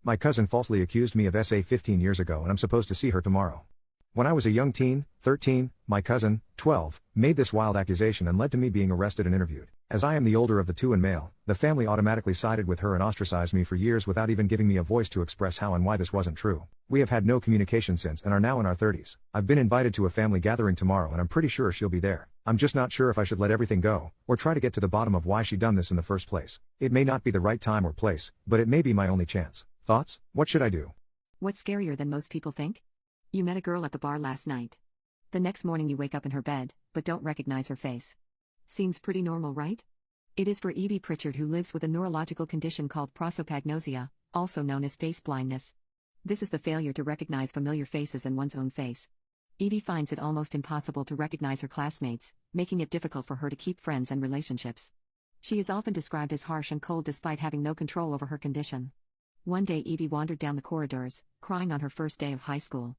My cousin falsely accused me of SA 15 years ago and I'm supposed to see her tomorrow. When I was a young teen, 13, my cousin, 12, made this wild accusation and led to me being arrested and interviewed. As I am the older of the two and male, the family automatically sided with her and ostracized me for years without even giving me a voice to express how and why this wasn't true. We have had no communication since and are now in our 30s. I've been invited to a family gathering tomorrow and I'm pretty sure she'll be there. I'm just not sure if I should let everything go, or try to get to the bottom of why she done this in the first place. It may not be the right time or place, but it may be my only chance. Thoughts? What should I do? What's scarier than most people think? You met a girl at the bar last night. The next morning you wake up in her bed, but don't recognize her face. Seems pretty normal, right? It is for Evie Pritchard, who lives with a neurological condition called prosopagnosia, also known as face blindness. This is the failure to recognize familiar faces and one's own face. Evie finds it almost impossible to recognize her classmates, making it difficult for her to keep friends and relationships. She is often described as harsh and cold despite having no control over her condition. One day Evie wandered down the corridors, crying on her first day of high school.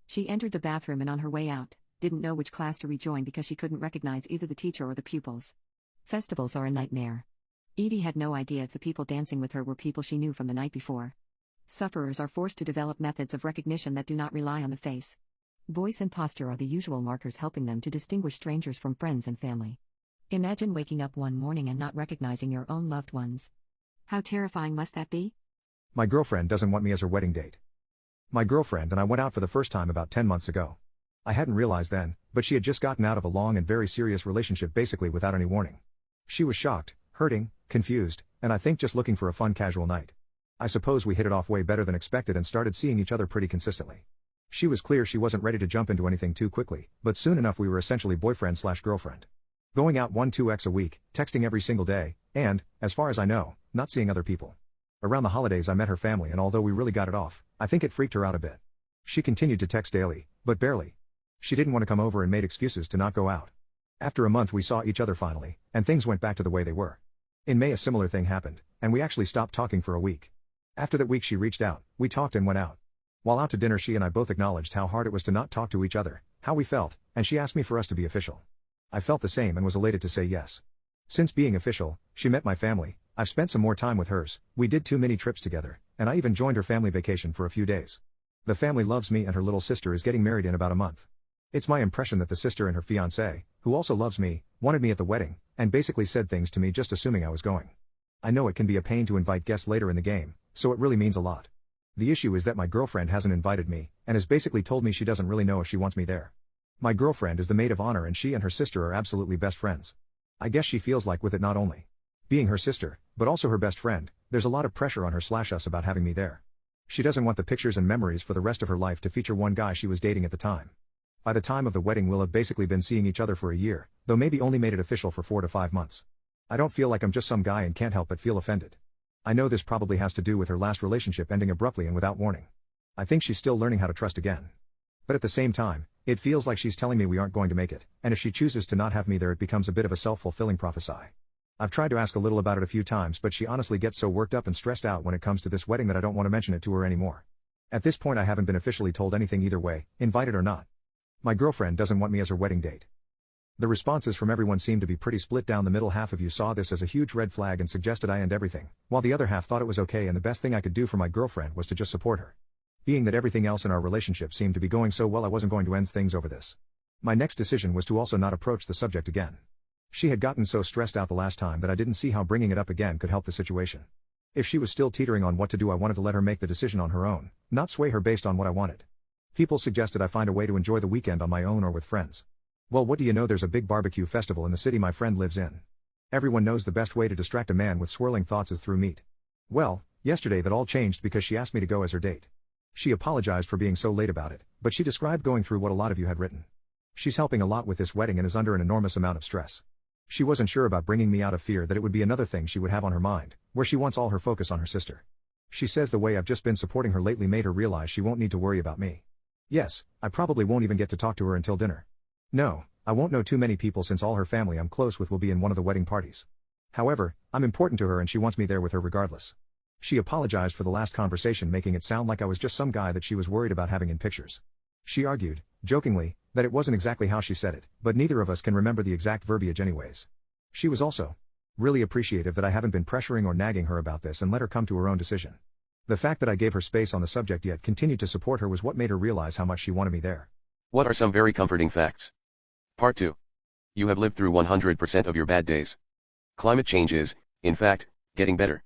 She entered the bathroom and on her way out, didn't know which class to rejoin because she couldn't recognize either the teacher or the pupils. Festivals are a nightmare. Evie had no idea if the people dancing with her were people she knew from the night before. Sufferers are forced to develop methods of recognition that do not rely on the face. Voice and posture are the usual markers helping them to distinguish strangers from friends and family. Imagine waking up one morning and not recognizing your own loved ones. How terrifying must that be? My girlfriend doesn't want me as her wedding date. My girlfriend and I went out for the first time about 10 months ago. I hadn't realized then, but she had just gotten out of a long and very serious relationship basically without any warning. She was shocked, hurting, confused, and I think just looking for a fun casual night. I suppose we hit it off way better than expected and started seeing each other pretty consistently. She was clear she wasn't ready to jump into anything too quickly, but soon enough we were essentially boyfriend/girlfriend. Going out 1-2x a week, texting every single day, and, as far as I know, not seeing other people. Around the holidays I met her family and although we really got it off, I think it freaked her out a bit. She continued to text daily, but barely. She didn't want to come over and made excuses to not go out. After a month we saw each other finally, and things went back to the way they were. In May a similar thing happened, and we actually stopped talking for a week. After that week she reached out, we talked and went out. While out to dinner she and I both acknowledged how hard it was to not talk to each other, how we felt, and she asked me for us to be official. I felt the same and was elated to say yes. Since being official, she met my family. I've spent some more time with hers, we did 2 mini trips together, and I even joined her family vacation for a few days. The family loves me and her little sister is getting married in about a month. It's my impression that the sister and her fiancé, who also loves me, wanted me at the wedding, and basically said things to me just assuming I was going. I know it can be a pain to invite guests later in the game, so it really means a lot. The issue is that my girlfriend hasn't invited me, and has basically told me she doesn't really know if she wants me there. My girlfriend is the maid of honor and she and her sister are absolutely best friends. I guess she feels like with it not only being her sister, but also her best friend, there's a lot of pressure on her/us about having me there. She doesn't want the pictures and memories for the rest of her life to feature one guy she was dating at the time. By the time of the wedding we'll have basically been seeing each other for a year, though maybe only made it official for 4 to 5 months. I don't feel like I'm just some guy and can't help but feel offended. I know this probably has to do with her last relationship ending abruptly and without warning. I think she's still learning how to trust again. But at the same time, it feels like she's telling me we aren't going to make it, and if she chooses to not have me there it becomes a bit of a self-fulfilling prophecy. I've tried to ask a little about it a few times but she honestly gets so worked up and stressed out when it comes to this wedding that I don't want to mention it to her anymore. At this point I haven't been officially told anything either way, invited or not. My girlfriend doesn't want me as her wedding date. The responses from everyone seem to be pretty split down the middle. Half of you saw this as a huge red flag and suggested I end everything, while the other half thought it was okay and the best thing I could do for my girlfriend was to just support her. Being that everything else in our relationship seemed to be going so well I wasn't going to end things over this. My next decision was to also not approach the subject again. She had gotten so stressed out the last time that I didn't see how bringing it up again could help the situation. If she was still teetering on what to do I wanted to let her make the decision on her own, not sway her based on what I wanted. People suggested I find a way to enjoy the weekend on my own or with friends. Well, what do you know, there's a big barbecue festival in the city my friend lives in. Everyone knows the best way to distract a man with swirling thoughts is through meat. Well, yesterday that all changed because she asked me to go as her date. She apologized for being so late about it, but she described going through what a lot of you had written. She's helping a lot with this wedding and is under an enormous amount of stress. She wasn't sure about bringing me out of fear that it would be another thing she would have on her mind, where she wants all her focus on her sister. She says the way I've just been supporting her lately made her realize she won't need to worry about me. Yes, I probably won't even get to talk to her until dinner. No, I won't know too many people since all her family I'm close with will be in one of the wedding parties. However, I'm important to her and she wants me there with her regardless. She apologized for the last conversation, making it sound like I was just some guy that she was worried about having in pictures. She argued, jokingly, that it wasn't exactly how she said it, but neither of us can remember the exact verbiage anyways. She was also really appreciative that I haven't been pressuring or nagging her about this and let her come to her own decision. The fact that I gave her space on the subject yet continued to support her was what made her realize how much she wanted me there. What are some very comforting facts? Part 2. You have lived through 100% of your bad days. Climate change is, in fact, getting better.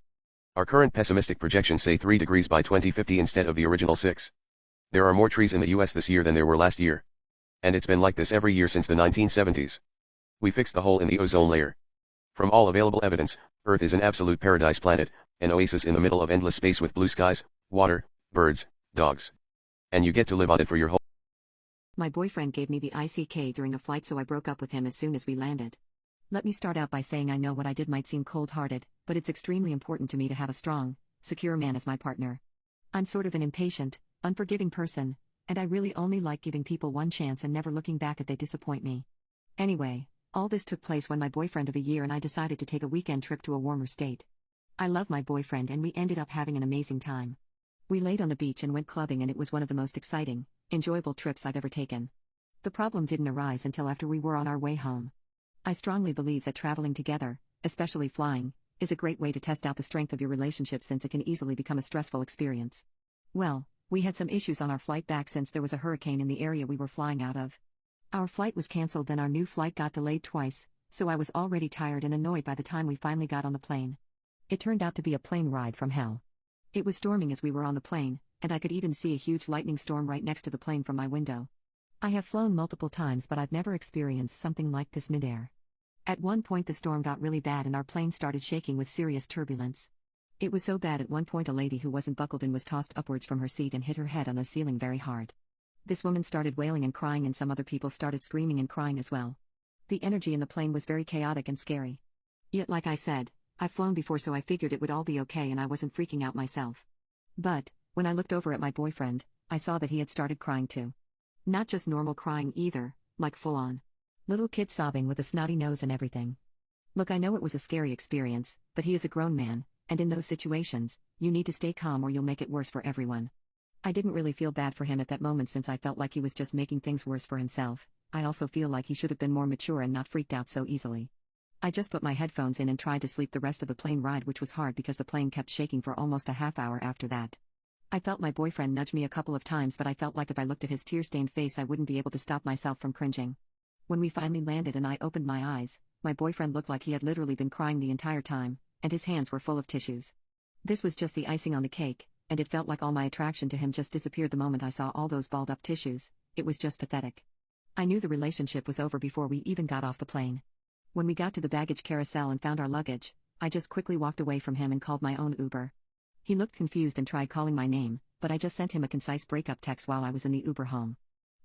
Our current pessimistic projections say 3 degrees by 2050 instead of the original 6. There are more trees in the US this year than there were last year. And it's been like this every year since the 1970s. We fixed the hole in the ozone layer. From all available evidence, Earth is an absolute paradise planet, an oasis in the middle of endless space with blue skies, water, birds, dogs. And you get to live on it for your whole. My boyfriend gave me the ICK during a flight, so I broke up with him as soon as we landed. Let me start out by saying I know what I did might seem cold-hearted, but it's extremely important to me to have a strong, secure man as my partner. I'm sort of an impatient, unforgiving person, and I really only like giving people one chance and never looking back if they disappoint me. Anyway, all this took place when my boyfriend of a year and I decided to take a weekend trip to a warmer state. I love my boyfriend and we ended up having an amazing time. We laid on the beach and went clubbing, and it was one of the most exciting, enjoyable trips I've ever taken. The problem didn't arise until after we were on our way home. I strongly believe that traveling together, especially flying, is a great way to test out the strength of your relationship, since it can easily become a stressful experience. Well, we had some issues on our flight back since there was a hurricane in the area we were flying out of. Our flight was canceled, then our new flight got delayed twice, so I was already tired and annoyed by the time we finally got on the plane. It turned out to be a plane ride from hell. It was storming as we were on the plane, and I could even see a huge lightning storm right next to the plane from my window. I have flown multiple times, but I've never experienced something like this midair. At one point the storm got really bad and our plane started shaking with serious turbulence. It was so bad at one point a lady who wasn't buckled in was tossed upwards from her seat and hit her head on the ceiling very hard. This woman started wailing and crying, and some other people started screaming and crying as well. The energy in the plane was very chaotic and scary. Yet like I said, I've flown before, so I figured it would all be okay and I wasn't freaking out myself. But, when I looked over at my boyfriend, I saw that he had started crying too. Not just normal crying either, like full-on. Little kid sobbing with a snotty nose and everything. Look, I know it was a scary experience, but he is a grown man, and in those situations, you need to stay calm or you'll make it worse for everyone. I didn't really feel bad for him at that moment since I felt like he was just making things worse for himself. I also feel like he should have been more mature and not freaked out so easily. I just put my headphones in and tried to sleep the rest of the plane ride, which was hard because the plane kept shaking for almost a half hour after that. I felt my boyfriend nudge me a couple of times, but I felt like if I looked at his tear-stained face I wouldn't be able to stop myself from cringing. When we finally landed and I opened my eyes, my boyfriend looked like he had literally been crying the entire time, and his hands were full of tissues. This was just the icing on the cake, and it felt like all my attraction to him just disappeared the moment I saw all those balled up tissues. It was just pathetic. I knew the relationship was over before we even got off the plane. When we got to the baggage carousel and found our luggage, I just quickly walked away from him and called my own Uber. He looked confused and tried calling my name, but I just sent him a concise breakup text while I was in the Uber home.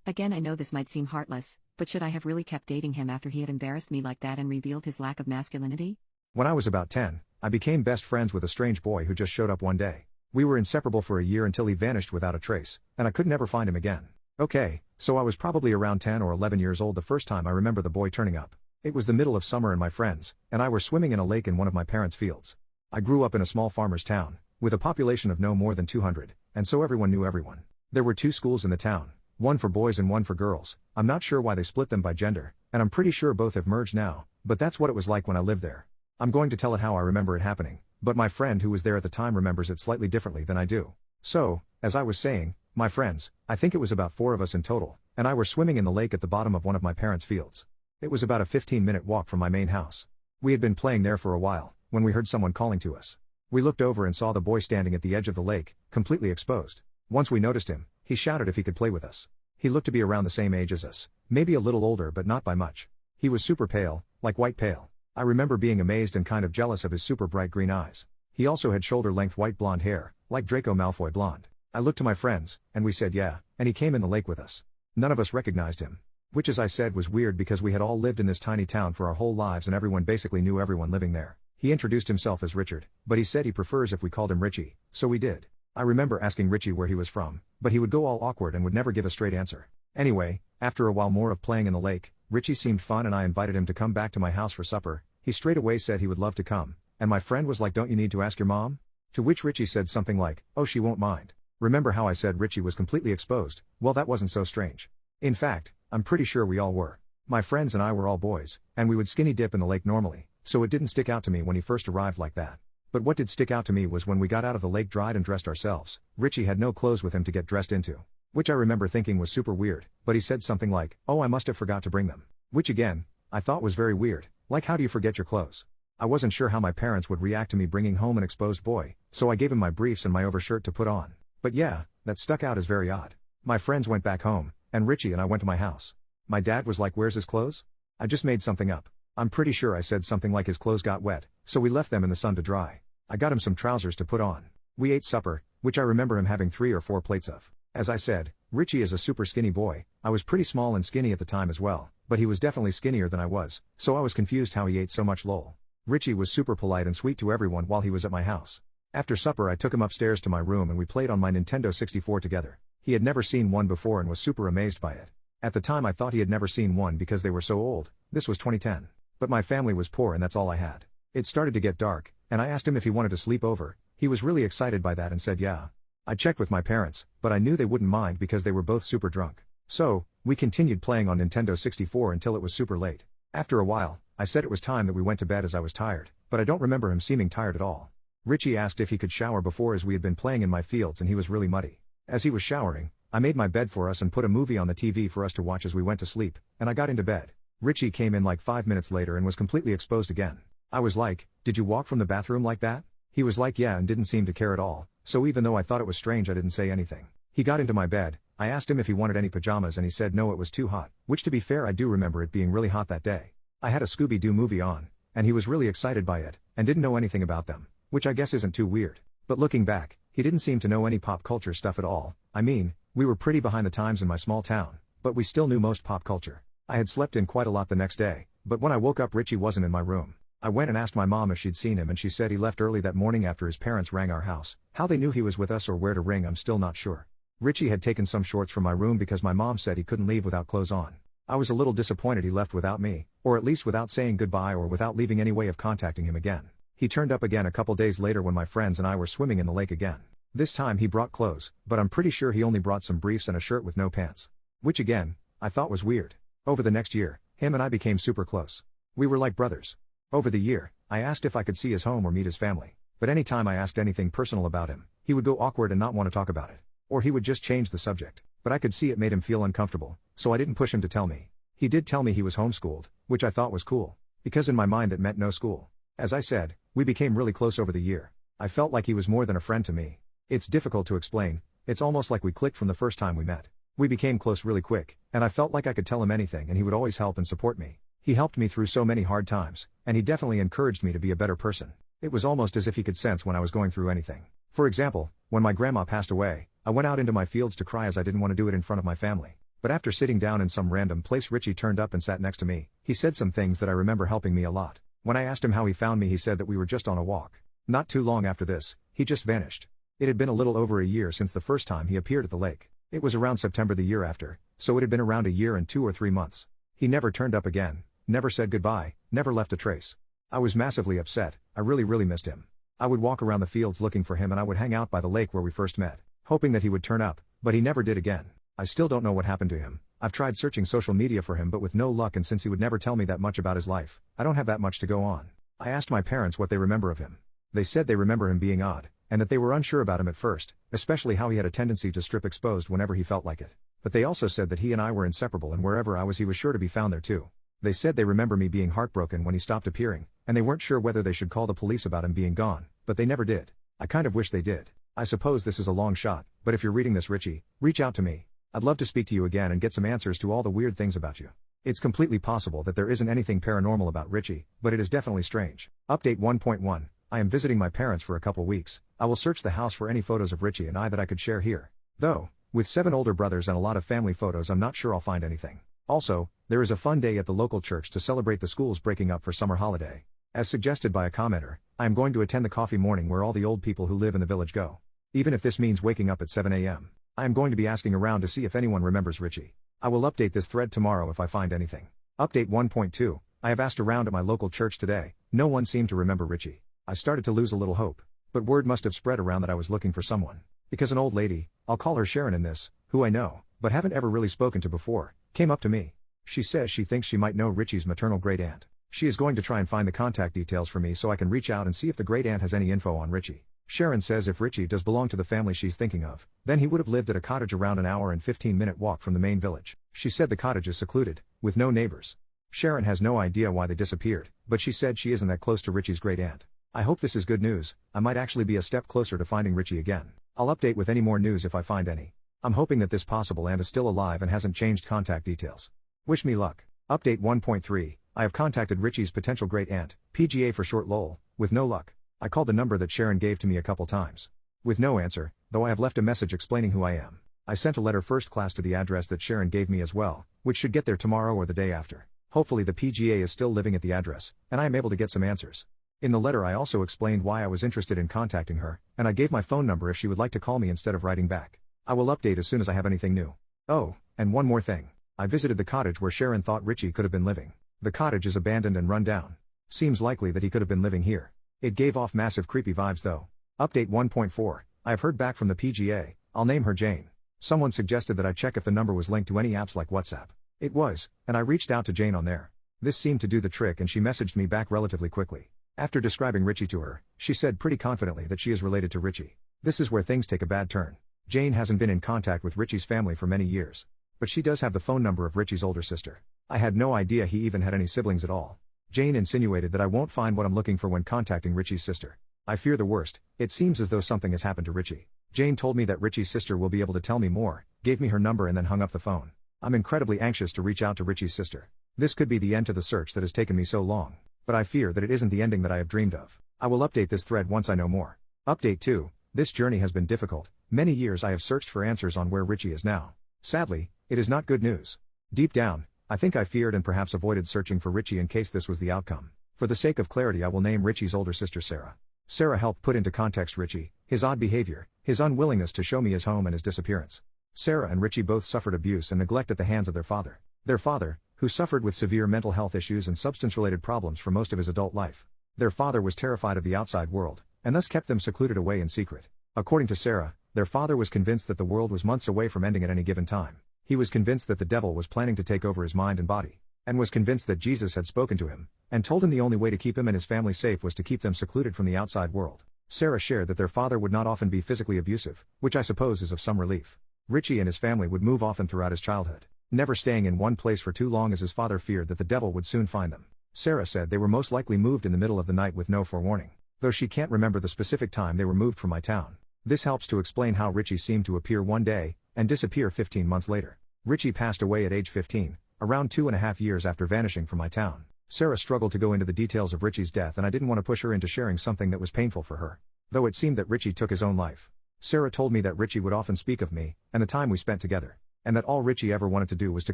Again, I know this might seem heartless, but should I have really kept dating him after he had embarrassed me like that and revealed his lack of masculinity? When I was about 10, I became best friends with a strange boy who just showed up one day. We were inseparable for a year until he vanished without a trace, and I could never find him again. Okay, so I was probably around 10 or 11 years old the first time I remember the boy turning up. It was the middle of summer and my friends and I were swimming in a lake in one of my parents' fields. I grew up in a small farmer's town, with a population of no more than 200, and so everyone knew everyone. There were 2 schools in the town, one for boys and one for girls. I'm not sure why they split them by gender, and I'm pretty sure both have merged now, but that's what it was like when I lived there. I'm going to tell it how I remember it happening, but my friend who was there at the time remembers it slightly differently than I do. So, as I was saying, my friends, I think it was about 4 of us in total, and I were swimming in the lake at the bottom of one of my parents' fields. It was about a 15-minute walk from my main house. We had been playing there for a while, when we heard someone calling to us. We looked over and saw the boy standing at the edge of the lake, completely exposed. Once we noticed him, he shouted if he could play with us. He looked to be around the same age as us, maybe a little older but not by much. He was super pale, like white pale. I remember being amazed and kind of jealous of his super bright green eyes. He also had shoulder-length white blonde hair, like Draco Malfoy blonde. I looked to my friends, and we said yeah, and he came in the lake with us. None of us recognized him. Which, as I said, was weird because we had all lived in this tiny town for our whole lives and everyone basically knew everyone living there. He introduced himself as Richard, but he said he prefers if we called him Richie, so we did. I remember asking Richie where he was from, but he would go all awkward and would never give a straight answer. Anyway, after a while more of playing in the lake, Richie seemed fun and I invited him to come back to my house for supper. He straight away said he would love to come, and my friend was like, "Don't you need to ask your mom?" To which Richie said something like, "Oh, she won't mind." Remember how I said Richie was completely exposed? Well, that wasn't so strange. In fact, I'm pretty sure we all were. My friends and I were all boys, and we would skinny dip in the lake normally, so it didn't stick out to me when he first arrived like that. But what did stick out to me was when we got out of the lake, dried and dressed ourselves, Richie had no clothes with him to get dressed into. Which I remember thinking was super weird, but he said something like, "Oh, I must have forgot to bring them." Which again, I thought was very weird, like how do you forget your clothes? I wasn't sure how my parents would react to me bringing home an exposed boy, so I gave him my briefs and my overshirt to put on. But yeah, that stuck out as very odd. My friends went back home, and Richie and I went to my house. My dad was like, "Where's his clothes?" I just made something up. I'm pretty sure I said something like his clothes got wet, so we left them in the sun to dry. I got him some trousers to put on. We ate supper, which I remember him having 3 or 4 plates of. As I said, Richie is a super skinny boy. I was pretty small and skinny at the time as well, but he was definitely skinnier than I was, so I was confused how he ate so much lol. Richie was super polite and sweet to everyone while he was at my house. After supper I took him upstairs to my room and we played on my Nintendo 64 together. He had never seen one before and was super amazed by it. At the time I thought he had never seen one because they were so old. This was 2010. But my family was poor and that's all I had. It started to get dark, and I asked him if he wanted to sleep over. He was really excited by that and said yeah. I checked with my parents, but I knew they wouldn't mind because they were both super drunk. So, we continued playing on Nintendo 64 until it was super late. After a while, I said it was time that we went to bed as I was tired, but I don't remember him seeming tired at all. Richie asked if he could shower before as we had been playing in my fields and he was really muddy. As he was showering, I made my bed for us and put a movie on the TV for us to watch as we went to sleep, and I got into bed. Richie came in like 5 minutes later and was completely exposed again. I was like, "Did you walk from the bathroom like that?" He was like yeah and didn't seem to care at all, so even though I thought it was strange I didn't say anything. He got into my bed, I asked him if he wanted any pajamas and he said no, it was too hot, which to be fair I do remember it being really hot that day. I had a Scooby-Doo movie on, and he was really excited by it, and didn't know anything about them, which I guess isn't too weird. But looking back, he didn't seem to know any pop culture stuff at all. I mean, we were pretty behind the times in my small town, but we still knew most pop culture. I had slept in quite a lot the next day, but when I woke up Richie wasn't in my room. I went and asked my mom if she'd seen him and she said he left early that morning after his parents rang our house. How they knew he was with us or where to ring I'm still not sure. Richie had taken some shorts from my room because my mom said he couldn't leave without clothes on. I was a little disappointed he left without me, or at least without saying goodbye or without leaving any way of contacting him again. He turned up again a couple days later when my friends and I were swimming in the lake again. This time he brought clothes, but I'm pretty sure he only brought some briefs and a shirt with no pants. Which again, I thought was weird. Over the next year, him and I became super close. We were like brothers. Over the year, I asked if I could see his home or meet his family, but any time I asked anything personal about him, he would go awkward and not want to talk about it. Or he would just change the subject, but I could see it made him feel uncomfortable, so I didn't push him to tell me. He did tell me he was homeschooled, which I thought was cool, because in my mind that meant no school. As I said, we became really close over the year. I felt like he was more than a friend to me. It's difficult to explain, it's almost like we clicked from the first time we met. We became close really quick, and I felt like I could tell him anything and he would always help and support me. He helped me through so many hard times, and he definitely encouraged me to be a better person. It was almost as if he could sense when I was going through anything. For example, when my grandma passed away, I went out into my fields to cry as I didn't want to do it in front of my family. But after sitting down in some random place Richie turned up and sat next to me. He said some things that I remember helping me a lot. When I asked him how he found me he said that we were just on a walk. Not too long after this, he just vanished. It had been a little over a year since the first time he appeared at the lake. It was around September the year after, so it had been around a year and 2 or 3 months. He never turned up again, never said goodbye, never left a trace. I was massively upset, I really missed him. I would walk around the fields looking for him and I would hang out by the lake where we first met, hoping that he would turn up, but he never did again. I still don't know what happened to him. I've tried searching social media for him but with no luck, and since he would never tell me that much about his life, I don't have that much to go on. I asked my parents what they remember of him. They said they remember him being odd, and that they were unsure about him at first, especially how he had a tendency to strip exposed whenever he felt like it. But they also said that he and I were inseparable and wherever I was he was sure to be found there too. They said they remember me being heartbroken when he stopped appearing, and they weren't sure whether they should call the police about him being gone, but they never did. I kind of wish they did. I suppose this is a long shot, but if you're reading this Richie, reach out to me. I'd love to speak to you again and get some answers to all the weird things about you. It's completely possible that there isn't anything paranormal about Richie, but it is definitely strange. Update 1.1. I am visiting my parents for a couple weeks. I will search the house for any photos of Richie and I that I could share here. Though, with 7 older brothers and a lot of family photos I'm not sure I'll find anything. Also, there is a fun day at the local church to celebrate the schools breaking up for summer holiday. As suggested by a commenter, I am going to attend the coffee morning where all the old people who live in the village go. Even if this means waking up at 7 a.m. I am going to be asking around to see if anyone remembers Richie. I will update this thread tomorrow if I find anything. Update 1.2. I have asked around at my local church today. No one seemed to remember Richie. I started to lose a little hope, but word must have spread around that I was looking for someone. Because an old lady, I'll call her Sharon in this, who I know, but haven't ever really spoken to before, came up to me. She says she thinks she might know Richie's maternal great aunt. She is going to try and find the contact details for me so I can reach out and see if the great aunt has any info on Richie. Sharon says if Richie does belong to the family she's thinking of, then he would have lived at a cottage around an hour and 15-minute walk from the main village. She said the cottage is secluded, with no neighbors. Sharon has no idea why they disappeared, but she said she isn't that close to Richie's great aunt. I hope this is good news. I might actually be a step closer to finding Richie again. I'll update with any more news if I find any. I'm hoping that this possible aunt is still alive and hasn't changed contact details. Wish me luck. Update 1.3. I have contacted Richie's potential great aunt, PGA for short lol, with no luck. I called the number that Sharon gave to me a couple times. With no answer, though I have left a message explaining who I am. I sent a letter first class to the address that Sharon gave me as well, which should get there tomorrow or the day after. Hopefully the PGA is still living at the address, and I am able to get some answers. In the letter I also explained why I was interested in contacting her, and I gave my phone number if she would like to call me instead of writing back. I will update as soon as I have anything new. Oh, and one more thing. I visited the cottage where Sharon thought Richie could have been living. The cottage is abandoned and run down. Seems likely that he could have been living here. It gave off massive creepy vibes though. Update 1.4. I have heard back from the PGA. I'll name her Jane. Someone suggested that I check if the number was linked to any apps like WhatsApp. It was, and I reached out to Jane on there. This seemed to do the trick and she messaged me back relatively quickly. After describing Richie to her, she said pretty confidently that she is related to Richie. This is where things take a bad turn. Jane hasn't been in contact with Richie's family for many years. But she does have the phone number of Richie's older sister. I had no idea he even had any siblings at all. Jane insinuated that I won't find what I'm looking for when contacting Richie's sister. I fear the worst. It seems as though something has happened to Richie. Jane told me that Richie's sister will be able to tell me more, gave me her number and then hung up the phone. I'm incredibly anxious to reach out to Richie's sister. This could be the end to the search that has taken me so long. But I fear that it isn't the ending that I have dreamed of. I will update this thread once I know more. Update 2. This journey has been difficult. Many years I have searched for answers on where Richie is now. Sadly, it is not good news. Deep down, I think I feared and perhaps avoided searching for Richie in case this was the outcome. For the sake of clarity I will name Richie's older sister Sarah. Sarah helped put into context Richie, his odd behavior, his unwillingness to show me his home and his disappearance. Sarah and Richie both suffered abuse and neglect at the hands of their father. Their father, who suffered with severe mental health issues and substance-related problems for most of his adult life. Their father was terrified of the outside world, and thus kept them secluded away in secret. According to Sarah, their father was convinced that the world was months away from ending at any given time. He was convinced that the devil was planning to take over his mind and body, and was convinced that Jesus had spoken to him, and told him the only way to keep him and his family safe was to keep them secluded from the outside world. Sarah shared that their father would not often be physically abusive, which I suppose is of some relief. Richie and his family would move often throughout his childhood, never staying in one place for too long as his father feared that the devil would soon find them. Sarah said they were most likely moved in the middle of the night with no forewarning, though she can't remember the specific time they were moved from my town. This helps to explain how Richie seemed to appear one day, and disappear 15 months later. Richie passed away at age 15, around 2.5 years after vanishing from my town. Sarah struggled to go into the details of Richie's death and I didn't want to push her into sharing something that was painful for her. Though it seemed that Richie took his own life. Sarah told me that Richie would often speak of me, and the time we spent together, and that all Richie ever wanted to do was to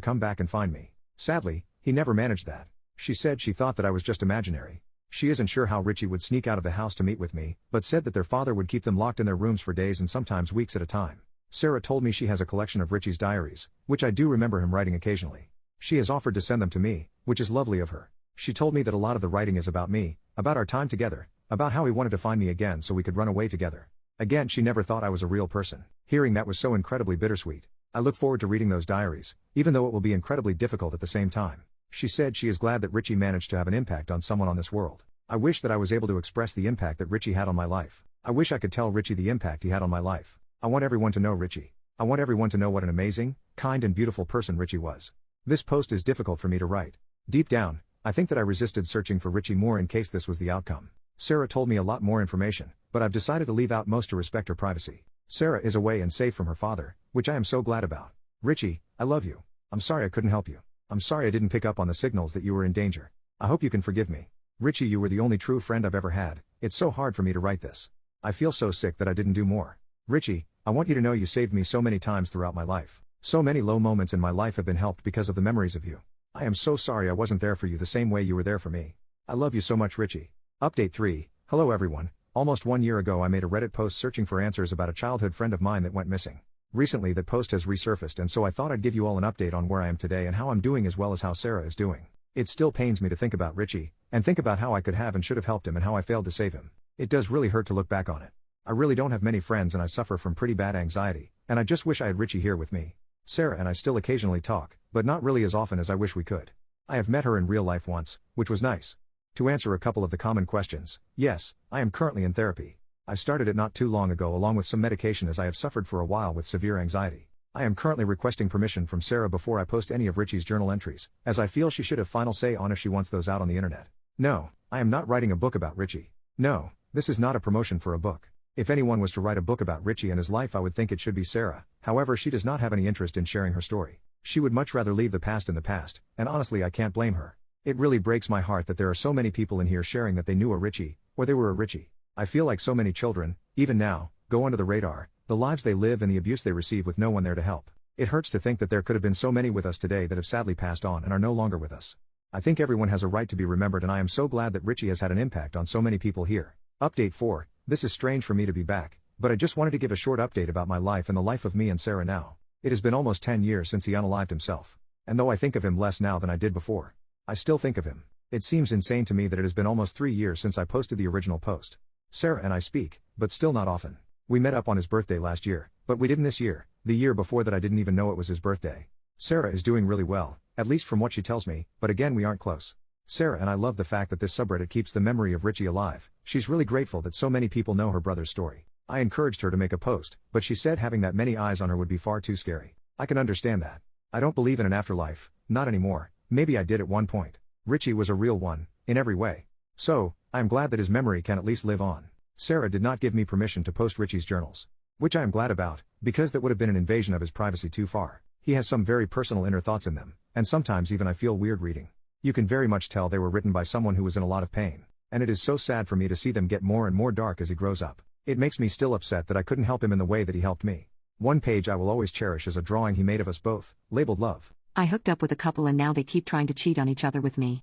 come back and find me. Sadly, he never managed that. She said she thought that I was just imaginary. She isn't sure how Richie would sneak out of the house to meet with me, but said that their father would keep them locked in their rooms for days and sometimes weeks at a time. Sarah told me she has a collection of Richie's diaries, which I do remember him writing occasionally. She has offered to send them to me, which is lovely of her. She told me that a lot of the writing is about me, about our time together, about how he wanted to find me again so we could run away together. Again, she never thought I was a real person. Hearing that was so incredibly bittersweet. I look forward to reading those diaries, even though it will be incredibly difficult at the same time. She said she is glad that Richie managed to have an impact on someone on this world. I wish that I was able to express the impact that Richie had on my life. I wish I could tell Richie the impact he had on my life. I want everyone to know Richie. I want everyone to know what an amazing, kind and beautiful person Richie was. This post is difficult for me to write. Deep down, I think that I resisted searching for Richie more in case this was the outcome. Sarah told me a lot more information, but I've decided to leave out most to respect her privacy. Sarah is away and safe from her father, which I am so glad about. Richie, I love you. I'm sorry I couldn't help you. I'm sorry I didn't pick up on the signals that you were in danger. I hope you can forgive me. Richie, you were the only true friend I've ever had. It's so hard for me to write this. I feel so sick that I didn't do more. Richie, I want you to know you saved me so many times throughout my life. So many low moments in my life have been helped because of the memories of you. I am so sorry I wasn't there for you the same way you were there for me. I love you so much, Richie. Update 3. Hello everyone. Almost 1 year ago I made a Reddit post searching for answers about a childhood friend of mine that went missing. Recently that post has resurfaced and so I thought I'd give you all an update on where I am today and how I'm doing as well as how Sarah is doing. It still pains me to think about Richie, and think about how I could have and should have helped him and how I failed to save him. It does really hurt to look back on it. I really don't have many friends and I suffer from pretty bad anxiety, and I just wish I had Richie here with me. Sarah and I still occasionally talk, but not really as often as I wish we could. I have met her in real life once, which was nice. To answer a couple of the common questions, yes, I am currently in therapy. I started it not too long ago along with some medication as I have suffered for a while with severe anxiety. I am currently requesting permission from Sarah before I post any of Richie's journal entries, as I feel she should have final say on if she wants those out on the internet. No, I am not writing a book about Richie. No, this is not a promotion for a book. If anyone was to write a book about Richie and his life, I would think it should be Sarah. However, she does not have any interest in sharing her story. She would much rather leave the past in the past, and honestly I can't blame her. It really breaks my heart that there are so many people in here sharing that they knew a Richie, or they were a Richie. I feel like so many children, even now, go under the radar, the lives they live and the abuse they receive with no one there to help. It hurts to think that there could have been so many with us today that have sadly passed on and are no longer with us. I think everyone has a right to be remembered, and I am so glad that Richie has had an impact on so many people here. Update 4, this is strange for me to be back, but I just wanted to give a short update about my life and the life of me and Sarah now. It has been almost 10 years since he unalived himself. And though I think of him less now than I did before, I still think of him. It seems insane to me that it has been almost 3 years since I posted the original post. Sarah and I speak, but still not often. We met up on his birthday last year, but we didn't this year. The year before that I didn't even know it was his birthday. Sarah is doing really well, at least from what she tells me, but again we aren't close. Sarah and I love the fact that this subreddit keeps the memory of Richie alive. She's really grateful that so many people know her brother's story. I encouraged her to make a post, but she said having that many eyes on her would be far too scary. I can understand that. I don't believe in an afterlife, not anymore. Maybe I did at one point. Richie was a real one, in every way. So, I am glad that his memory can at least live on. Sarah did not give me permission to post Richie's journals. Which I am glad about, because that would have been an invasion of his privacy too far. He has some very personal inner thoughts in them, and sometimes even I feel weird reading. You can very much tell they were written by someone who was in a lot of pain, and it is so sad for me to see them get more and more dark as he grows up. It makes me still upset that I couldn't help him in the way that he helped me. One page I will always cherish is a drawing he made of us both, labeled love. I hooked up with a couple and now they keep trying to cheat on each other with me.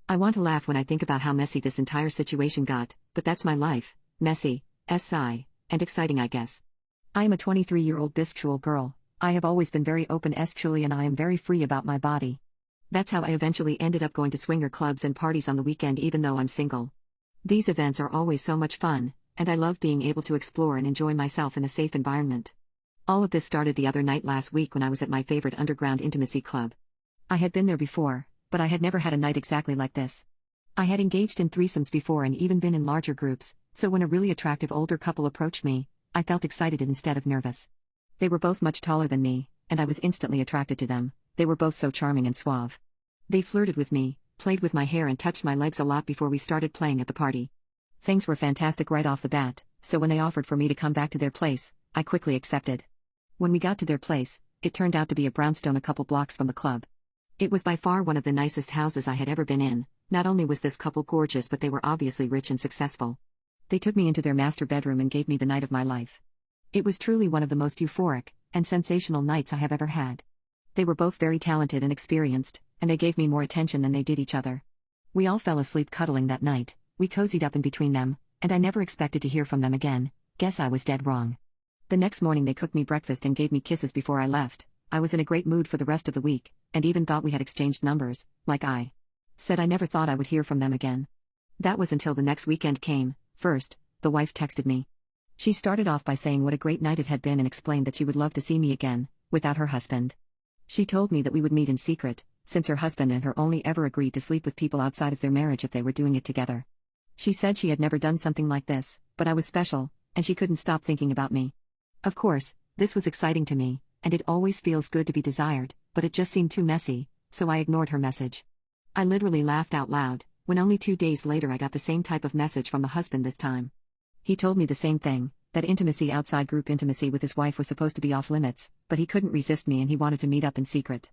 I want to laugh when I think about how messy this entire situation got, but that's my life. Messy, SI, and exciting I guess. I am a 23-year-old bisexual girl. I have always been very open sexually and I am very free about my body. That's how I eventually ended up going to swinger clubs and parties on the weekend even though I'm single. These events are always so much fun, and I love being able to explore and enjoy myself in a safe environment. All of this started the other night last week when I was at my favorite underground intimacy club. I had been there before, but I had never had a night exactly like this. I had engaged in threesomes before and even been in larger groups, so when a really attractive older couple approached me, I felt excited instead of nervous. They were both much taller than me, and I was instantly attracted to them. They were both so charming and suave. They flirted with me, played with my hair and touched my legs a lot before we started playing at the party. Things were fantastic right off the bat, so when they offered for me to come back to their place, I quickly accepted. When we got to their place, it turned out to be a brownstone a couple blocks from the club. It was by far one of the nicest houses I had ever been in. Not only was this couple gorgeous but they were obviously rich and successful. They took me into their master bedroom and gave me the night of my life. It was truly one of the most euphoric and sensational nights I have ever had. They were both very talented and experienced, and they gave me more attention than they did each other. We all fell asleep cuddling that night. We cozied up in between them, and I never expected to hear from them again. Guess I was dead wrong. The next morning they cooked me breakfast and gave me kisses before I left. I was in a great mood for the rest of the week, and even thought we had exchanged numbers, like I said I never thought I would hear from them again. That was until the next weekend came. First, the wife texted me. She started off by saying what a great night it had been and explained that she would love to see me again, without her husband. She told me that we would meet in secret, since her husband and her only ever agreed to sleep with people outside of their marriage if they were doing it together. She said she had never done something like this, but I was special, and she couldn't stop thinking about me. Of course, this was exciting to me, and it always feels good to be desired, but it just seemed too messy, so I ignored her message. I literally laughed out loud, when only 2 days later I got the same type of message from the husband this time. He told me the same thing, that intimacy outside group intimacy with his wife was supposed to be off limits, but he couldn't resist me and he wanted to meet up in secret.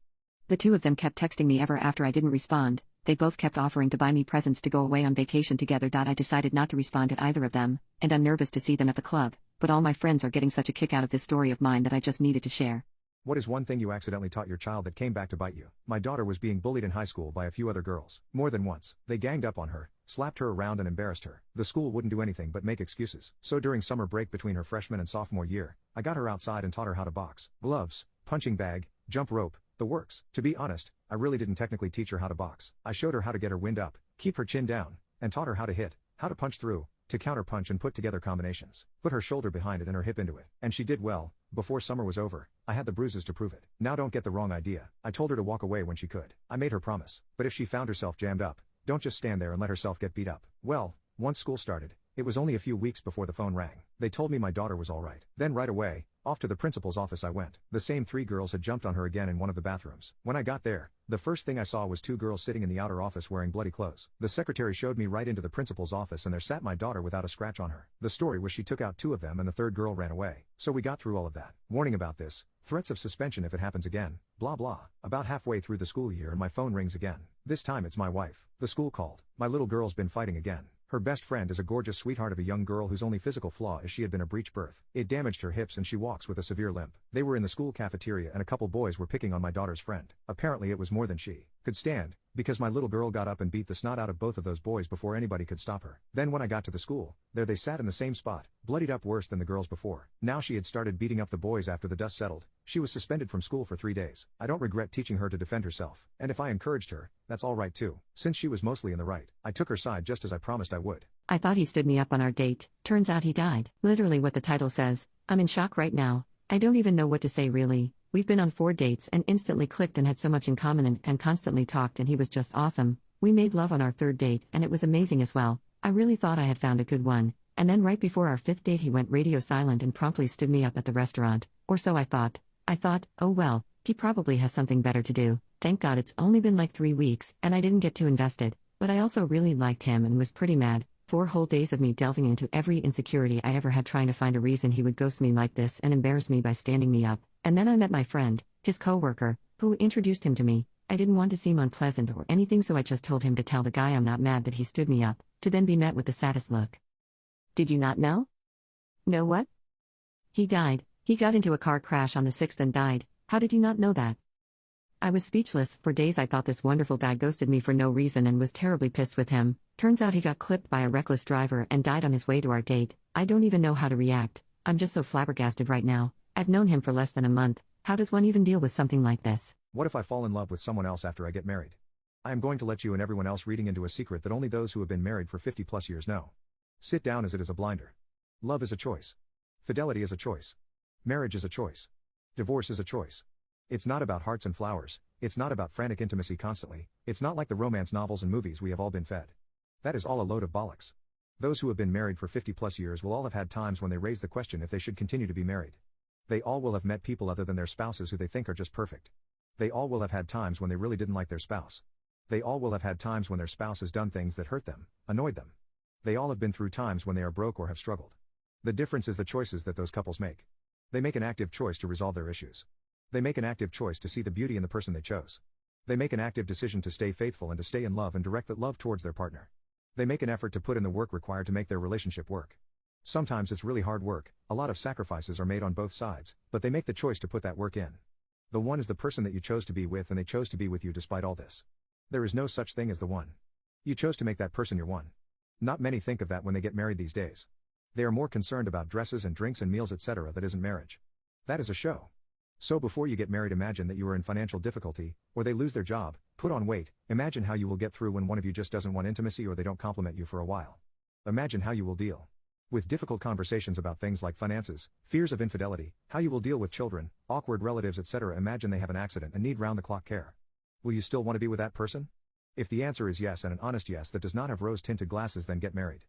The two of them kept texting me ever after I didn't respond. They both kept offering to buy me presents to go away on vacation together. I decided not to respond to either of them, and I'm nervous to see them at the club, but all my friends are getting such a kick out of this story of mine that I just needed to share. What is one thing you accidentally taught your child that came back to bite you? My daughter was being bullied in high school by a few other girls. More than once, they ganged up on her, slapped her around and embarrassed her. The school wouldn't do anything but make excuses. So during summer break between her freshman and sophomore year, I got her outside and taught her how to box. Gloves, punching bag, jump rope, the works. To be honest, I really didn't technically teach her how to box. I showed her how to get her wind up, keep her chin down, and taught her how to hit, how to punch through, to counter punch and put together combinations. Put her shoulder behind it and her hip into it. And she did well. Before summer was over, I had the bruises to prove it. Now don't get the wrong idea. I told her to walk away when she could. I made her promise. But if she found herself jammed up, don't just stand there and let herself get beat up. Well, once school started, it was only a few weeks before the phone rang. They told me my daughter was all right. Then right away, off to the principal's office I went. The same 3 girls had jumped on her again in one of the bathrooms. When I got there, the first thing I saw was 2 girls sitting in the outer office wearing bloody clothes. The secretary showed me right into the principal's office and there sat my daughter without a scratch on her. The story was she took out 2 of them and the 3rd girl ran away. So we got through all of that. Warning about this, threats of suspension if it happens again, blah blah. About halfway through the school year and my phone rings again. This time it's my wife. The school called. My little girl's been fighting again. Her best friend is a gorgeous sweetheart of a young girl whose only physical flaw is she had been a breech birth. It damaged her hips and she walks with a severe limp. They were in the school cafeteria and a couple boys were picking on my daughter's friend. Apparently it was more than she could stand, because my little girl got up and beat the snot out of both of those boys before anybody could stop her. Then when I got to the school, there they sat in the same spot, bloodied up worse than the girls before. Now she had started beating up the boys after the dust settled. She was suspended from school for 3 days. I don't regret teaching her to defend herself. And if I encouraged her, that's all right too. Since she was mostly in the right, I took her side just as I promised I would. I thought he stood me up on our date, turns out he died. Literally what the title says. I'm in shock right now. I don't even know what to say really. We've been on 4 dates and instantly clicked and had so much in common and constantly talked and he was just awesome. We made love on our 3rd date and it was amazing as well. I really thought I had found a good one. And then right before our 5th date he went radio silent and promptly stood me up at the restaurant. Or so I thought. Oh well, he probably has something better to do. Thank God it's only been like 3 weeks and I didn't get too invested. But I also really liked him and was pretty mad. 4 whole days of me delving into every insecurity I ever had trying to find a reason he would ghost me like this and embarrass me by standing me up. And then I met my friend, his coworker, who introduced him to me. I didn't want to seem unpleasant or anything so I just told him to tell the guy I'm not mad that he stood me up, to then be met with the saddest look. Did you not know? Know what? He died. He got into a car crash on the 6th and died. How did you not know that? I was speechless. For days I thought this wonderful guy ghosted me for no reason and was terribly pissed with him. Turns out he got clipped by a reckless driver and died on his way to our date. I don't even know how to react. I'm just so flabbergasted right now. I've known him for less than a month. How does one even deal with something like this? What if I fall in love with someone else after I get married? I am going to let you and everyone else reading into a secret that only those who have been married for 50 plus years know. Sit down as it is a blinder. Love is a choice. Fidelity is a choice. Marriage is a choice. Divorce is a choice. It's not about hearts and flowers. It's not about frantic intimacy constantly. It's not like the romance novels and movies we have all been fed. That is all a load of bollocks. Those who have been married for 50 plus years will all have had times when they raise the question if they should continue to be married. They all will have met people other than their spouses who they think are just perfect. They all will have had times when they really didn't like their spouse. They all will have had times when their spouse has done things that hurt them, annoyed them. They all have been through times when they are broke or have struggled. The difference is the choices that those couples make. They make an active choice to resolve their issues. They make an active choice to see the beauty in the person they chose. They make an active decision to stay faithful and to stay in love and direct that love towards their partner. They make an effort to put in the work required to make their relationship work. Sometimes it's really hard work, a lot of sacrifices are made on both sides, but they make the choice to put that work in. The one is the person that you chose to be with and they chose to be with you despite all this. There is no such thing as the one. You chose to make that person your one. Not many think of that when they get married these days. They are more concerned about dresses and drinks and meals etc. That isn't marriage. That is a show. So before you get married imagine that you are in financial difficulty, or they lose their job, put on weight, imagine how you will get through when one of you just doesn't want intimacy or they don't compliment you for a while. Imagine how you will deal with difficult conversations about things like finances, fears of infidelity, how you will deal with children, awkward relatives etc. Imagine they have an accident and need round-the-clock care. Will you still want to be with that person? If the answer is yes and an honest yes that does not have rose-tinted glasses then get married.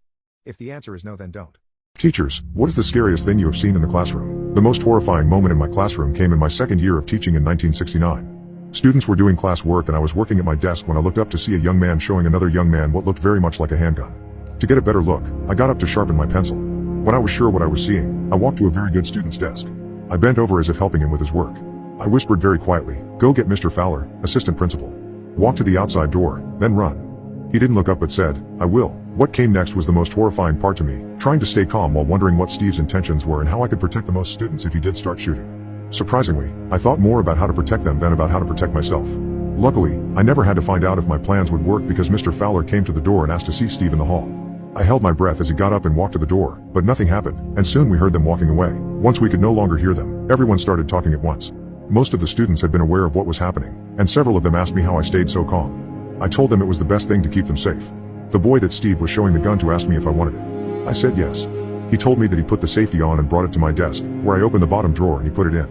If the answer is no then don't. Teachers, what is the scariest thing you have seen in the classroom? The most horrifying moment in my classroom came in my second year of teaching in 1969. Students were doing class work and I was working at my desk when I looked up to see a young man showing another young man what looked very much like a handgun. To get a better look, I got up to sharpen my pencil. When I was sure what I was seeing, I walked to a very good student's desk. I bent over as if helping him with his work. I whispered very quietly, "Go get Mr. Fowler, assistant principal. Walk to the outside door, then run." He didn't look up but said, "I will." What came next was the most horrifying part to me, trying to stay calm while wondering what Steve's intentions were and how I could protect the most students if he did start shooting. Surprisingly, I thought more about how to protect them than about how to protect myself. Luckily, I never had to find out if my plans would work because Mr. Fowler came to the door and asked to see Steve in the hall. I held my breath as he got up and walked to the door, but nothing happened, and soon we heard them walking away. Once we could no longer hear them, everyone started talking at once. Most of the students had been aware of what was happening, and several of them asked me how I stayed so calm. I told them it was the best thing to keep them safe. The boy that Steve was showing the gun to asked me if I wanted it. I said yes. He told me that he put the safety on and brought it to my desk, where I opened the bottom drawer and he put it in.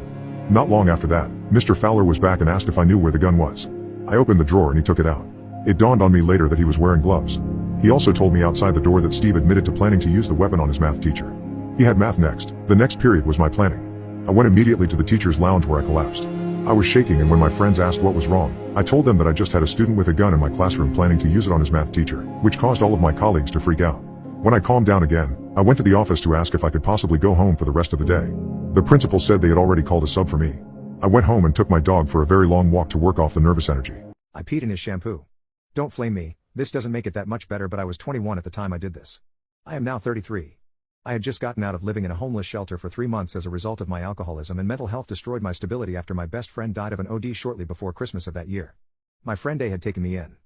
Not long after that, Mr. Fowler was back and asked if I knew where the gun was. I opened the drawer and he took it out. It dawned on me later that he was wearing gloves. He also told me outside the door that Steve admitted to planning to use the weapon on his math teacher. He had math next. The next period was my planning. I went immediately to the teacher's lounge where I collapsed. I was shaking, and when my friends asked what was wrong, I told them that I just had a student with a gun in my classroom planning to use it on his math teacher, which caused all of my colleagues to freak out. When I calmed down again, I went to the office to ask if I could possibly go home for the rest of the day. The principal said they had already called a sub for me. I went home and took my dog for a very long walk to work off the nervous energy. I peed in his shampoo. Don't flame me, this doesn't make it that much better, but I was 21 at the time I did this. I am now 33. I had just gotten out of living in a homeless shelter for 3 months as a result of my alcoholism, and mental health destroyed my stability after my best friend died of an OD shortly before Christmas of that year. My friend A had taken me in.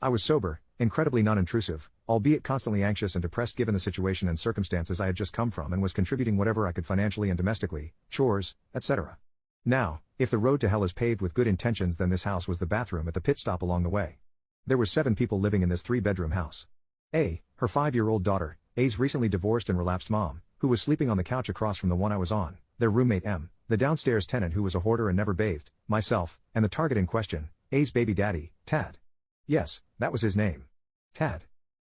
I was sober, incredibly non-intrusive, albeit constantly anxious and depressed given the situation and circumstances I had just come from, and was contributing whatever I could financially and domestically, chores, etc. Now, if the road to hell is paved with good intentions, then this house was the bathroom at the pit stop along the way. There were 7 people living in this 3-bedroom house. A, her 5-year-old daughter, A's recently divorced and relapsed mom, who was sleeping on the couch across from the one I was on, their roommate M, the downstairs tenant who was a hoarder and never bathed, myself, and the target in question, A's baby daddy, Tad. Yes, that was his name. Tad.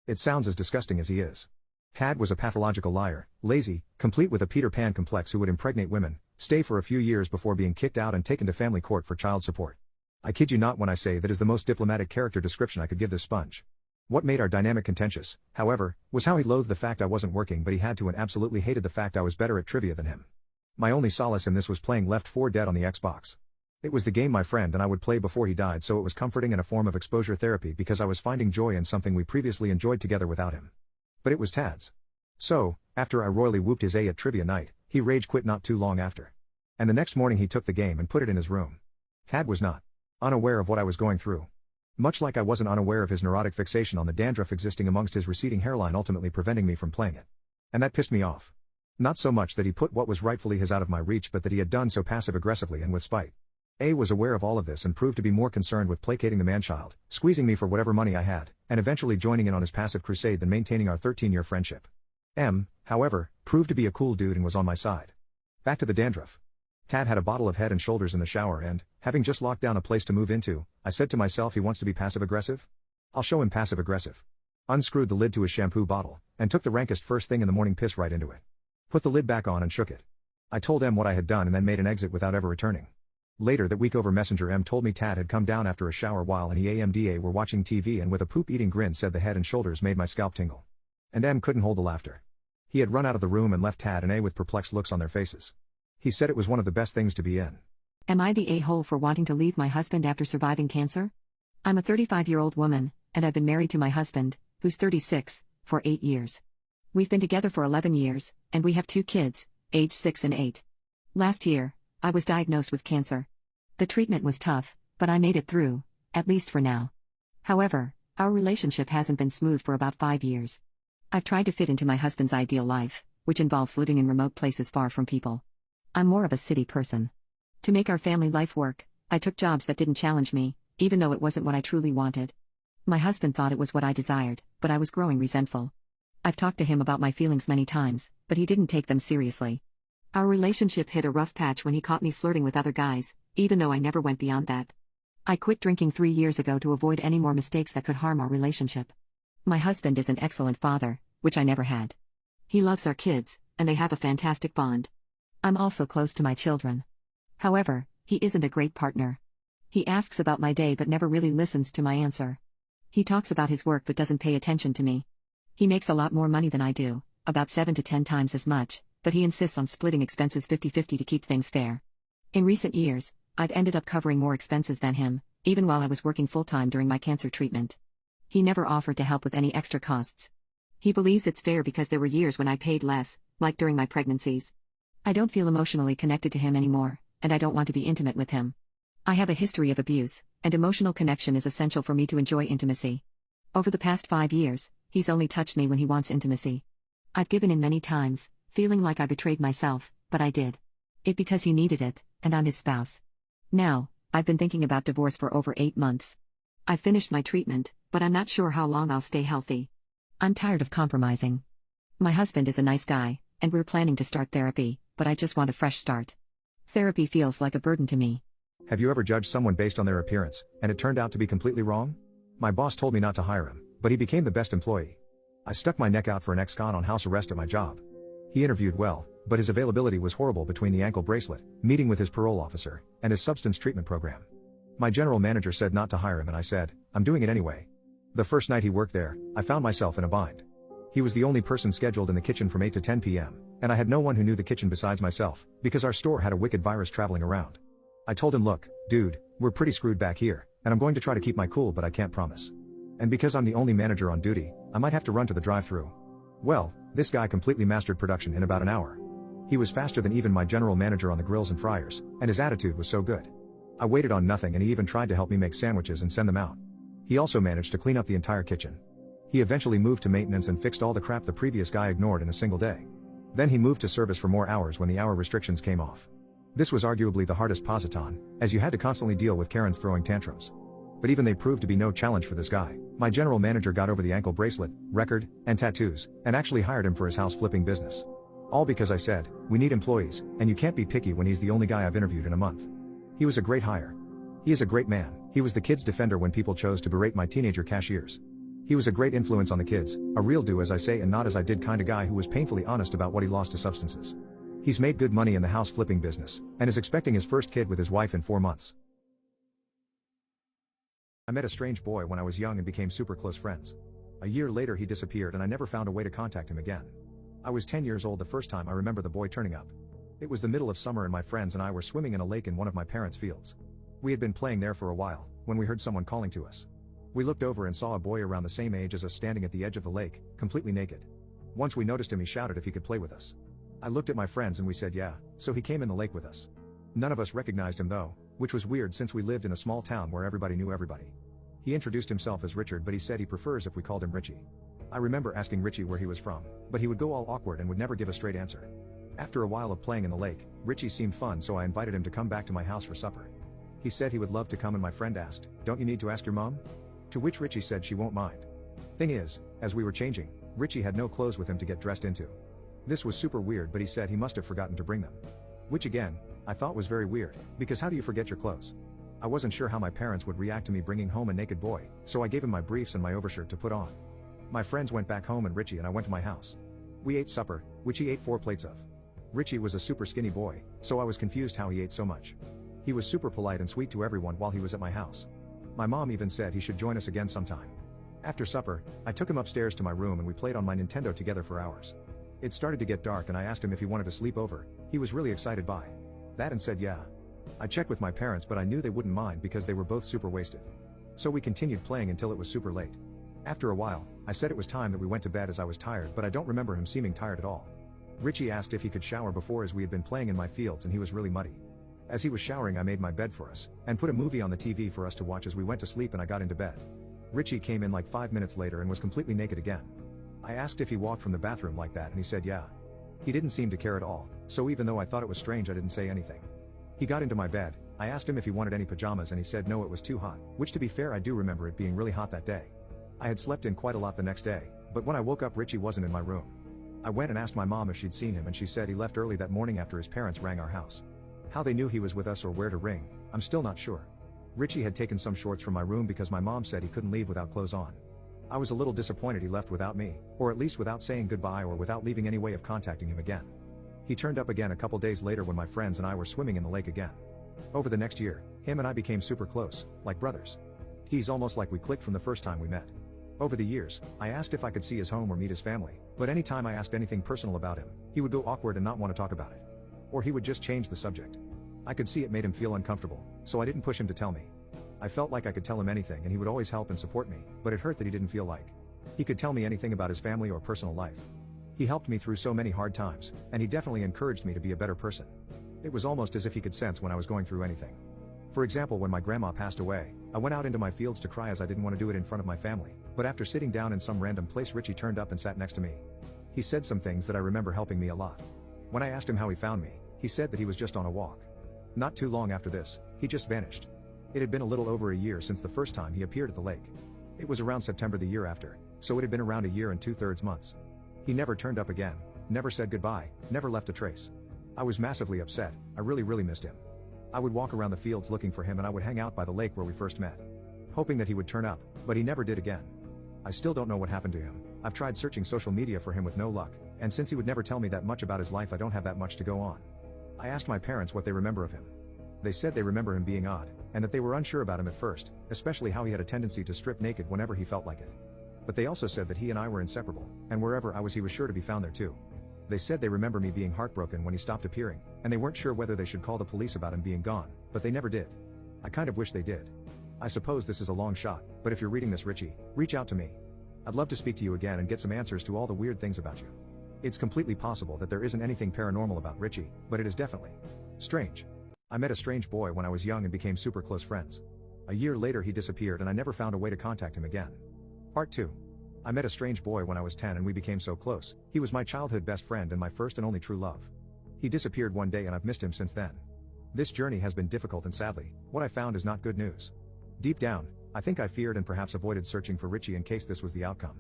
It sounds as disgusting as he is. Tad was a pathological liar, lazy, complete with a Peter Pan complex, who would impregnate women, stay for a few years before being kicked out and taken to family court for child support. I kid you not when I say that is the most diplomatic character description I could give this sponge. What made our dynamic contentious, however, was how he loathed the fact I wasn't working, but he had to, and absolutely hated the fact I was better at trivia than him. My only solace in this was playing Left 4 Dead on the Xbox. It was the game my friend and I would play before he died, so it was comforting and a form of exposure therapy because I was finding joy in something we previously enjoyed together without him. But it was Tad's. So, after I royally whooped his A at trivia night, he rage quit not too long after. And the next morning he took the game and put it in his room. Tad was not unaware of what I was going through. Much like I wasn't unaware of his neurotic fixation on the dandruff existing amongst his receding hairline, ultimately preventing me from playing it. And that pissed me off. Not so much that he put what was rightfully his out of my reach, but that he had done so passive-aggressively and with spite. A was aware of all of this and proved to be more concerned with placating the man-child, squeezing me for whatever money I had, and eventually joining in on his passive crusade than maintaining our 13-year friendship. M, however, proved to be a cool dude and was on my side. Back to the dandruff. Tad had a bottle of Head and Shoulders in the shower and, having just locked down a place to move into, I said to myself, he wants to be passive-aggressive? I'll show him passive-aggressive. Unscrewed the lid to his shampoo bottle, and took the rankest first thing in the morning piss right into it. Put the lid back on and shook it. I told M what I had done and then made an exit without ever returning. Later that week over Messenger, M told me Tad had come down after a shower while he AMDA were watching TV and with a poop-eating grin said the Head and Shoulders made my scalp tingle. And M couldn't hold the laughter. He had run out of the room and left Tad and A with perplexed looks on their faces. He said it was one of the best things to be in. Am I the a-hole for wanting to leave my husband after surviving cancer? I'm a 35-year-old woman, and I've been married to my husband, who's 36, for 8 years. We've been together for 11 years, and we have 2 kids, aged 6 and 8. Last year, I was diagnosed with cancer. The treatment was tough, but I made it through, at least for now. However, our relationship hasn't been smooth for about 5 years. I've tried to fit into my husband's ideal life, which involves living in remote places far from people. I'm more of a city person. To make our family life work, I took jobs that didn't challenge me, even though it wasn't what I truly wanted. My husband thought it was what I desired, but I was growing resentful. I've talked to him about my feelings many times, but he didn't take them seriously. Our relationship hit a rough patch when he caught me flirting with other guys, even though I never went beyond that. I quit drinking 3 years ago to avoid any more mistakes that could harm our relationship. My husband is an excellent father, which I never had. He loves our kids, and they have a fantastic bond. I'm also close to my children. However, he isn't a great partner. He asks about my day but never really listens to my answer. He talks about his work but doesn't pay attention to me. He makes a lot more money than I do, about 7 to 10 times as much, but he insists on splitting expenses 50-50 to keep things fair. In recent years, I've ended up covering more expenses than him, even while I was working full-time during my cancer treatment. He never offered to help with any extra costs. He believes it's fair because there were years when I paid less, like during my pregnancies. I don't feel emotionally connected to him anymore, and I don't want to be intimate with him. I have a history of abuse, and emotional connection is essential for me to enjoy intimacy. Over the past 5 years, he's only touched me when he wants intimacy. I've given in many times, feeling like I betrayed myself, but I did it because he needed it, and I'm his spouse. Now, I've been thinking about divorce for over 8 months. I've finished my treatment, but I'm not sure how long I'll stay healthy. I'm tired of compromising. My husband is a nice guy, And we're planning to start therapy, but I just want a fresh start. Therapy feels like a burden to me. Have you ever judged someone based on their appearance, and it turned out to be completely wrong? My boss told me not to hire him, but he became the best employee. I stuck my neck out for an ex-con on house arrest at my job. He interviewed well, but his availability was horrible between the ankle bracelet, meeting with his parole officer, and his substance treatment program. My general manager said not to hire him and I said, I'm doing it anyway. The first night he worked there, I found myself in a bind. He was the only person scheduled in the kitchen from 8 to 10 p.m., and I had no one who knew the kitchen besides myself, because our store had a wicked virus traveling around. I told him, look, dude, we're pretty screwed back here, and I'm going to try to keep my cool but I can't promise. And because I'm the only manager on duty, I might have to run to the drive-thru. Well, this guy completely mastered production in about an hour. He was faster than even my general manager on the grills and fryers, and his attitude was so good. I waited on nothing and he even tried to help me make sandwiches and send them out. He also managed to clean up the entire kitchen. He eventually moved to maintenance and fixed all the crap the previous guy ignored in a single day. Then he moved to service for more hours when the hour restrictions came off. This was arguably the hardest positon, as you had to constantly deal with Karens throwing tantrums. But even they proved to be no challenge for this guy. My general manager got over the ankle bracelet, record, and tattoos, and actually hired him for his house flipping business. All because I said, we need employees, and you can't be picky when he's the only guy I've interviewed in a month. He was a great hire. He is a great man. He was the kids' defender when people chose to berate my teenager cashiers. He was a great influence on the kids, a real do as I say and not as I did kind of guy who was painfully honest about what he lost to substances. He's made good money in the house flipping business, and is expecting his first kid with his wife in 4 months. I met a strange boy when I was young and became super close friends. A year later he disappeared and I never found a way to contact him again. I was 10 years old the first time I remember the boy turning up. It was the middle of summer and my friends and I were swimming in a lake in one of my parents' fields. We had been playing there for a while, when we heard someone calling to us. We looked over and saw a boy around the same age as us standing at the edge of the lake, completely naked. Once we noticed him, he shouted if he could play with us. I looked at my friends and we said yeah, so he came in the lake with us. None of us recognized him though, which was weird since we lived in a small town where everybody knew everybody. He introduced himself as Richard, but he said he prefers if we called him Richie. I remember asking Richie where he was from, but he would go all awkward and would never give a straight answer. After a while of playing in the lake, Richie seemed fun, so I invited him to come back to my house for supper. He said he would love to come and my friend asked, don't you need to ask your mom? To which Richie said she won't mind. Thing is, as we were changing, Richie had no clothes with him to get dressed into. This was super weird, but he said he must have forgotten to bring them. Which again, I thought was very weird, because how do you forget your clothes? I wasn't sure how my parents would react to me bringing home a naked boy, so I gave him my briefs and my overshirt to put on. My friends went back home and Richie and I went to my house. We ate supper, which he ate 4 plates of. Richie was a super skinny boy, so I was confused how he ate so much. He was super polite and sweet to everyone while he was at my house. My mom even said he should join us again sometime. After supper, I took him upstairs to my room and we played on my Nintendo together for hours. It started to get dark and I asked him if he wanted to sleep over. He was really excited by that and said yeah. I checked with my parents, but I knew they wouldn't mind because they were both super wasted. So we continued playing until it was super late. After a while, I said it was time that we went to bed as I was tired, but I don't remember him seeming tired at all. Richie asked if he could shower before, as we had been playing in my fields and he was really muddy. As he was showering, I made my bed for us, and put a movie on the TV for us to watch as we went to sleep, and I got into bed. Richie came in like 5 minutes later and was completely naked again. I asked if he walked from the bathroom like that and he said yeah. He didn't seem to care at all, so even though I thought it was strange I didn't say anything. He got into my bed, I asked him if he wanted any pajamas and he said no, it was too hot, which to be fair I do remember it being really hot that day. I had slept in quite a lot the next day, but when I woke up Richie wasn't in my room. I went and asked my mom if she'd seen him and she said he left early that morning after his parents rang our house. How they knew he was with us or where to ring, I'm still not sure. Richie had taken some shorts from my room because my mom said he couldn't leave without clothes on. I was a little disappointed he left without me, or at least without saying goodbye or without leaving any way of contacting him again. He turned up again a couple days later when my friends and I were swimming in the lake again. Over the next year, him and I became super close, like brothers. He's almost like we clicked from the first time we met. Over the years, I asked if I could see his home or meet his family, but anytime I asked anything personal about him, he would go awkward and not want to talk about it. Or he would just change the subject. I could see it made him feel uncomfortable, so I didn't push him to tell me. I felt like I could tell him anything and he would always help and support me, but it hurt that he didn't feel like he could tell me anything about his family or personal life. He helped me through so many hard times, and he definitely encouraged me to be a better person. It was almost as if he could sense when I was going through anything. For example, when my grandma passed away, I went out into my fields to cry as I didn't want to do it in front of my family, but after sitting down in some random place Richie turned up and sat next to me. He said some things that I remember helping me a lot. When I asked him how he found me, he said that he was just on a walk. Not too long after this, he just vanished. It had been a little over a year since the first time he appeared at the lake. It was around September the year after, so it had been around a year and 2/3 months. He never turned up again. never said goodbye, never left a trace. I was massively upset. I really missed him. I would walk around the fields looking for him, and I would hang out by the lake where we first met, hoping that he would turn up, but he never did again. I still don't know what happened to him. I've tried searching social media for him with no luck, and since he would never tell me that much about his life, I don't have that much to go on. I asked my parents what they remember of him. They said they remember him being odd, and that they were unsure about him at first, especially how he had a tendency to strip naked whenever he felt like it. But they also said that he and I were inseparable, and wherever I was he was sure to be found there too. They said they remember me being heartbroken when he stopped appearing, and they weren't sure whether they should call the police about him being gone, but they never did. I kind of wish they did. I suppose this is a long shot, but if you're reading this, Richie, reach out to me. I'd love to speak to you again and get some answers to all the weird things about you. It's completely possible that there isn't anything paranormal about Richie, but it is definitely strange. I met a strange boy when I was young and became super close friends. A year later he disappeared and I never found a way to contact him again. Part 2. I met a strange boy when I was 10 and we became so close. He was my childhood best friend and my first and only true love. He disappeared one day and I've missed him since then. This journey has been difficult and sadly, what I found is not good news. Deep down, I think I feared and perhaps avoided searching for Richie in case this was the outcome.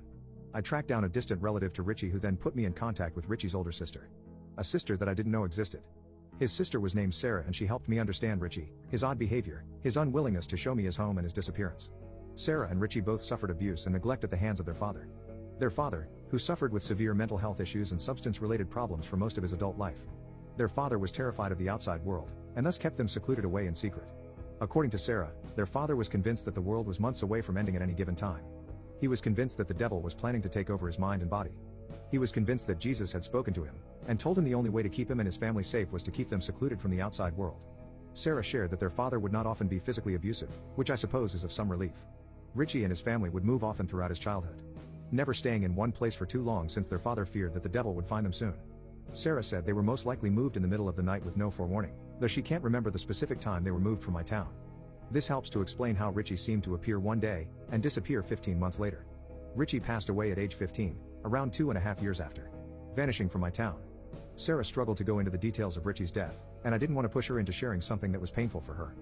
I tracked down a distant relative to Richie who then put me in contact with Richie's older sister. A sister that I didn't know existed. His sister was named Sarah and she helped me understand Richie, his odd behavior, his unwillingness to show me his home and his disappearance. Sarah and Richie both suffered abuse and neglect at the hands of their father. Their father, who suffered with severe mental health issues and substance-related problems for most of his adult life. Their father was terrified of the outside world, and thus kept them secluded away in secret. According to Sarah, their father was convinced that the world was months away from ending at any given time. He was convinced that the devil was planning to take over his mind and body. He was convinced that Jesus had spoken to him, and told him the only way to keep him and his family safe was to keep them secluded from the outside world. Sarah shared that their father would not often be physically abusive, which I suppose is of some relief. Richie and his family would move often throughout his childhood, never staying in one place for too long since their father feared that the devil would find them soon. Sarah said they were most likely moved in the middle of the night with no forewarning, though she can't remember the specific time they were moved from my town. This helps to explain how Richie seemed to appear one day, and disappear 15 months later. Richie passed away at age 15, around 2.5 years after vanishing from my town. Sarah struggled to go into the details of Richie's death, and I didn't want to push her into sharing something that was painful for her.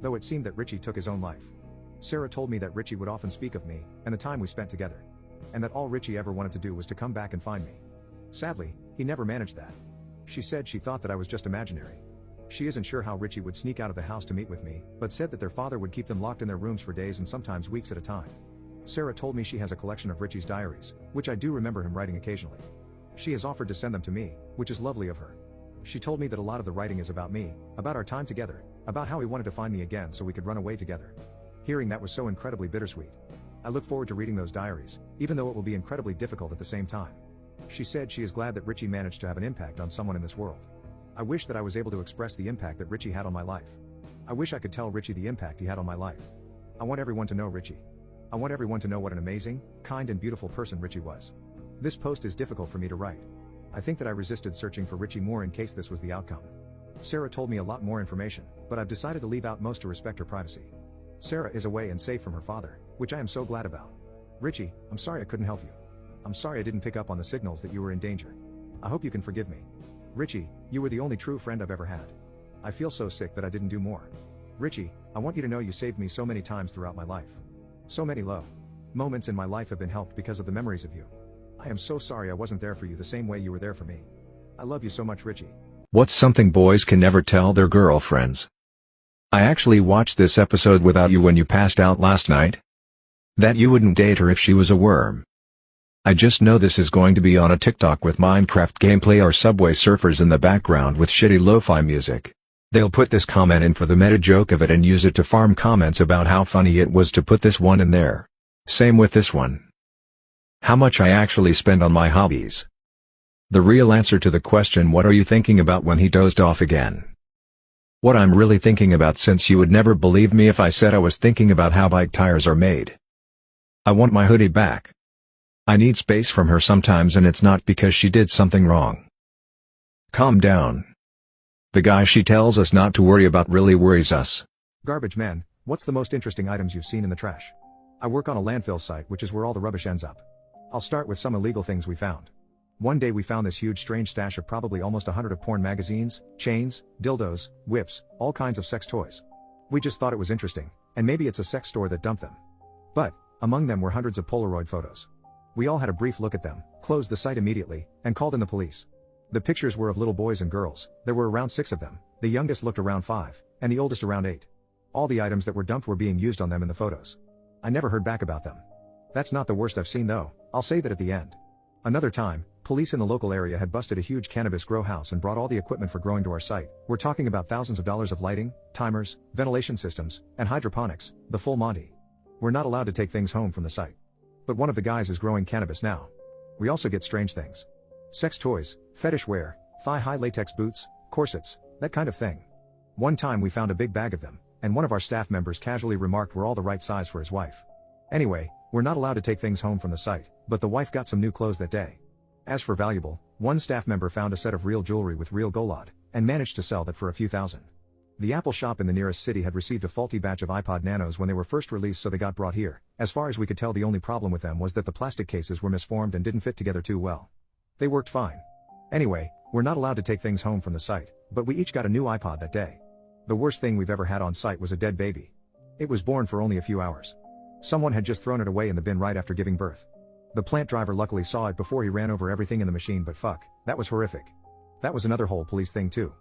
Though it seemed that Richie took his own life. Sarah told me that Richie would often speak of me, and the time we spent together. And that all Richie ever wanted to do was to come back and find me. Sadly, he never managed that. She said she thought that I was just imaginary. She isn't sure how Richie would sneak out of the house to meet with me, but said that their father would keep them locked in their rooms for days and sometimes weeks at a time. Sarah told me she has a collection of Richie's diaries, which I do remember him writing occasionally. She has offered to send them to me, which is lovely of her. She told me that a lot of the writing is about me, about our time together, about how he wanted to find me again so we could run away together. Hearing that was so incredibly bittersweet. I look forward to reading those diaries, even though it will be incredibly difficult at the same time. She said she is glad that Richie managed to have an impact on someone in this world. I wish that I was able to express the impact that Richie had on my life. I wish I could tell Richie the impact he had on my life. I want everyone to know Richie. I want everyone to know what an amazing, kind and beautiful person Richie was. This post is difficult for me to write. I think that I resisted searching for Richie more in case this was the outcome. Sarah told me a lot more information, but I've decided to leave out most to respect her privacy. Sarah is away and safe from her father, which I am so glad about. Richie, I'm sorry I couldn't help you. I'm sorry I didn't pick up on the signals that you were in danger. I hope you can forgive me. Richie, you were the only true friend I've ever had. I feel so sick that I didn't do more. Richie, I want you to know you saved me so many times throughout my life. So many low moments in my life have been helped because of the memories of you. I am so sorry I wasn't there for you the same way you were there for me. I love you so much, Richie. What's something boys can never tell their girlfriends? I actually watched this episode without you when you passed out last night. That you wouldn't date her if she was a worm. I just know this is going to be on a TikTok with Minecraft gameplay or Subway Surfers in the background with shitty lo-fi music. They'll put this comment in for the meta joke of it and use it to farm comments about how funny it was to put this one in there. Same with this one. How much I actually spend on my hobbies. The real answer to the question what are you thinking about when he dozed off again? What I'm really thinking about, since you would never believe me if I said I was thinking about how bike tires are made. I want my hoodie back. I need space from her sometimes, and it's not because she did something wrong. Calm down. The guy she tells us not to worry about really worries us. Garbage man, what's the most interesting items you've seen in the trash? I work on a landfill site, which is where all the rubbish ends up. I'll start with some illegal things we found. One day we found this huge strange stash of probably almost 100 of porn magazines, chains, dildos, whips, all kinds of sex toys. We just thought it was interesting, and maybe it's a sex store that dumped them. But among them were hundreds of Polaroid photos. We all had a brief look at them, closed the site immediately, and called in the police. The pictures were of little boys and girls. There were around 6 of them. The youngest looked around 5, and the oldest around 8. All the items that were dumped were being used on them in the photos. I never heard back about them. That's not the worst I've seen though, I'll say that at the end. Another time, police in the local area had busted a huge cannabis grow house and brought all the equipment for growing to our site. We're talking about thousands of dollars of lighting, timers, ventilation systems, and hydroponics, the full Monty. We're not allowed to take things home from the site. But one of the guys is growing cannabis now. We also get strange things. Sex toys, fetish wear, thigh-high latex boots, corsets, that kind of thing. One time we found a big bag of them, and one of our staff members casually remarked we're all the right size for his wife. Anyway, we're not allowed to take things home from the site, but the wife got some new clothes that day. As for valuable, one staff member found a set of real jewelry with real gold, and managed to sell that for a few thousand. The Apple shop in the nearest city had received a faulty batch of iPod Nanos when they were first released, so they got brought here. As far as we could tell, the only problem with them was that the plastic cases were misformed and didn't fit together too well. They worked fine. Anyway, we're not allowed to take things home from the site, but we each got a new iPod that day. The worst thing we've ever had on site was a dead baby. It was born for only a few hours. Someone had just thrown it away in the bin right after giving birth. The plant driver luckily saw it before he ran over everything in the machine, but fuck, that was horrific. That was another whole police thing too.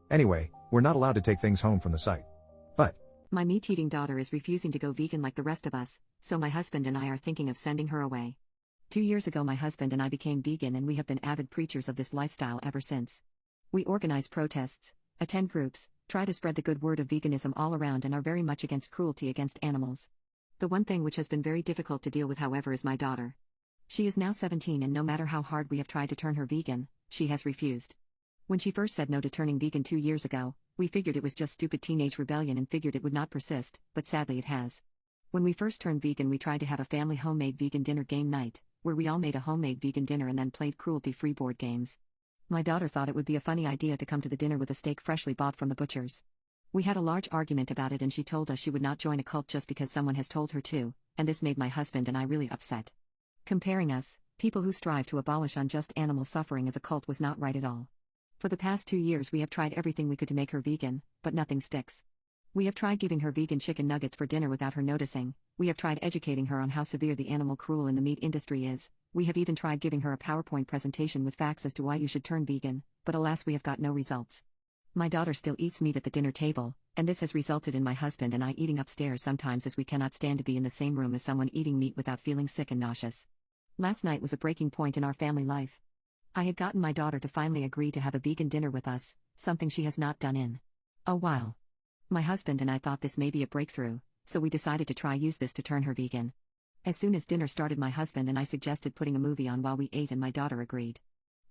Anyway, we're not allowed to take things home from the site. But My meat-eating daughter is refusing to go vegan like the rest of us, so my husband and I are thinking of sending her away. 2 years ago my husband and I became vegan, and we have been avid preachers of this lifestyle ever since. We organize protests, attend groups, try to spread the good word of veganism all around, and are very much against cruelty against animals. The one thing which has been very difficult to deal with, however, is my daughter. She is now 17, and no matter how hard we have tried to turn her vegan, she has refused. When she first said no to turning vegan 2 years ago, we figured it was just stupid teenage rebellion and figured it would not persist, but sadly it has. When we first turned vegan, we tried to have a family homemade vegan dinner game night, where we all made a homemade vegan dinner and then played cruelty-free board games. My daughter thought it would be a funny idea to come to the dinner with a steak freshly bought from the butcher's. We had a large argument about it, and she told us she would not join a cult just because someone has told her to, and this made my husband and I really upset. Comparing us, people who strive to abolish unjust animal suffering, as a cult was not right at all. For the past 2 years we have tried everything we could to make her vegan, but nothing sticks. We have tried giving her vegan chicken nuggets for dinner without her noticing, we have tried educating her on how severe the animal cruel in the meat industry is, we have even tried giving her a PowerPoint presentation with facts as to why you should turn vegan, but alas, we have got no results. My daughter still eats meat at the dinner table, and this has resulted in my husband and I eating upstairs sometimes, as we cannot stand to be in the same room as someone eating meat without feeling sick and nauseous. Last night was a breaking point in our family life. I had gotten my daughter to finally agree to have a vegan dinner with us, something she has not done in a while. My husband and I thought this may be a breakthrough, so we decided to use this to turn her vegan. As soon as dinner started, my husband and I suggested putting a movie on while we ate, and my daughter agreed.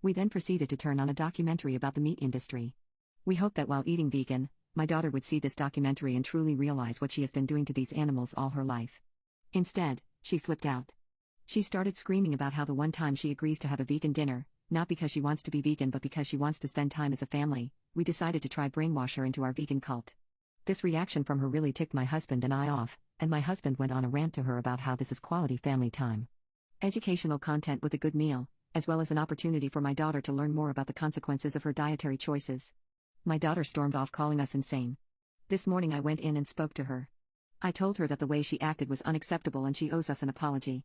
We then proceeded to turn on a documentary about the meat industry. We hoped that while eating vegan, my daughter would see this documentary and truly realize what she has been doing to these animals all her life. Instead, she flipped out. She started screaming about how the one time she agrees to have a vegan dinner, not because she wants to be vegan but because she wants to spend time as a family, we decided to try brainwash her into our vegan cult. This reaction from her really ticked my husband and I off, and my husband went on a rant to her about how this is quality family time. Educational content with a good meal, as well as an opportunity for my daughter to learn more about the consequences of her dietary choices. My daughter stormed off, calling us insane. This morning I went in and spoke to her. I told her that the way she acted was unacceptable and she owes us an apology.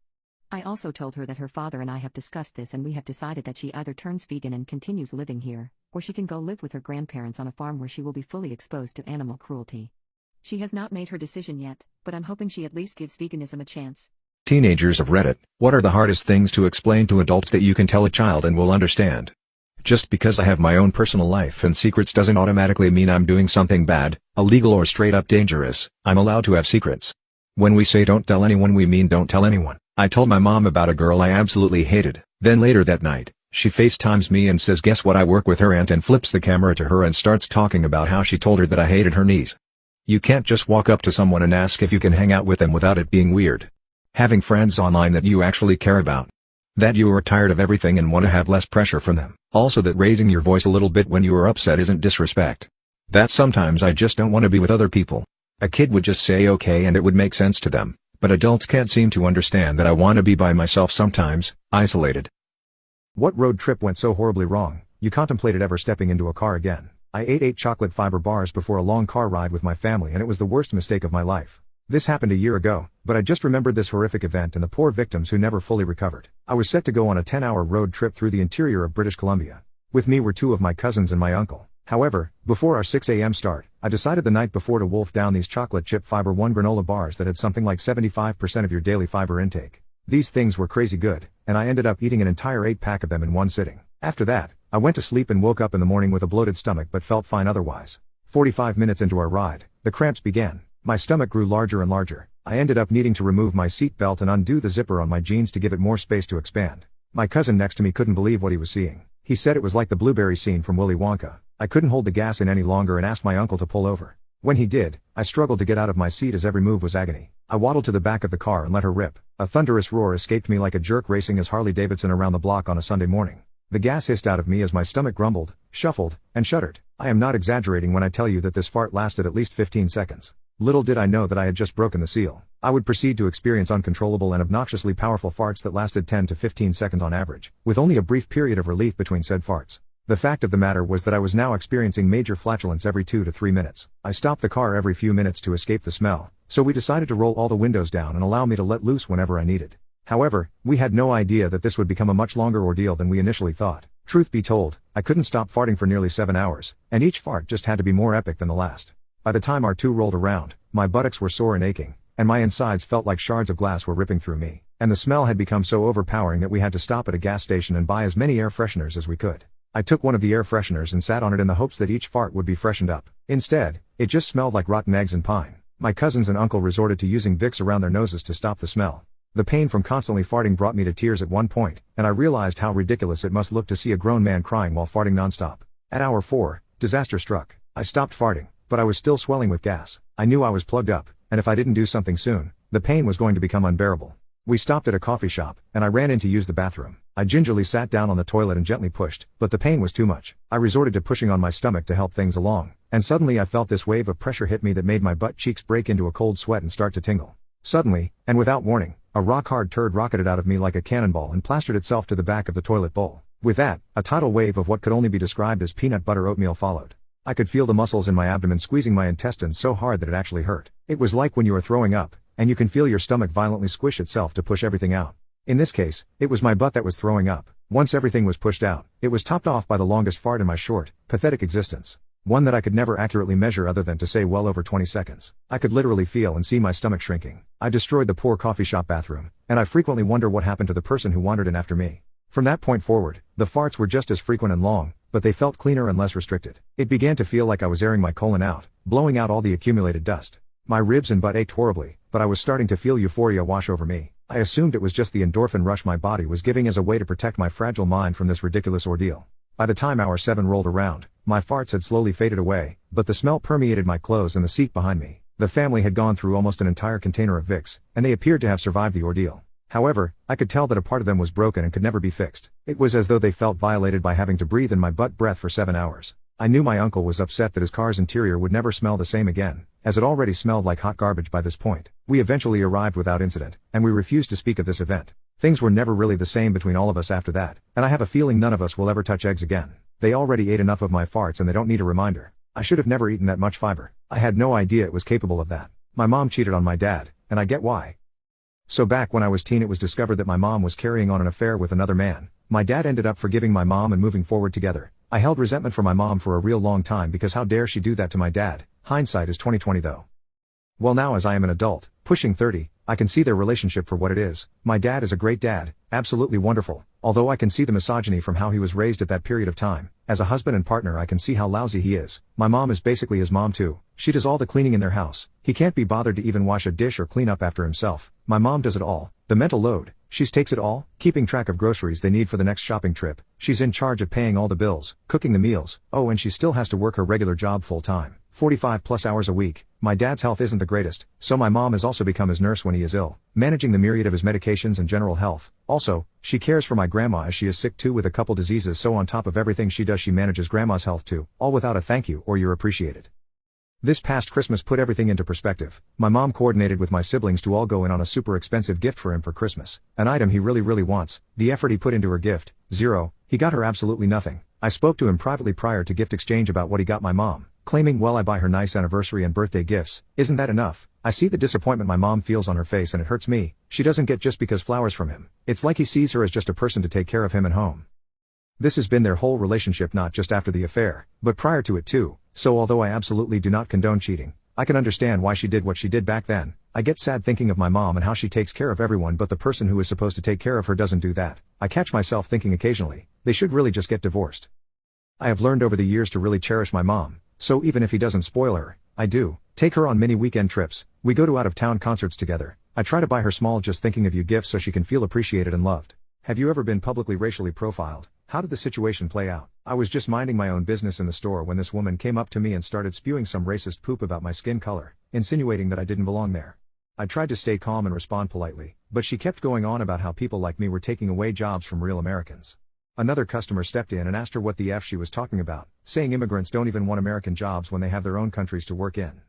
I also told her that her father and I have discussed this, and we have decided that she either turns vegan and continues living here, or she can go live with her grandparents on a farm where she will be fully exposed to animal cruelty. She has not made her decision yet, but I'm hoping she at least gives veganism a chance. Teenagers of Reddit, what are the hardest things to explain to adults that you can tell a child and will understand? Just because I have my own personal life and secrets doesn't automatically mean I'm doing something bad, illegal, or straight up dangerous. I'm allowed to have secrets. When we say don't tell anyone, we mean don't tell anyone. I told my mom about a girl I absolutely hated. Then later that night, she FaceTimes me and says, guess what, I work with her aunt, and flips the camera to her and starts talking about how she told her that I hated her niece. You can't just walk up to someone and ask if you can hang out with them without it being weird. Having friends online that you actually care about. That you are tired of everything and want to have less pressure from them. Also that raising your voice a little bit when you are upset isn't disrespect. That sometimes I just don't want to be with other people. A kid would just say okay and it would make sense to them, but adults can't seem to understand that I want to be by myself sometimes, isolated. What road trip went so horribly wrong, you contemplated ever stepping into a car again? I ate 8 chocolate fiber bars before a long car ride with my family, and it was the worst mistake of my life. This happened a year ago, but I just remembered this horrific event and the poor victims who never fully recovered. I was set to go on a 10-hour road trip through the interior of British Columbia. With me were two of my cousins and my uncle. However, before our 6 a.m. start, I decided the night before to wolf down these chocolate chip fiber 1 granola bars that had something like 75% of your daily fiber intake. These things were crazy good, and I ended up eating an entire 8-pack of them in one sitting. After that, I went to sleep and woke up in the morning with a bloated stomach but felt fine otherwise. 45 minutes into our ride, the cramps began. My stomach grew larger and larger. I ended up needing to remove my seat belt and undo the zipper on my jeans to give it more space to expand. My cousin next to me couldn't believe what he was seeing. He said it was like the blueberry scene from Willy Wonka. I couldn't hold the gas in any longer and asked my uncle to pull over. When he did, I struggled to get out of my seat as every move was agony. I waddled to the back of the car and let her rip. A thunderous roar escaped me like a jerk racing his Harley Davidson around the block on a Sunday morning. The gas hissed out of me as my stomach grumbled, shuffled, and shuddered. I am not exaggerating when I tell you that this fart lasted at least 15 seconds. Little did I know that I had just broken the seal. I would proceed to experience uncontrollable and obnoxiously powerful farts that lasted 10 to 15 seconds on average, with only a brief period of relief between said farts. The fact of the matter was that I was now experiencing major flatulence every 2 to 3 minutes. I stopped the car every few minutes to escape the smell, so we decided to roll all the windows down and allow me to let loose whenever I needed. However, we had no idea that this would become a much longer ordeal than we initially thought. Truth be told, I couldn't stop farting for nearly 7 hours, and each fart just had to be more epic than the last. By the time our two rolled around, my buttocks were sore and aching, and my insides felt like shards of glass were ripping through me, and the smell had become so overpowering that we had to stop at a gas station and buy as many air fresheners as we could. I took one of the air fresheners and sat on it in the hopes that each fart would be freshened up. Instead, it just smelled like rotten eggs and pine. My cousins and uncle resorted to using Vicks around their noses to stop the smell. The pain from constantly farting brought me to tears at one point, and I realized how ridiculous it must look to see a grown man crying while farting nonstop. At hour 4, disaster struck. I stopped farting, but I was still swelling with gas. I knew I was plugged up, and if I didn't do something soon, the pain was going to become unbearable. We stopped at a coffee shop, and I ran in to use the bathroom. I gingerly sat down on the toilet and gently pushed, but the pain was too much. I resorted to pushing on my stomach to help things along, and suddenly I felt this wave of pressure hit me that made my butt cheeks break into a cold sweat and start to tingle. Suddenly, and without warning, a rock-hard turd rocketed out of me like a cannonball and plastered itself to the back of the toilet bowl. With that, a tidal wave of what could only be described as peanut butter oatmeal followed. I could feel the muscles in my abdomen squeezing my intestines so hard that it actually hurt. It was like when you are throwing up, and you can feel your stomach violently squish itself to push everything out. In this case, it was my butt that was throwing up. Once everything was pushed out, it was topped off by the longest fart in my short, pathetic existence. One that I could never accurately measure other than to say well over 20 seconds. I could literally feel and see my stomach shrinking. I destroyed the poor coffee shop bathroom, and I frequently wonder what happened to the person who wandered in after me. From that point forward, the farts were just as frequent and long, but they felt cleaner and less restricted. It began to feel like I was airing my colon out, blowing out all the accumulated dust. My ribs and butt ached horribly, but I was starting to feel euphoria wash over me. I assumed it was just the endorphin rush my body was giving as a way to protect my fragile mind from this ridiculous ordeal. By the time hour 7 rolled around, my farts had slowly faded away, but the smell permeated my clothes and the seat behind me. The family had gone through almost an entire container of Vicks, and they appeared to have survived the ordeal. However, I could tell that a part of them was broken and could never be fixed. It was as though they felt violated by having to breathe in my butt breath for 7 hours. I knew my uncle was upset that his car's interior would never smell the same again, as it already smelled like hot garbage by this point. We eventually arrived without incident, and we refused to speak of this event. Things were never really the same between all of us after that, and I have a feeling none of us will ever touch eggs again. They already ate enough of my farts and they don't need a reminder. I should have never eaten that much fiber. I had no idea it was capable of that. My mom cheated on my dad, and I get why. So back when I was teen it was discovered that my mom was carrying on an affair with another man. My dad ended up forgiving my mom and moving forward together. I held resentment for my mom for a real long time because how dare she do that to my dad. Hindsight is 20/20 though. Well, now as I am an adult, pushing 30, I can see their relationship for what it is. My dad is a great dad, absolutely wonderful, although I can see the misogyny from how he was raised at that period of time. As a husband and partner I can see how lousy he is. My mom is basically his mom too. She does all the cleaning in their house. He can't be bothered to even wash a dish or clean up after himself. My mom does it all. The mental load. She takes it all, keeping track of groceries they need for the next shopping trip. She's in charge of paying all the bills, cooking the meals. Oh, and she still has to work her regular job full time, 45 plus hours a week. My dad's health isn't the greatest, so my mom has also become his nurse when he is ill, managing the myriad of his medications and general health. Also, she cares for my grandma as she is sick too with a couple diseases, so on top of everything she does she manages grandma's health too, all without a thank you or you're appreciated. This past Christmas put everything into perspective. My mom coordinated with my siblings to all go in on a super expensive gift for him for Christmas. An item he really wants. The effort he put into her gift, 0. He got her absolutely nothing. I spoke to him privately prior to gift exchange about what he got my mom, claiming, well, I buy her nice anniversary and birthday gifts. Isn't that enough? I see the disappointment my mom feels on her face and it hurts me. She doesn't get just because flowers from him. It's like he sees her as just a person to take care of him and home. This has been their whole relationship, not just after the affair, but prior to it too, so although I absolutely do not condone cheating, I can understand why she did what she did back then. I get sad thinking of my mom and how she takes care of everyone, but the person who is supposed to take care of her doesn't do that. I catch myself thinking occasionally, they should really just get divorced. I have learned over the years to really cherish my mom, so even if he doesn't spoil her, I do. Take her on many weekend trips, we go to out-of-town concerts together, I try to buy her small just thinking of you gifts so she can feel appreciated and loved. Have you ever been publicly racially profiled? How did the situation play out? I was just minding my own business in the store when this woman came up to me and started spewing some racist poop about my skin color, insinuating that I didn't belong there. I tried to stay calm and respond politely, but she kept going on about how people like me were taking away jobs from real Americans. Another customer stepped in and asked her what the F she was talking about, saying immigrants don't even want American jobs when they have their own countries to work in.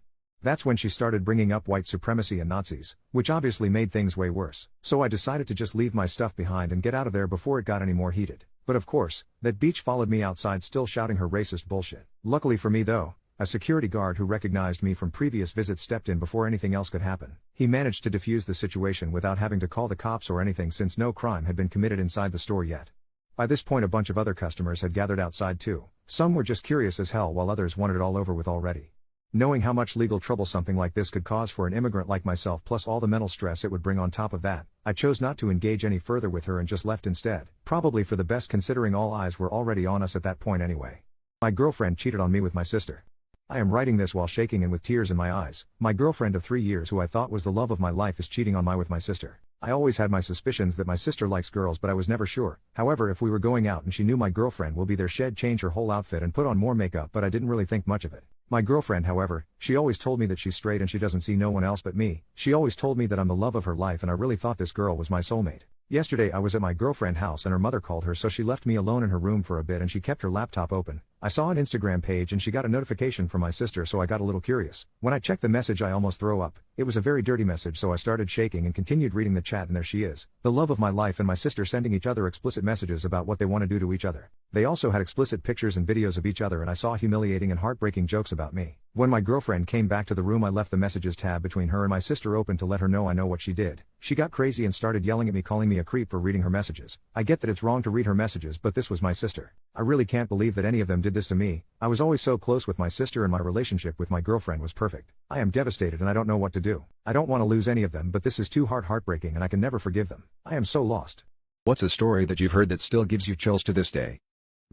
That's when she started bringing up white supremacy and Nazis, which obviously made things way worse. So I decided to just leave my stuff behind and get out of there before it got any more heated. But of course, that bitch followed me outside still shouting her racist bullshit. Luckily for me though, a security guard who recognized me from previous visits stepped in before anything else could happen. He managed to defuse the situation without having to call the cops or anything since no crime had been committed inside the store yet. By this point a bunch of other customers had gathered outside too. Some were just curious as hell while others wanted it all over with already. Knowing how much legal trouble something like this could cause for an immigrant like myself plus all the mental stress it would bring on top of that, I chose not to engage any further with her and just left instead. Probably for the best considering all eyes were already on us at that point anyway. My girlfriend cheated on me with my sister. I am writing this while shaking and with tears in my eyes. My girlfriend of 3 years who I thought was the love of my life is cheating on me with my sister. I always had my suspicions that my sister likes girls but I was never sure. However, if we were going out and she knew my girlfriend will be there, she'd change her whole outfit and put on more makeup, but I didn't really think much of it. My girlfriend, however, she always told me that she's straight and she doesn't see no one else but me. She always told me that I'm the love of her life and I really thought this girl was my soulmate. Yesterday I was at my girlfriend's house and her mother called her, so she left me alone in her room for a bit and she kept her laptop open. I saw an Instagram page and she got a notification from my sister, so I got a little curious. When I checked the message I almost throw up. It was a very dirty message, so I started shaking and continued reading the chat, and there she is. The love of my life and my sister sending each other explicit messages about what they want to do to each other. They also had explicit pictures and videos of each other and I saw humiliating and heartbreaking jokes about me. When my girlfriend came back to the room I left the messages tab between her and my sister open to let her know I know what she did. She got crazy and started yelling at me, calling me a creep for reading her messages. I get that it's wrong to read her messages, but this was my sister. I really can't believe that any of them did this to me. I was always so close with my sister and my relationship with my girlfriend was perfect. I am devastated and I don't know what to do. I don't want to lose any of them, but this is too heartbreaking and I can never forgive them. I am so lost. What's a story that you've heard that still gives you chills to this day?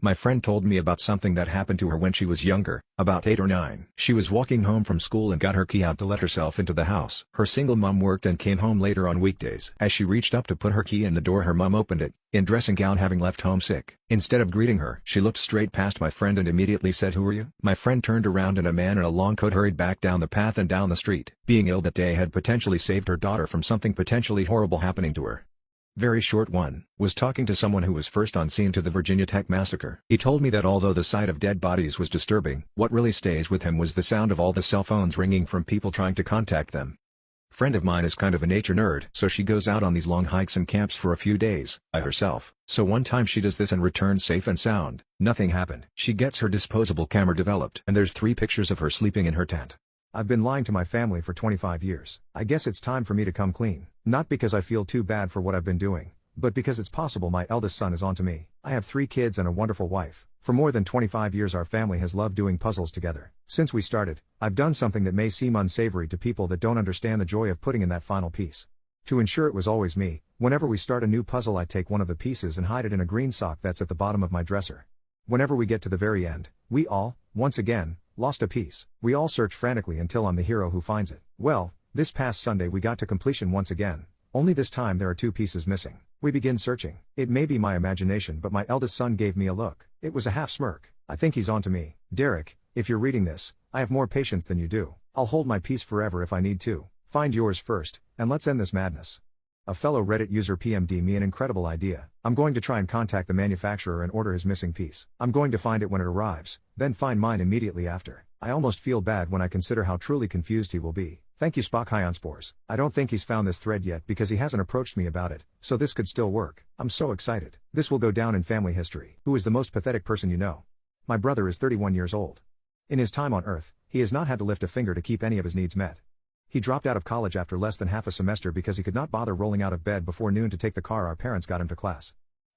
My friend told me about something that happened to her when she was younger, about 8 or 9. She was walking home from school and got her key out to let herself into the house. Her single mom worked and came home later on weekdays. As she reached up to put her key in the door, her mom opened it, in dressing gown, having left home sick. Instead of greeting her, she looked straight past my friend and immediately said, "Who are you?" My friend turned around and a man in a long coat hurried back down the path and down the street. Being ill that day had potentially saved her daughter from something potentially horrible happening to her. Very short one, was talking to someone who was first on scene to the Virginia Tech massacre. He told me that although the sight of dead bodies was disturbing, what really stays with him was the sound of all the cell phones ringing from people trying to contact them. Friend of mine is kind of a nature nerd, so she goes out on these long hikes and camps for a few days, by herself. So one time she does this and returns safe and sound. Nothing happened. She gets her disposable camera developed and there's 3 pictures of her sleeping in her tent. I've been lying to my family for 25 years. I guess it's time for me to come clean. Not because I feel too bad for what I've been doing, but because it's possible my eldest son is onto me. I have 3 kids and a wonderful wife. For more than 25 years our family has loved doing puzzles together. Since we started, I've done something that may seem unsavory to people that don't understand the joy of putting in that final piece. To ensure it was always me, whenever we start a new puzzle I take one of the pieces and hide it in a green sock that's at the bottom of my dresser. Whenever we get to the very end, we all, once again, lost a piece. We all search frantically until I'm the hero who finds it. Well, this past Sunday we got to completion once again, only this time there are 2 pieces missing. We begin searching. It may be my imagination, but my eldest son gave me a look. It was a half smirk. I think he's onto me. Derek, if you're reading this, I have more patience than you do. I'll hold my peace forever if I need to. Find yours first, and let's end this madness. A fellow Reddit user PM'd me an incredible idea. I'm going to try and contact the manufacturer and order his missing piece. I'm going to find it when it arrives, then find mine immediately after. I almost feel bad when I consider how truly confused he will be. Thank you Spock High on Spores. I don't think he's found this thread yet because he hasn't approached me about it, so this could still work. I'm so excited. This will go down in family history. Who is the most pathetic person you know? My brother is 31 years old. In his time on Earth, he has not had to lift a finger to keep any of his needs met. He dropped out of college after less than half a semester because he could not bother rolling out of bed before noon to take the car our parents got him to class.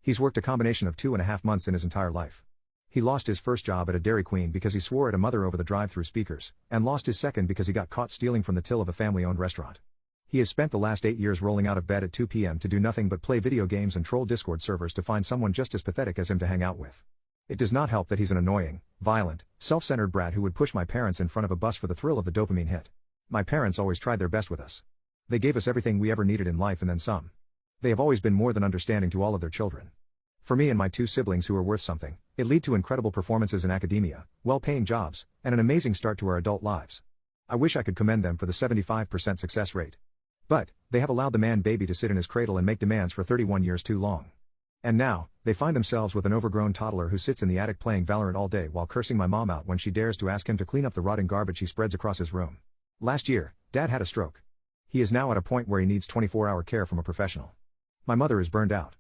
He's worked a combination of 2.5 months in his entire life. He lost his first job at a Dairy Queen because he swore at a mother over the drive-through speakers, and lost his second because he got caught stealing from the till of a family-owned restaurant. He has spent the last 8 years rolling out of bed at 2 p.m. to do nothing but play video games and troll Discord servers to find someone just as pathetic as him to hang out with. It does not help that he's an annoying, violent, self-centered brat who would push my parents in front of a bus for the thrill of the dopamine hit. My parents always tried their best with us. They gave us everything we ever needed in life and then some. They have always been more than understanding to all of their children. For me and my 2 siblings who are worth something, it led to incredible performances in academia, well-paying jobs, and an amazing start to our adult lives. I wish I could commend them for the 75% success rate. But, they have allowed the man baby to sit in his cradle and make demands for 31 years too long. And now, they find themselves with an overgrown toddler who sits in the attic playing Valorant all day while cursing my mom out when she dares to ask him to clean up the rotting garbage he spreads across his room. Last year, Dad had a stroke. He is now at a point where he needs 24-hour care from a professional. My mother is burned out.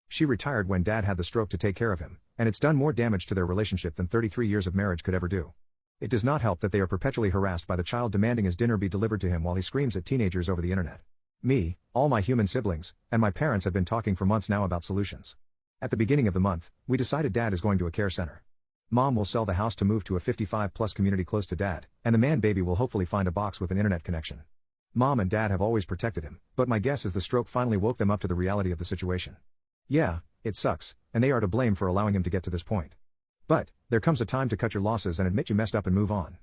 She retired when Dad had the stroke to take care of him, and it's done more damage to their relationship than 33 years of marriage could ever do. It does not help that they are perpetually harassed by the child demanding his dinner be delivered to him while he screams at teenagers over the internet. Me, all my human siblings, and my parents have been talking for months now about solutions. At the beginning of the month, we decided Dad is going to a care center. Mom will sell the house to move to a 55-plus community close to Dad, and the man baby will hopefully find a box with an internet connection. Mom and Dad have always protected him, but my guess is the stroke finally woke them up to the reality of the situation. Yeah, it sucks, and they are to blame for allowing him to get to this point. But, there comes a time to cut your losses and admit you messed up and move on.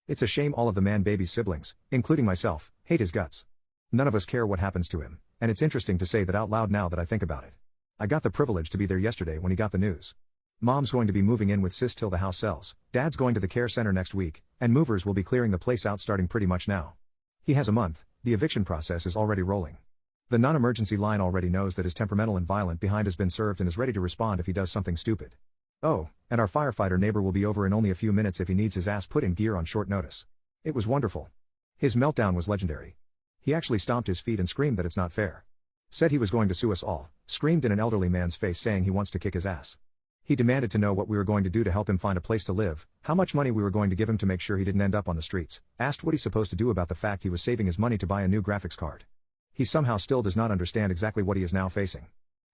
It's a shame all of the man baby's siblings, including myself, hate his guts. None of us care what happens to him, and it's interesting to say that out loud now that I think about it. I got the privilege to be there yesterday when he got the news. Mom's going to be moving in with sis till the house sells, Dad's going to the care center next week, and movers will be clearing the place out starting pretty much now. He has a month, the eviction process is already rolling. The non-emergency line already knows that his temperamental and violent behind has been served and is ready to respond if he does something stupid. Oh, and our firefighter neighbor will be over in only a few minutes if he needs his ass put in gear on short notice. It was wonderful. His meltdown was legendary. He actually stomped his feet and screamed that it's not fair. Said he was going to sue us all, screamed in an elderly man's face saying he wants to kick his ass. He demanded to know what we were going to do to help him find a place to live, how much money we were going to give him to make sure he didn't end up on the streets, asked what he's supposed to do about the fact he was saving his money to buy a new graphics card. He somehow still does not understand exactly what he is now facing.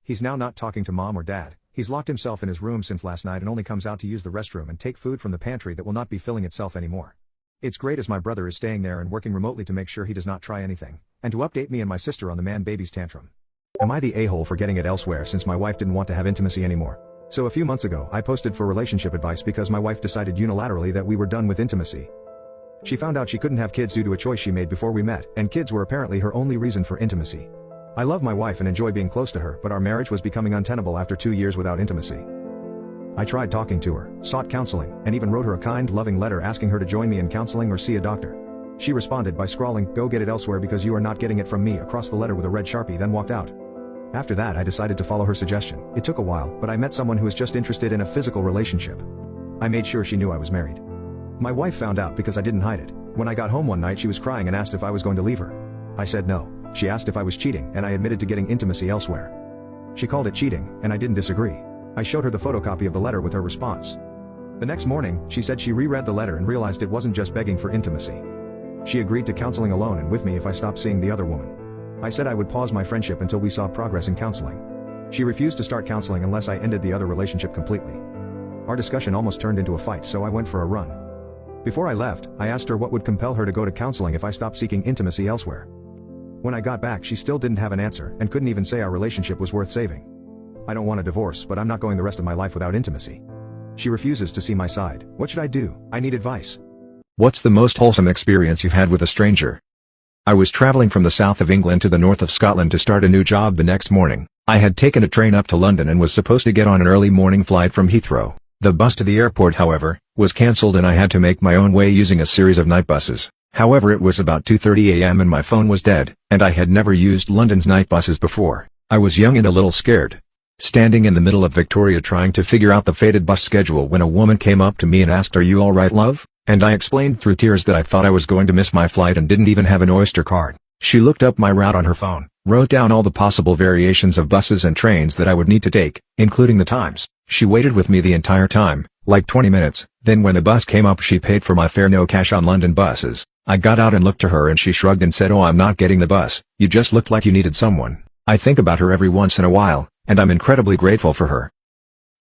He's now not talking to Mom or Dad, he's locked himself in his room since last night and only comes out to use the restroom and take food from the pantry that will not be filling itself anymore. It's great as my brother is staying there and working remotely to make sure he does not try anything, and to update me and my sister on the man baby's tantrum. Am I the a-hole for getting it elsewhere since my wife didn't want to have intimacy anymore? So a few months ago I posted for relationship advice because my wife decided unilaterally that we were done with intimacy. She found out she couldn't have kids due to a choice she made before we met, and kids were apparently her only reason for intimacy. I love my wife and enjoy being close to her, but our marriage was becoming untenable after 2 years without intimacy. I tried talking to her, sought counseling, and even wrote her a kind, loving letter asking her to join me in counseling or see a doctor. She responded by scrawling, "Go get it elsewhere because you are not getting it from me," across the letter with a red Sharpie, then walked out. After that I decided to follow her suggestion. It took a while, but I met someone who was just interested in a physical relationship. I made sure she knew I was married. My wife found out because I didn't hide it. When I got home one night she was crying and asked if I was going to leave her. I said no. She asked if I was cheating, and I admitted to getting intimacy elsewhere. She called it cheating, and I didn't disagree. I showed her the photocopy of the letter with her response. The next morning, she said she reread the letter and realized it wasn't just begging for intimacy. She agreed to counseling alone and with me if I stopped seeing the other woman. I said I would pause my friendship until we saw progress in counseling. She refused to start counseling unless I ended the other relationship completely. Our discussion almost turned into a fight, so I went for a run. Before I left, I asked her what would compel her to go to counseling if I stopped seeking intimacy elsewhere. When I got back she still didn't have an answer and couldn't even say our relationship was worth saving. I don't want a divorce, but I'm not going the rest of my life without intimacy. She refuses to see my side. What should I do? I need advice. What's the most wholesome experience you've had with a stranger? I was traveling from the south of England to the north of Scotland to start a new job the next morning. I had taken a train up to London and was supposed to get on an early morning flight from Heathrow. The bus to the airport, however, was cancelled and I had to make my own way using a series of night buses. However, it was about 2:30 a.m. and my phone was dead, and I had never used London's night buses before. I was young and a little scared. Standing in the middle of Victoria trying to figure out the fated bus schedule when a woman came up to me and asked, "Are you alright, love?" And I explained through tears that I thought I was going to miss my flight and didn't even have an Oyster card. She looked up my route on her phone, wrote down all the possible variations of buses and trains that I would need to take, including the times. She waited with me the entire time, like 20 minutes, then when the bus came up she paid for my fare, no cash on London buses. I got out and looked to her and she shrugged and said, "Oh, I'm not getting the bus, you just looked like you needed someone." I think about her every once in a while, and I'm incredibly grateful for her.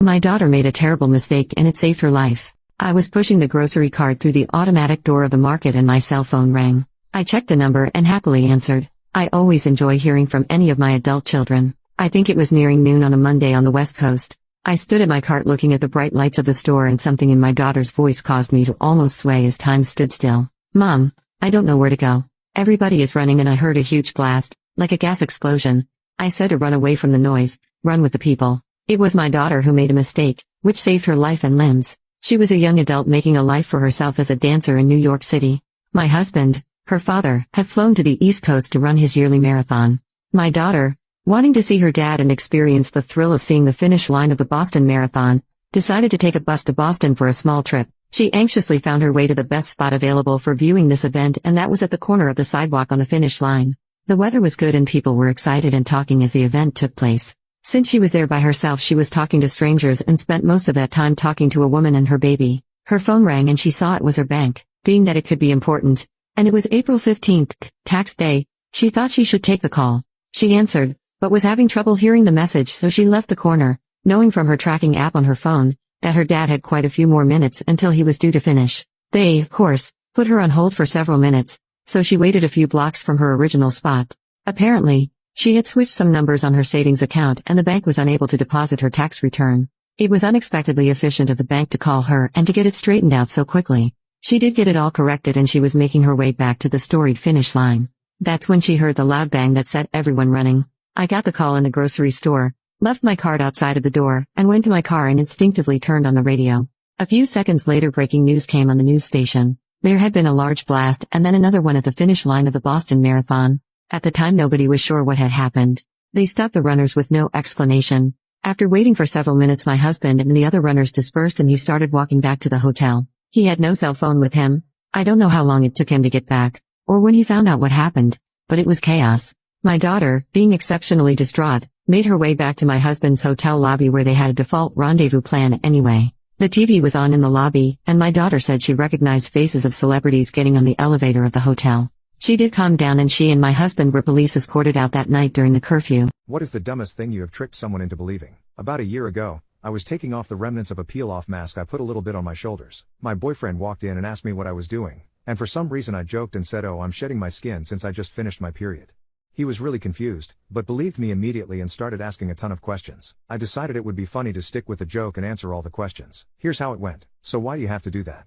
My daughter made a terrible mistake and it saved her life. I was pushing the grocery cart through the automatic door of the market and my cell phone rang. I checked the number and happily answered. I always enjoy hearing from any of my adult children. I think it was nearing noon on a Monday on the West Coast. I stood at my cart looking at the bright lights of the store and something in my daughter's voice caused me to almost sway as time stood still. Mom, I don't know where to go. Everybody is running and I heard a huge blast, like a gas explosion. I said to run away from the noise, run with the people. It was my daughter who made a mistake, which saved her life and limbs. She was a young adult making a life for herself as a dancer in New York City. My husband, her father, had flown to the East Coast to run his yearly marathon. My daughter, wanting to see her dad and experience the thrill of seeing the finish line of the Boston Marathon, decided to take a bus to Boston for a small trip. She anxiously found her way to the best spot available for viewing this event, and that was at the corner of the sidewalk on the finish line. The weather was good and people were excited and talking as the event took place. Since she was there by herself, she was talking to strangers and spent most of that time talking to a woman and her baby. Her phone rang and she saw it was her bank, being that it could be important. And it was April 15th, tax day. She thought she should take the call. She answered, but was having trouble hearing the message, so she left the corner, knowing from her tracking app on her phone that her dad had quite a few more minutes until he was due to finish. They, of course, put her on hold for several minutes, so she waited a few blocks from her original spot. Apparently, she had switched some numbers on her savings account and the bank was unable to deposit her tax return. It was unexpectedly efficient of the bank to call her and to get it straightened out so quickly. She did get it all corrected and she was making her way back to the storied finish line. That's when she heard the loud bang that set everyone running. I got the call in the grocery store, left my card outside of the door, and went to my car and instinctively turned on the radio. A few seconds later, breaking news came on the news station. There had been a large blast and then another one at the finish line of the Boston Marathon. At the time, nobody was sure what had happened. They stopped the runners with no explanation. After waiting for several minutes, my husband and the other runners dispersed and he started walking back to the hotel. He had no cell phone with him. I don't know how long it took him to get back, or when he found out what happened, but it was chaos. My daughter, being exceptionally distraught, made her way back to my husband's hotel lobby where they had a default rendezvous plan anyway. The TV was on in the lobby, and my daughter said she recognized faces of celebrities getting on the elevator of the hotel. She did calm down and she and my husband were police escorted out that night during the curfew. What is the dumbest thing you have tricked someone into believing? About a year ago, I was taking off the remnants of a peel-off mask I put a little bit on my shoulders. My boyfriend walked in and asked me what I was doing, and for some reason I joked and said, "Oh, I'm shedding my skin since I just finished my period." He was really confused, but believed me immediately and started asking a ton of questions. I decided it would be funny to stick with the joke and answer all the questions. Here's how it went. "So why do you have to do that?"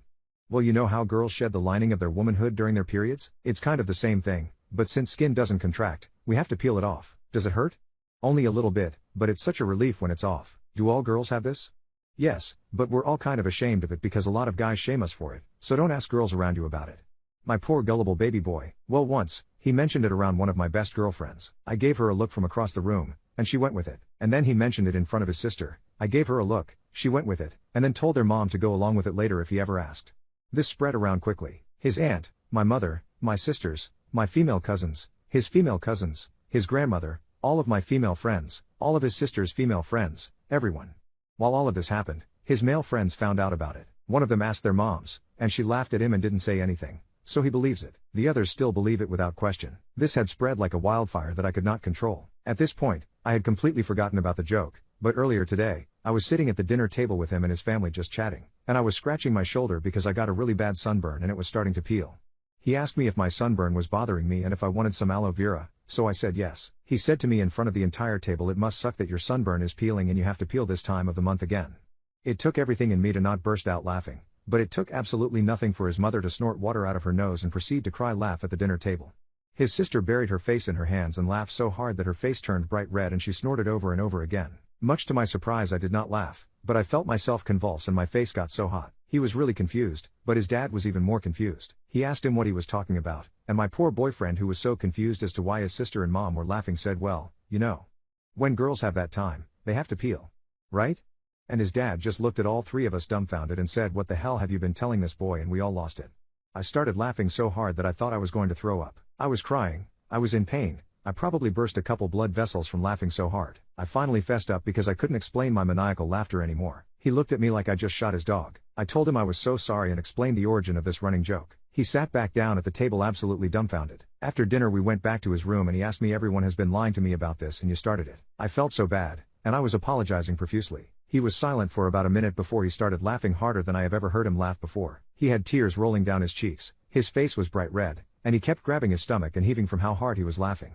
"Well, you know how girls shed the lining of their womanhood during their periods? It's kind of the same thing, but since skin doesn't contract, we have to peel it off." "Does it hurt?" "Only a little bit, but it's such a relief when it's off." "Do all girls have this?" "Yes, but we're all kind of ashamed of it because a lot of guys shame us for it, so don't ask girls around you about it." My poor gullible baby boy. Well, once, he mentioned it around one of my best girlfriends. I gave her a look from across the room, and she went with it. And then he mentioned it in front of his sister. I gave her a look, she went with it, and then told their mom to go along with it later if he ever asked. This spread around quickly. His aunt, my mother, my sisters, my female cousins, his female cousins, his grandmother, all of my female friends, all of his sister's female friends, everyone. While all of this happened, his male friends found out about it. One of them asked their moms, and she laughed at him and didn't say anything. So he believes it. The others still believe it without question. This had spread like a wildfire that I could not control. At this point, I had completely forgotten about the joke, but earlier today, I was sitting at the dinner table with him and his family just chatting, and I was scratching my shoulder because I got a really bad sunburn and it was starting to peel. He asked me if my sunburn was bothering me and if I wanted some aloe vera, so I said yes. He said to me in front of the entire table, "It must suck that your sunburn is peeling and you have to peel this time of the month again." It took everything in me to not burst out laughing, but it took absolutely nothing for his mother to snort water out of her nose and proceed to laugh at the dinner table. His sister buried her face in her hands and laughed so hard that her face turned bright red and she snorted over and over again. Much to my surprise, I did not laugh, but I felt myself convulse and my face got so hot. He was really confused, but his dad was even more confused. He asked him what he was talking about, and my poor boyfriend, who was so confused as to why his sister and mom were laughing, said, "Well, you know, when girls have that time, they have to peel. Right?" And his dad just looked at all three of us dumbfounded and said, "What the hell have you been telling this boy?" And we all lost it. I started laughing so hard that I thought I was going to throw up. I was crying, I was in pain, I probably burst a couple blood vessels from laughing so hard. I finally fessed up because I couldn't explain my maniacal laughter anymore. He looked at me like I just shot his dog. I told him I was so sorry and explained the origin of this running joke. He sat back down at the table absolutely dumbfounded. After dinner we went back to his room and he asked me, "Everyone has been lying to me about this and you started it." I felt so bad, and I was apologizing profusely. He was silent for about a minute before he started laughing harder than I have ever heard him laugh before. He had tears rolling down his cheeks, his face was bright red, and he kept grabbing his stomach and heaving from how hard he was laughing.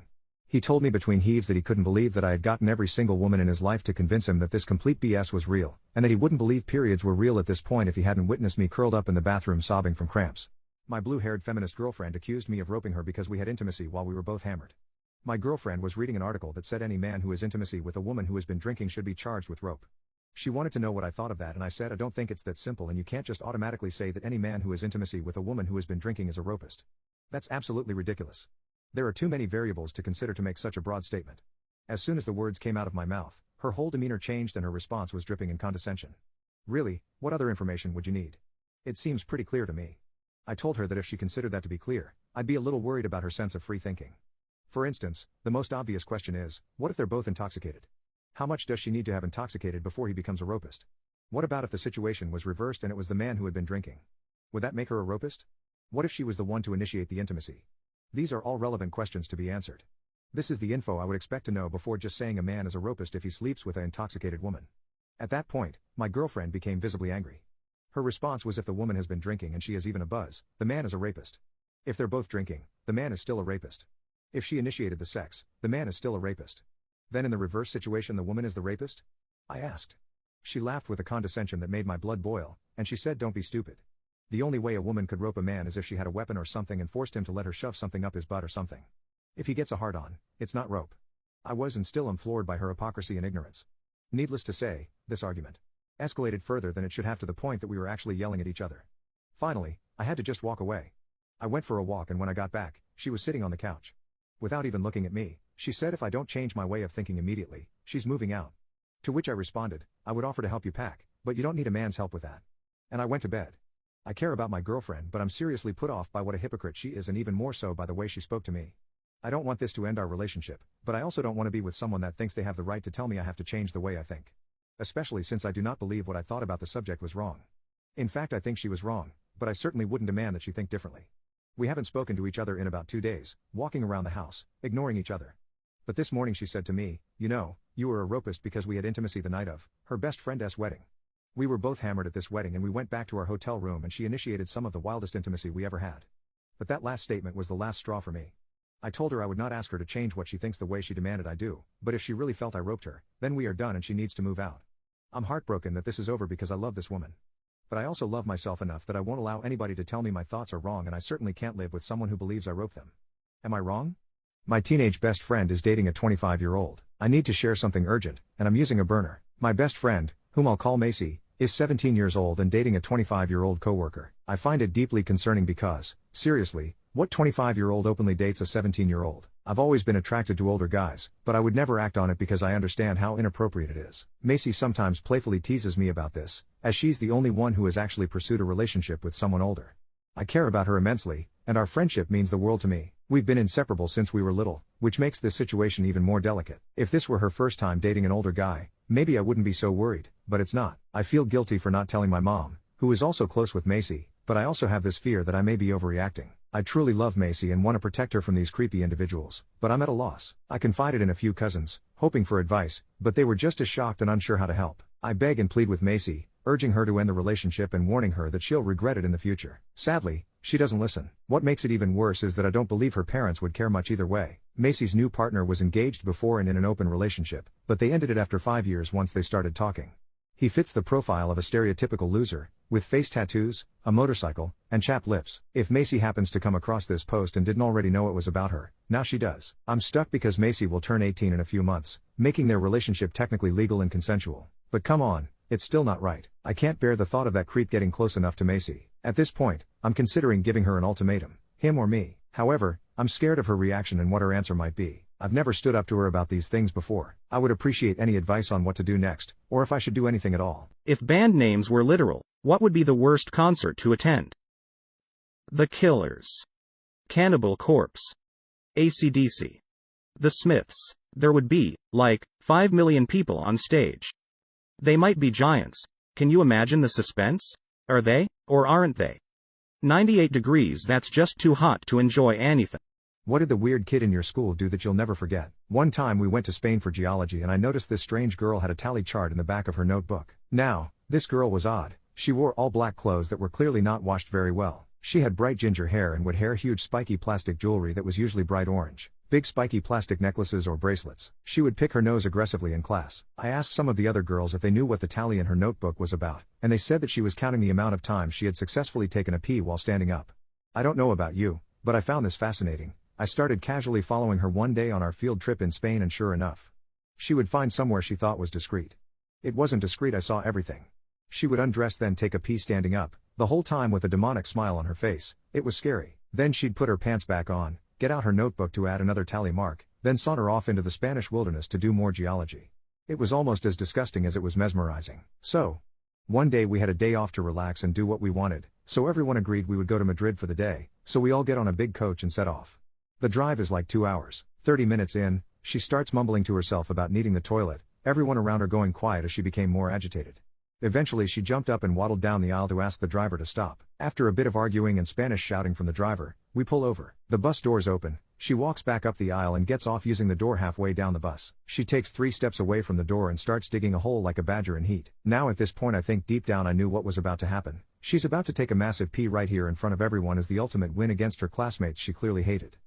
He told me between heaves that he couldn't believe that I had gotten every single woman in his life to convince him that this complete BS was real, and that he wouldn't believe periods were real at this point if he hadn't witnessed me curled up in the bathroom sobbing from cramps. My blue-haired feminist girlfriend accused me of roping her because we had intimacy while we were both hammered. My girlfriend was reading an article that said any man who has intimacy with a woman who has been drinking should be charged with rope. She wanted to know what I thought of that, and I said I don't think it's that simple, and you can't just automatically say that any man who has intimacy with a woman who has been drinking is a rapist. That's absolutely ridiculous. There are too many variables to consider to make such a broad statement. As soon as the words came out of my mouth, her whole demeanor changed and her response was dripping in condescension. Really, what other information would you need? It seems pretty clear to me. I told her that if she considered that to be clear, I'd be a little worried about her sense of free thinking. For instance, the most obvious question is, what if they're both intoxicated? How much does she need to have intoxicated before he becomes a rapist? What about if the situation was reversed and it was the man who had been drinking? Would that make her a rapist? What if she was the one to initiate the intimacy? These are all relevant questions to be answered. This is the info I would expect to know before just saying a man is a rapist if he sleeps with an intoxicated woman. At that point, my girlfriend became visibly angry. Her response was if the woman has been drinking and she has even a buzz, the man is a rapist. If they're both drinking, the man is still a rapist. If she initiated the sex, the man is still a rapist. Then in the reverse situation the woman is the rapist? I asked. She laughed with a condescension that made my blood boil, and she said don't be stupid. The only way a woman could rope a man is if she had a weapon or something and forced him to let her shove something up his butt or something. If he gets a hard-on, it's not rope. I was and still am floored by her hypocrisy and ignorance. Needless to say, this argument escalated further than it should have, to the point that we were actually yelling at each other. Finally, I had to just walk away. I went for a walk, and when I got back, she was sitting on the couch. Without even looking at me, she said if I don't change my way of thinking immediately, she's moving out. To which I responded, I would offer to help you pack, but you don't need a man's help with that. And I went to bed. I care about my girlfriend, but I'm seriously put off by what a hypocrite she is, and even more so by the way she spoke to me. I don't want this to end our relationship, but I also don't want to be with someone that thinks they have the right to tell me I have to change the way I think. Especially since I do not believe what I thought about the subject was wrong. In fact, I think she was wrong, but I certainly wouldn't demand that she think differently. We haven't spoken to each other in about 2 days, walking around the house, ignoring each other. But this morning she said to me, you know, you were a rapist because we had intimacy the night of her best friend's wedding. We were both hammered at this wedding and we went back to our hotel room and she initiated some of the wildest intimacy we ever had. But that last statement was the last straw for me. I told her I would not ask her to change what she thinks the way she demanded I do, but if she really felt I roped her, then we are done and she needs to move out. I'm heartbroken that this is over because I love this woman. But I also love myself enough that I won't allow anybody to tell me my thoughts are wrong, and I certainly can't live with someone who believes I roped them. Am I wrong? My teenage best friend is dating a 25-year-old. I need to share something urgent, and I'm using a burner. My best friend, whom I'll call Macy, is 17 years old and dating a 25-year-old coworker. I find it deeply concerning because, seriously, what 25-year-old openly dates a 17-year-old? I've always been attracted to older guys, but I would never act on it because I understand how inappropriate it is. Macy sometimes playfully teases me about this, as she's the only one who has actually pursued a relationship with someone older. I care about her immensely, and our friendship means the world to me. We've been inseparable since we were little, which makes this situation even more delicate. If this were her first time dating an older guy, maybe I wouldn't be so worried, but it's not. I feel guilty for not telling my mom, who is also close with Macy, but I also have this fear that I may be overreacting. I truly love Macy and want to protect her from these creepy individuals, but I'm at a loss. I confided in a few cousins, hoping for advice, but they were just as shocked and unsure how to help. I beg and plead with Macy, urging her to end the relationship and warning her that she'll regret it in the future. Sadly, she doesn't listen. What makes it even worse is that I don't believe her parents would care much either way. Macy's new partner was engaged before and in an open relationship, but they ended it after 5 years once they started talking. He fits the profile of a stereotypical loser, with face tattoos, a motorcycle, and chapped lips. If Macy happens to come across this post and didn't already know it was about her, now she does. I'm stuck because Macy will turn 18 in a few months, making their relationship technically legal and consensual. But come on, it's still not right. I can't bear the thought of that creep getting close enough to Macy. At this point, I'm considering giving her an ultimatum, him or me. However, I'm scared of her reaction and what her answer might be. I've never stood up to her about these things before. I would appreciate any advice on what to do next, or if I should do anything at all. If band names were literal, what would be the worst concert to attend? The Killers. Cannibal Corpse. AC/DC. The Smiths. There would be, like, 5 million people on stage. They might be giants. Can you imagine the suspense? Are they, or aren't they? 98 degrees, that's just too hot to enjoy anything. What did the weird kid in your school do that you'll never forget? One time we went to Spain for geology and I noticed this strange girl had a tally chart in the back of her notebook. Now, this girl was odd. She wore all black clothes that were clearly not washed very well. She had bright ginger hair and would hair huge spiky plastic jewelry that was usually bright orange. Big spiky plastic necklaces or bracelets. She would pick her nose aggressively in class. I asked some of the other girls if they knew what the tally in her notebook was about, and they said that she was counting the amount of times she had successfully taken a pee while standing up. I don't know about you, but I found this fascinating. I started casually following her one day on our field trip in Spain and sure enough, she would find somewhere she thought was discreet. It wasn't discreet, I saw everything. She would undress then take a pee standing up, the whole time with a demonic smile on her face. It was scary. Then she'd put her pants back on, get out her notebook to add another tally mark, then saunter off into the Spanish wilderness to do more geology. It was almost as disgusting as it was mesmerizing. So, one day we had a day off to relax and do what we wanted, so everyone agreed we would go to Madrid for the day, so we all get on a big coach and set off. The drive is like 2 hours. 30 minutes in, she starts mumbling to herself about needing the toilet, everyone around her going quiet as she became more agitated. Eventually she jumped up and waddled down the aisle to ask the driver to stop. After a bit of arguing and Spanish shouting from the driver, we pull over. The bus doors open, she walks back up the aisle and gets off using the door halfway down the bus. She takes 3 steps away from the door and starts digging a hole like a badger in heat. Now at this point I think deep down I knew what was about to happen. She's about to take a massive pee right here in front of everyone as the ultimate win against her classmates she clearly hated.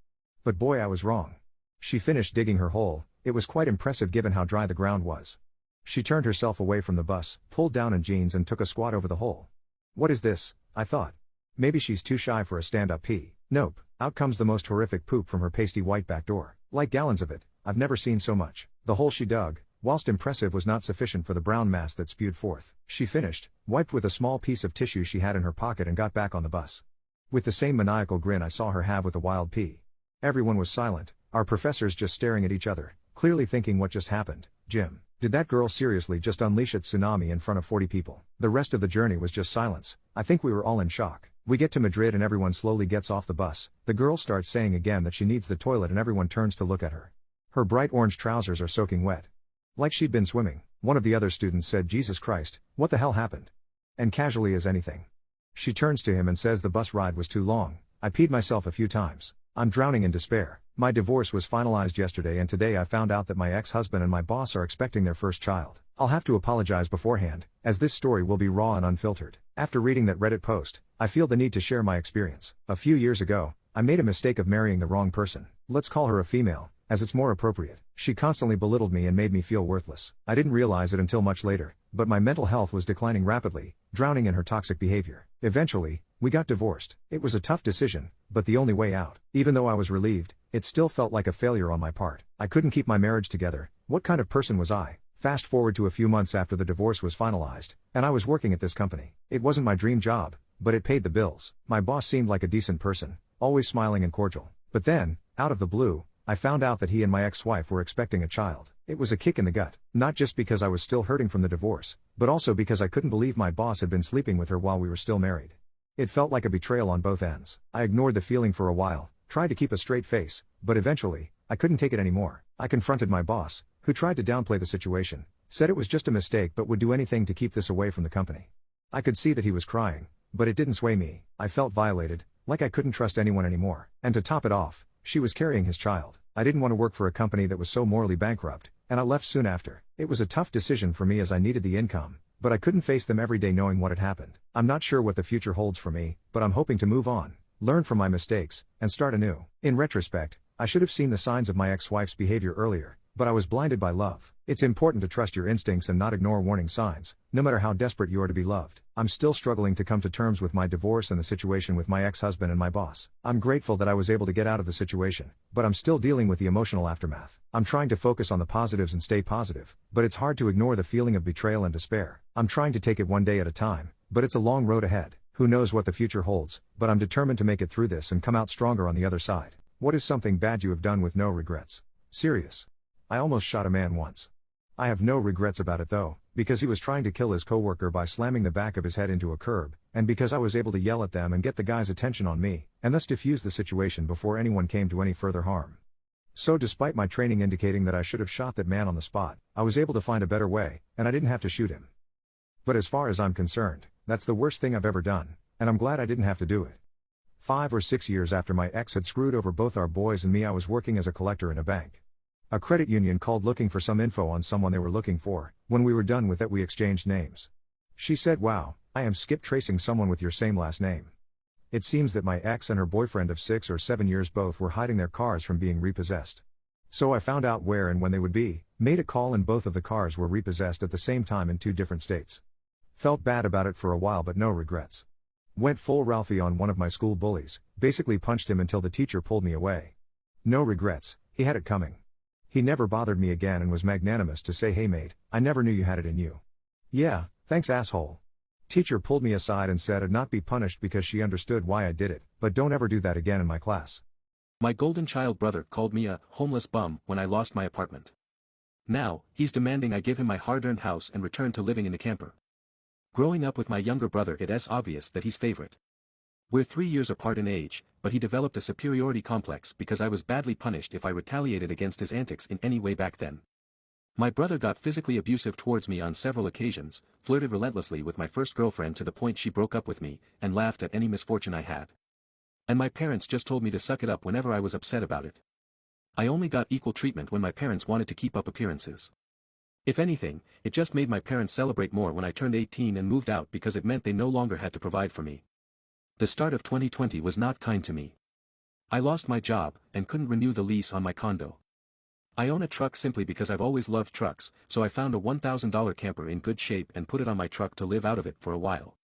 But boy, I was wrong. She finished digging her hole. It was quite impressive given how dry the ground was. She turned herself away from the bus, pulled down in jeans and took a squat over the hole. What is this? I thought. Maybe she's too shy for a stand-up pee. Nope. Out comes the most horrific poop from her pasty white back door. Like gallons of it. I've never seen so much. The hole she dug, whilst impressive, was not sufficient for the brown mass that spewed forth. She finished, wiped with a small piece of tissue she had in her pocket and got back on the bus. With the same maniacal grin I saw her have with a wild pee. Everyone was silent, our professors just staring at each other, clearly thinking what just happened. Jim, did that girl seriously just unleash a tsunami in front of 40 people? The rest of the journey was just silence. I think we were all in shock. We get to Madrid and everyone slowly gets off the bus. The girl starts saying again that she needs the toilet and everyone turns to look at her. Her bright orange trousers are soaking wet. Like she'd been swimming. One of the other students said, "Jesus Christ, what the hell happened?" And casually as anything. She turns to him and says the bus ride was too long. I peed myself a few times. I'm drowning in despair. My divorce was finalized yesterday and today I found out that my ex-husband and my boss are expecting their first child. I'll have to apologize beforehand, as this story will be raw and unfiltered. After reading that Reddit post, I feel the need to share my experience. A few years ago, I made a mistake of marrying the wrong person. Let's call her a female, as it's more appropriate. She constantly belittled me and made me feel worthless. I didn't realize it until much later, but my mental health was declining rapidly, drowning in her toxic behavior. Eventually, we got divorced. It was a tough decision, but the only way out. Even though I was relieved, it still felt like a failure on my part. I couldn't keep my marriage together. What kind of person was I? Fast forward to a few months after the divorce was finalized, and I was working at this company. It wasn't my dream job, but it paid the bills. My boss seemed like a decent person, always smiling and cordial. But then, out of the blue, I found out that he and my ex-wife were expecting a child. It was a kick in the gut, not just because I was still hurting from the divorce, but also because I couldn't believe my boss had been sleeping with her while we were still married. It felt like a betrayal on both ends. I ignored the feeling for a while, tried to keep a straight face, but eventually, I couldn't take it anymore. I confronted my boss, who tried to downplay the situation, said it was just a mistake but would do anything to keep this away from the company. I could see that he was crying, but it didn't sway me. I felt violated, like I couldn't trust anyone anymore. And to top it off, she was carrying his child. I didn't want to work for a company that was so morally bankrupt, and I left soon after. It was a tough decision for me as I needed the income, but I couldn't face them every day knowing what had happened. I'm not sure what the future holds for me, but I'm hoping to move on, learn from my mistakes, and start anew. In retrospect, I should have seen the signs of my ex-wife's behavior earlier, but I was blinded by love. It's important to trust your instincts and not ignore warning signs, no matter how desperate you are to be loved. I'm still struggling to come to terms with my divorce and the situation with my ex-husband and my boss. I'm grateful that I was able to get out of the situation, but I'm still dealing with the emotional aftermath. I'm trying to focus on the positives and stay positive, but it's hard to ignore the feeling of betrayal and despair. I'm trying to take it one day at a time, but it's a long road ahead. Who knows what the future holds, but I'm determined to make it through this and come out stronger on the other side. What is something bad you have done with no regrets? Serious. I almost shot a man once. I have no regrets about it though, because he was trying to kill his coworker by slamming the back of his head into a curb, and because I was able to yell at them and get the guy's attention on me, and thus diffuse the situation before anyone came to any further harm. So despite my training indicating that I should have shot that man on the spot, I was able to find a better way, and I didn't have to shoot him. But as far as I'm concerned, that's the worst thing I've ever done, and I'm glad I didn't have to do it. 5 or 6 years after my ex had screwed over both our boys and me, I was working as a collector in a bank. A credit union called looking for some info on someone they were looking for. When we were done with it, we exchanged names. She said, "Wow, I am skip tracing someone with your same last name." It seems that my ex and her boyfriend of 6 or 7 years both were hiding their cars from being repossessed. So I found out where and when they would be, made a call, and both of the cars were repossessed at the same time in 2 different states. Felt bad about it for a while but no regrets. Went full Ralphie on one of my school bullies, basically punched him until the teacher pulled me away. No regrets, he had it coming. He never bothered me again and was magnanimous to say, "Hey mate, I never knew you had it in you." "Yeah, thanks asshole." Teacher pulled me aside and said I'd not be punished because she understood why I did it, but don't ever do that again in my class. My golden child brother called me a homeless bum when I lost my apartment. Now, he's demanding I give him my hard-earned house and return to living in a camper. Growing up with my younger brother, it's obvious that he's favorite. We're 3 years apart in age, but he developed a superiority complex because I was badly punished if I retaliated against his antics in any way back then. My brother got physically abusive towards me on several occasions, flirted relentlessly with my first girlfriend to the point she broke up with me, and laughed at any misfortune I had. And my parents just told me to suck it up whenever I was upset about it. I only got equal treatment when my parents wanted to keep up appearances. If anything, it just made my parents celebrate more when I turned 18 and moved out because it meant they no longer had to provide for me. The start of 2020 was not kind to me. I lost my job, and couldn't renew the lease on my condo. I own a truck simply because I've always loved trucks, so I found a $1,000 camper in good shape and put it on my truck to live out of it for a while.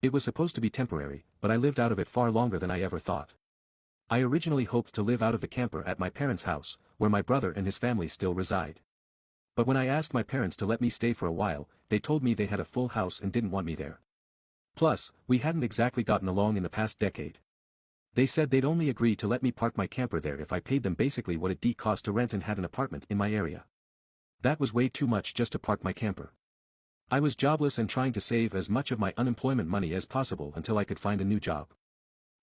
It was supposed to be temporary, but I lived out of it far longer than I ever thought. I originally hoped to live out of the camper at my parents' house, where my brother and his family still reside. But when I asked my parents to let me stay for a while, they told me they had a full house and didn't want me there. Plus, we hadn't exactly gotten along in the past decade. They said they'd only agree to let me park my camper there if I paid them basically what it'd cost to rent and had an apartment in my area. That was way too much just to park my camper. I was jobless and trying to save as much of my unemployment money as possible until I could find a new job.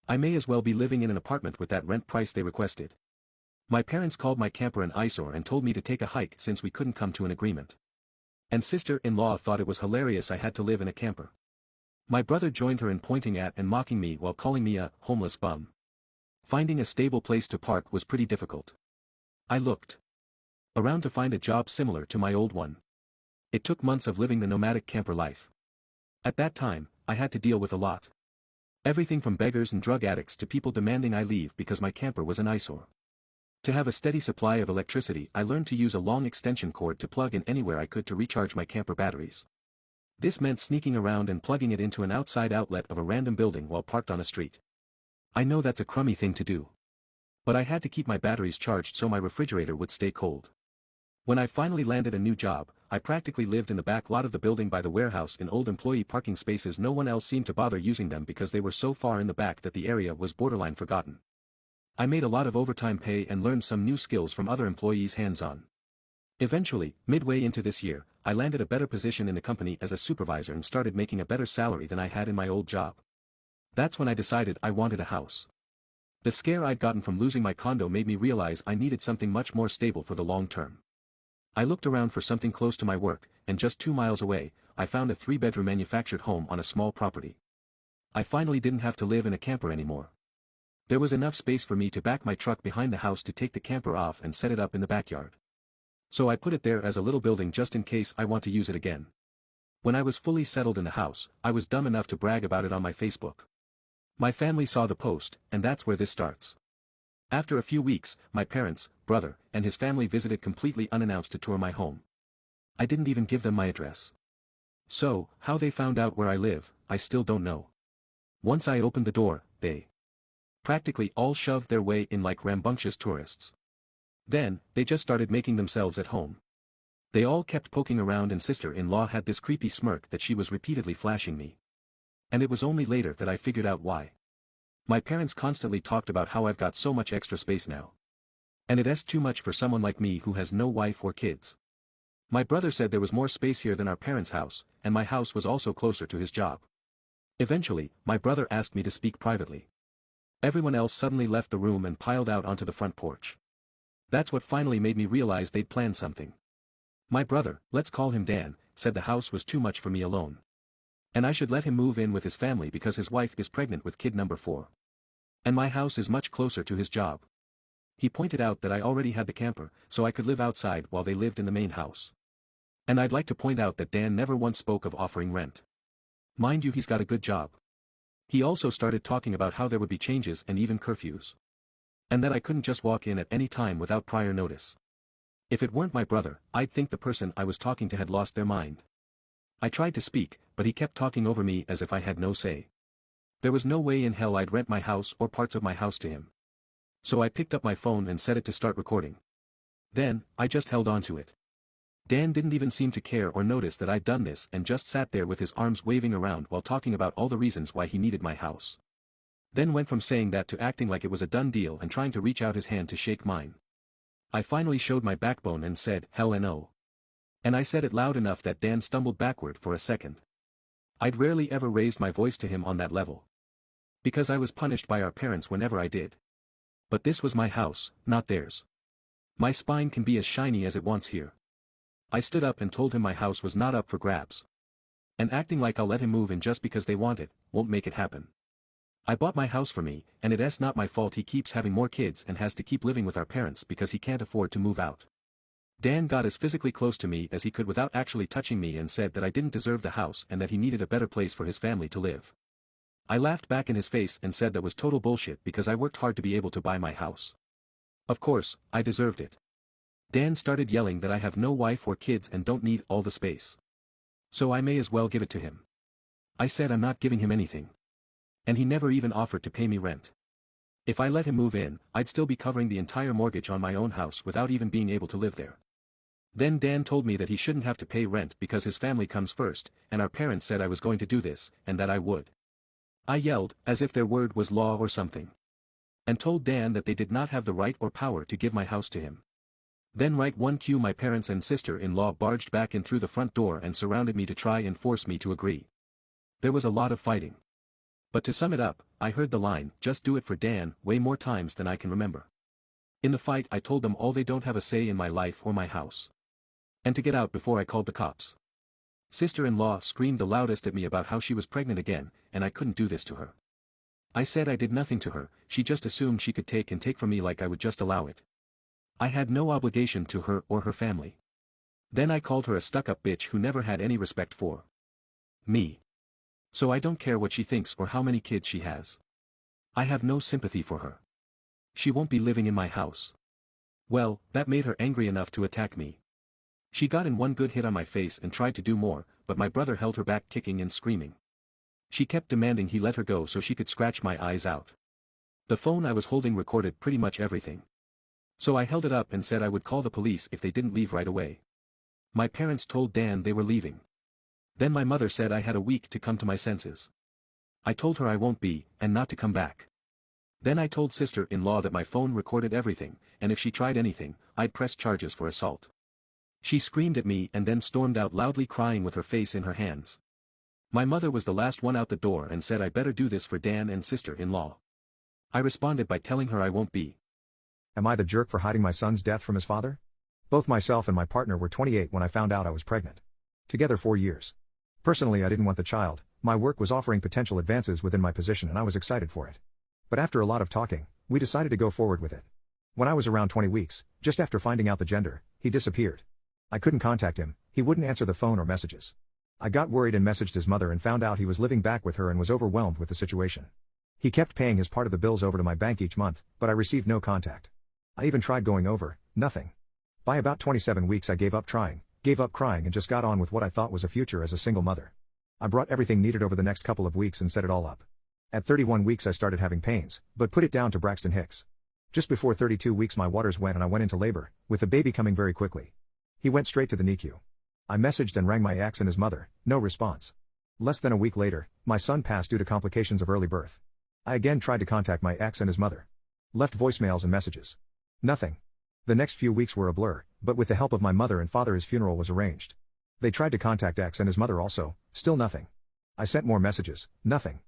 I may as well be living in an apartment with that rent price they requested. My parents called my camper an eyesore and told me to take a hike since we couldn't come to an agreement. And sister-in-law thought it was hilarious I had to live in a camper. My brother joined her in pointing at and mocking me while calling me a homeless bum. Finding a stable place to park was pretty difficult. I looked around to find a job similar to my old one. It took months of living the nomadic camper life. At that time, I had to deal with a lot. Everything from beggars and drug addicts to people demanding I leave because my camper was an eyesore. To have a steady supply of electricity, I learned to use a long extension cord to plug in anywhere I could to recharge my camper batteries. This meant sneaking around and plugging it into an outside outlet of a random building while parked on a street. I know that's a crummy thing to do. But I had to keep my batteries charged so my refrigerator would stay cold. When I finally landed a new job, I practically lived in the back lot of the building by the warehouse in old employee parking spaces. No one else seemed to bother using them because they were so far in the back that the area was borderline forgotten. I made a lot of overtime pay and learned some new skills from other employees hands-on. Eventually, midway into this year, I landed a better position in the company as a supervisor and started making a better salary than I had in my old job. That's when I decided I wanted a house. The scare I'd gotten from losing my condo made me realize I needed something much more stable for the long term. I looked around for something close to my work, and just 2 miles away, I found a 3-bedroom manufactured home on a small property. I finally didn't have to live in a camper anymore. There was enough space for me to back my truck behind the house to take the camper off and set it up in the backyard. So I put it there as a little building just in case I want to use it again. When I was fully settled in the house, I was dumb enough to brag about it on my Facebook. My family saw the post, and that's where this starts. After a few weeks, my parents, brother, and his family visited completely unannounced to tour my home. I didn't even give them my address. So, how they found out where I live, I still don't know. Once I opened the door, they practically all shoved their way in like rambunctious tourists. Then, they just started making themselves at home. They all kept poking around and sister-in-law had this creepy smirk that she was repeatedly flashing me. And it was only later that I figured out why. My parents constantly talked about how I've got so much extra space now. And it's too much for someone like me who has no wife or kids. My brother said there was more space here than our parents' house, and my house was also closer to his job. Eventually, my brother asked me to speak privately. Everyone else suddenly left the room and piled out onto the front porch. That's what finally made me realize they'd planned something. My brother, let's call him Dan, said the house was too much for me alone. And I should let him move in with his family because his wife is pregnant with kid number 4. And my house is much closer to his job. He pointed out that I already had the camper, so I could live outside while they lived in the main house. And I'd like to point out that Dan never once spoke of offering rent. Mind you, he's got a good job. He also started talking about how there would be changes and even curfews. And that I couldn't just walk in at any time without prior notice. If it weren't my brother, I'd think the person I was talking to had lost their mind. I tried to speak, but he kept talking over me as if I had no say. There was no way in hell I'd rent my house or parts of my house to him. So I picked up my phone and set it to start recording. Then, I just held on to it. Dan didn't even seem to care or notice that I'd done this and just sat there with his arms waving around while talking about all the reasons why he needed my house. Then went from saying that to acting like it was a done deal and trying to reach out his hand to shake mine. I finally showed my backbone and said, "Hell no." And I said it loud enough that Dan stumbled backward for a second. I'd rarely ever raised my voice to him on that level. Because I was punished by our parents whenever I did. But this was my house, not theirs. My spine can be as shiny as it wants here. I stood up and told him my house was not up for grabs. And acting like I'll let him move in just because they want it, won't make it happen. I bought my house for me, and it's not my fault he keeps having more kids and has to keep living with our parents because he can't afford to move out. Dan got as physically close to me as he could without actually touching me and said that I didn't deserve the house and that he needed a better place for his family to live. I laughed back in his face and said that was total bullshit because I worked hard to be able to buy my house. Of course, I deserved it. Dan started yelling that I have no wife or kids and don't need all the space. So I may as well give it to him. I said I'm not giving him anything. And he never even offered to pay me rent. If I let him move in, I'd still be covering the entire mortgage on my own house without even being able to live there. Then Dan told me that he shouldn't have to pay rent because his family comes first, and our parents said I was going to do this, and that I would. I yelled, as if their word was law or something. And told Dan that they did not have the right or power to give my house to him. Then right one cue my parents and sister-in-law barged back in through the front door and surrounded me to try and force me to agree. There was a lot of fighting. But to sum it up, I heard the line, "Just do it for Dan," way more times than I can remember. In the fight I told them all they don't have a say in my life or my house. And to get out before I called the cops. Sister-in-law screamed the loudest at me about how she was pregnant again, and I couldn't do this to her. I said I did nothing to her, she just assumed she could take from me like I would just allow it. I had no obligation to her or her family. Then I called her a stuck-up bitch who never had any respect for me. So I don't care what she thinks or how many kids she has. I have no sympathy for her. She won't be living in my house. Well, that made her angry enough to attack me. She got in one good hit on my face and tried to do more, but my brother held her back kicking and screaming. She kept demanding he let her go so she could scratch my eyes out. The phone I was holding recorded pretty much everything. So I held it up and said I would call the police if they didn't leave right away. My parents told Dan they were leaving. Then my mother said I had a week to come to my senses. I told her I won't be, and not to come back. Then I told sister-in-law that my phone recorded everything, and if she tried anything, I'd press charges for assault. She screamed at me and then stormed out loudly crying with her face in her hands. My mother was the last one out the door and said I better do this for Dan and sister-in-law. I responded by telling her I won't be. Am I the jerk for hiding my son's death from his father? Both myself and my partner were 28 when I found out I was pregnant. Together 4 years. Personally, I didn't want the child. My work was offering potential advances within my position and I was excited for it. But after a lot of talking, we decided to go forward with it. When I was around 20 weeks, just after finding out the gender, he disappeared. I couldn't contact him, he wouldn't answer the phone or messages. I got worried and messaged his mother and found out he was living back with her and was overwhelmed with the situation. He kept paying his part of the bills over to my bank each month, but I received no contact. I even tried going over, nothing. By about 27 weeks I gave up trying, gave up crying and just got on with what I thought was a future as a single mother. I brought everything needed over the next couple of weeks and set it all up. At 31 weeks I started having pains, but put it down to Braxton Hicks. Just before 32 weeks my waters went and I went into labor, with the baby coming very quickly. He went straight to the NICU. I messaged and rang my ex and his mother, no response. Less than a week later, my son passed due to complications of early birth. I again tried to contact my ex and his mother. Left voicemails and messages. Nothing. The next few weeks were a blur, but with the help of my mother and father his funeral was arranged. They tried to contact ex and his mother also, still nothing. I sent more messages, nothing.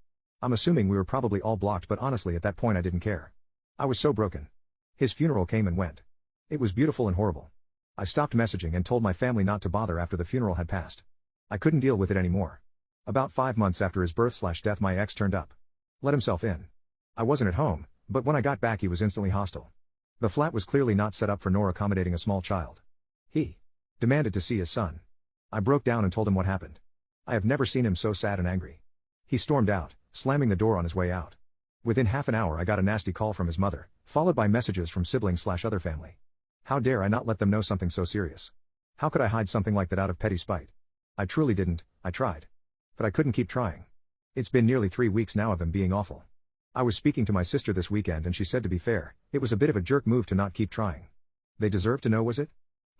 I'm assuming we were probably all blocked but honestly at that point I didn't care. I was so broken. His funeral came and went. It was beautiful and horrible. I stopped messaging and told my family not to bother after the funeral had passed. I couldn't deal with it anymore. About 5 months after his birth/death my ex turned up. Let himself in. I wasn't at home, but when I got back he was instantly hostile. The flat was clearly not set up for nor accommodating a small child. He demanded to see his son. I broke down and told him what happened. I have never seen him so sad and angry. He stormed out, slamming the door on his way out. Within half an hour I got a nasty call from his mother, followed by messages from siblings/other family. How dare I not let them know something so serious? How could I hide something like that out of petty spite? I truly didn't. I tried. But I couldn't keep trying. It's been nearly 3 weeks now of him being awful. I was speaking to my sister this weekend and she said, to be fair, it was a bit of a jerk move to not keep trying. They deserve to know, was it?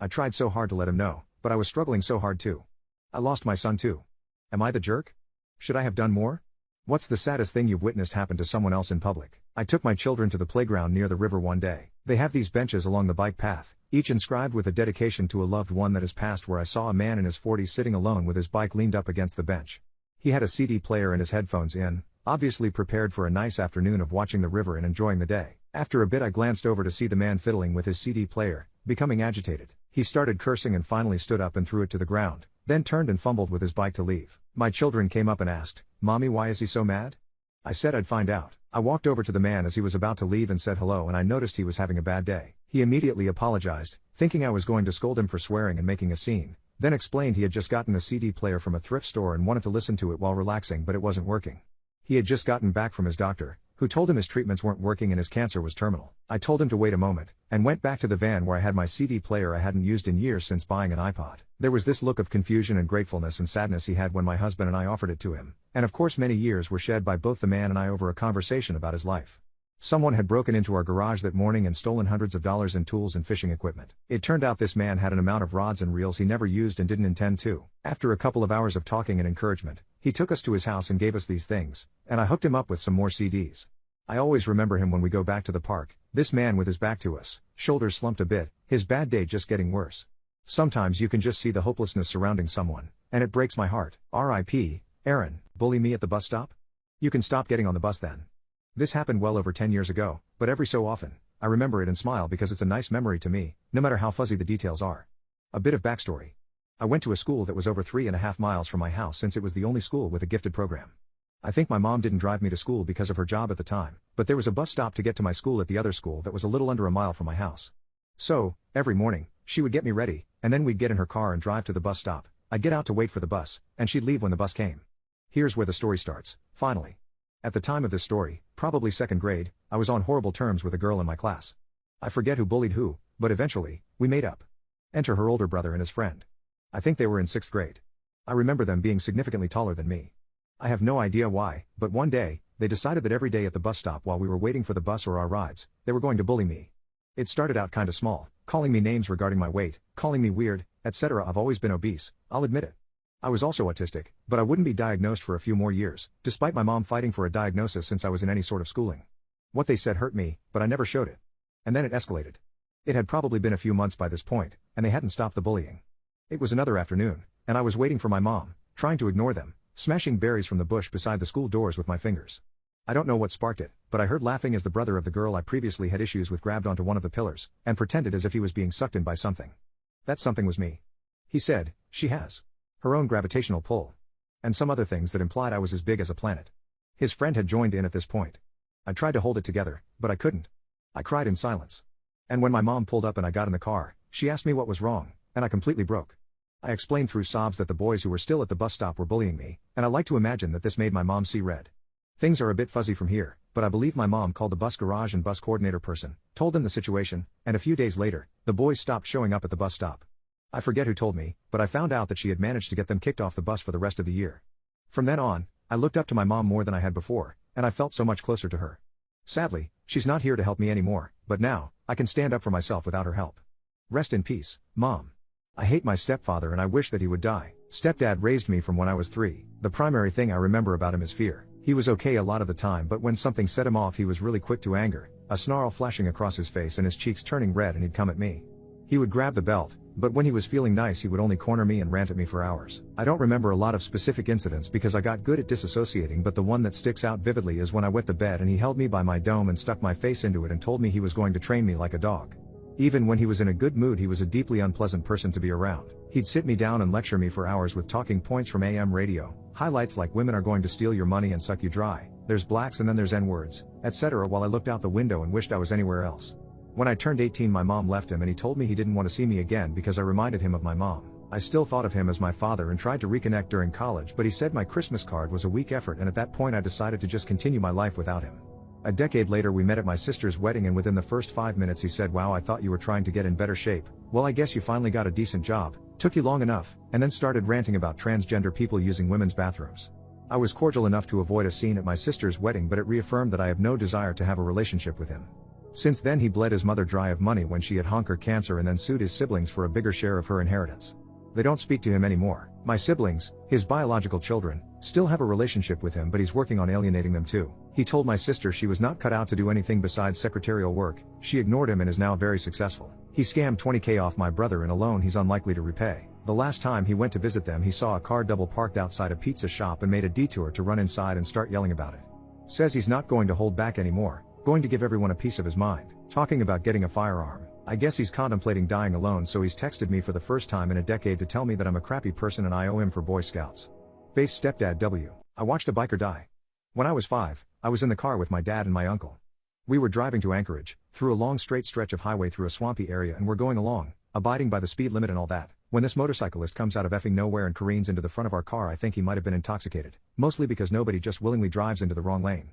I tried so hard to let him know, but I was struggling so hard too. I lost my son too. Am I the jerk? Should I have done more? What's the saddest thing you've witnessed happen to someone else in public? I took my children to the playground near the river one day. They have these benches along the bike path, each inscribed with a dedication to a loved one that has passed, where I saw a man in his 40s sitting alone with his bike leaned up against the bench. He had a CD player and his headphones in, obviously prepared for a nice afternoon of watching the river and enjoying the day. After a bit I glanced over to see the man fiddling with his CD player, becoming agitated. He started cursing and finally stood up and threw it to the ground, then turned and fumbled with his bike to leave. My children came up and asked, "Mommy, why is he so mad?" I said I'd find out. I walked over to the man as he was about to leave and said hello, and I noticed he was having a bad day. He immediately apologized, thinking I was going to scold him for swearing and making a scene, then explained he had just gotten a CD player from a thrift store and wanted to listen to it while relaxing, but it wasn't working. He had just gotten back from his doctor, who told him his treatments weren't working and his cancer was terminal. I told him to wait a moment, and went back to the van where I had my CD player I hadn't used in years since buying an iPod. There was this look of confusion and gratefulness and sadness he had when my husband and I offered it to him, and of course many years were shed by both the man and I over a conversation about his life. Someone had broken into our garage that morning and stolen hundreds of dollars in tools and fishing equipment. It turned out this man had an amount of rods and reels he never used and didn't intend to. After a couple of hours of talking and encouragement, he took us to his house and gave us these things, and I hooked him up with some more CDs. I always remember him when we go back to the park, this man with his back to us, shoulders slumped a bit, his bad day just getting worse. Sometimes you can just see the hopelessness surrounding someone, and it breaks my heart. R.I.P. Aaron, bully me at the bus stop? You can stop getting on the bus then. This happened well over 10 years ago, but every so often, I remember it and smile because it's a nice memory to me, no matter how fuzzy the details are. A bit of backstory. I went to a school that was over 3.5 miles from my house since it was the only school with a gifted program. I think my mom didn't drive me to school because of her job at the time, but there was a bus stop to get to my school at the other school that was a little under a mile from my house. So, every morning, she would get me ready, and then we'd get in her car and drive to the bus stop. I'd get out to wait for the bus, and she'd leave when the bus came. Here's where the story starts, finally. At the time of this story, probably 2nd grade, I was on horrible terms with a girl in my class. I forget who bullied who, but eventually, we made up. Enter her older brother and his friend. I think they were in 6th grade. I remember them being significantly taller than me. I have no idea why, but one day, they decided that every day at the bus stop while we were waiting for the bus or our rides, they were going to bully me. It started out kinda small, calling me names regarding my weight, calling me weird, etc. I've always been obese, I'll admit it. I was also autistic, but I wouldn't be diagnosed for a few more years, despite my mom fighting for a diagnosis since I was in any sort of schooling. What they said hurt me, but I never showed it. And then it escalated. It had probably been a few months by this point, and they hadn't stopped the bullying. It was another afternoon, and I was waiting for my mom, trying to ignore them, smashing berries from the bush beside the school doors with my fingers. I don't know what sparked it, but I heard laughing as the brother of the girl I previously had issues with grabbed onto one of the pillars, and pretended as if he was being sucked in by something. That something was me. He said, "She has her own gravitational pull," and some other things that implied I was as big as a planet. His friend had joined in at this point. I tried to hold it together, but I couldn't. I cried in silence. And when my mom pulled up and I got in the car, she asked me what was wrong, and I completely broke. I explained through sobs that the boys who were still at the bus stop were bullying me, and I like to imagine that this made my mom see red. Things are a bit fuzzy from here, but I believe my mom called the bus garage and bus coordinator person, told them the situation, and a few days later, the boys stopped showing up at the bus stop. I forget who told me, but I found out that she had managed to get them kicked off the bus for the rest of the year. From then on, I looked up to my mom more than I had before, and I felt so much closer to her. Sadly, she's not here to help me anymore, but now, I can stand up for myself without her help. Rest in peace, Mom. I hate my stepfather and I wish that he would die. Stepdad raised me from when I was 3. The primary thing I remember about him is fear. He was okay a lot of the time, but when something set him off he was really quick to anger, a snarl flashing across his face and his cheeks turning red, and he'd come at me. He would grab the belt, but when he was feeling nice he would only corner me and rant at me for hours. I don't remember a lot of specific incidents because I got good at disassociating, but the one that sticks out vividly is when I wet the bed and he held me by my dome and stuck my face into it and told me he was going to train me like a dog. Even when he was in a good mood he was a deeply unpleasant person to be around. He'd sit me down and lecture me for hours with talking points from AM radio, highlights like women are going to steal your money and suck you dry, there's blacks and then there's N-words, etc. while I looked out the window and wished I was anywhere else. When I turned 18 my mom left him and he told me he didn't want to see me again because I reminded him of my mom. I still thought of him as my father and tried to reconnect during college, but he said my Christmas card was a weak effort, and at that point I decided to just continue my life without him. A decade later we met at my sister's wedding, and within the first 5 minutes he said, "Wow, I thought you were trying to get in better shape. Well, I guess you finally got a decent job, took you long enough," and then started ranting about transgender people using women's bathrooms. I was cordial enough to avoid a scene at my sister's wedding, but it reaffirmed that I have no desire to have a relationship with him. Since then he bled his mother dry of money when she had cancer and then sued his siblings for a bigger share of her inheritance. They don't speak to him anymore. My siblings, his biological children, still have a relationship with him, but he's working on alienating them too. He told my sister she was not cut out to do anything besides secretarial work. She ignored him and is now very successful. He scammed $20K off my brother in a loan he's unlikely to repay. The last time he went to visit them he saw a car double parked outside a pizza shop and made a detour to run inside and start yelling about it. Says he's not going to hold back anymore, going to give everyone a piece of his mind. Talking about getting a firearm. I guess he's contemplating dying alone, so he's texted me for the first time in a decade to tell me that I'm a crappy person and I owe him for Boy Scouts. Base stepdad W. I watched a biker die. When I was 5, I was in the car with my dad and my uncle. We were driving to Anchorage, through a long straight stretch of highway through a swampy area, and we're going along, abiding by the speed limit and all that, when this motorcyclist comes out of effing nowhere and careens into the front of our car. I think he might have been intoxicated, mostly because nobody just willingly drives into the wrong lane.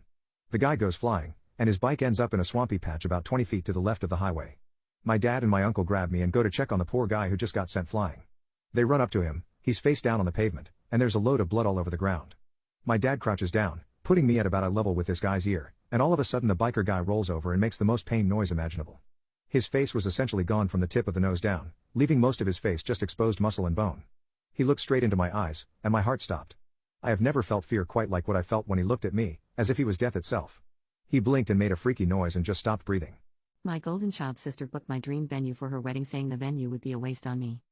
The guy goes flying, and his bike ends up in a swampy patch about 20 feet to the left of the highway. My dad and my uncle grab me and go to check on the poor guy who just got sent flying. They run up to him, he's face down on the pavement, and there's a load of blood all over the ground. My dad crouches down, putting me at about eye level with this guy's ear, and all of a sudden the biker guy rolls over and makes the most pain noise imaginable. His face was essentially gone from the tip of the nose down, leaving most of his face just exposed muscle and bone. He looked straight into my eyes, and my heart stopped. I have never felt fear quite like what I felt when he looked at me, as if he was death itself. He blinked and made a freaky noise and just stopped breathing. My golden child sister booked my dream venue for her wedding, saying the venue would be a waste on me.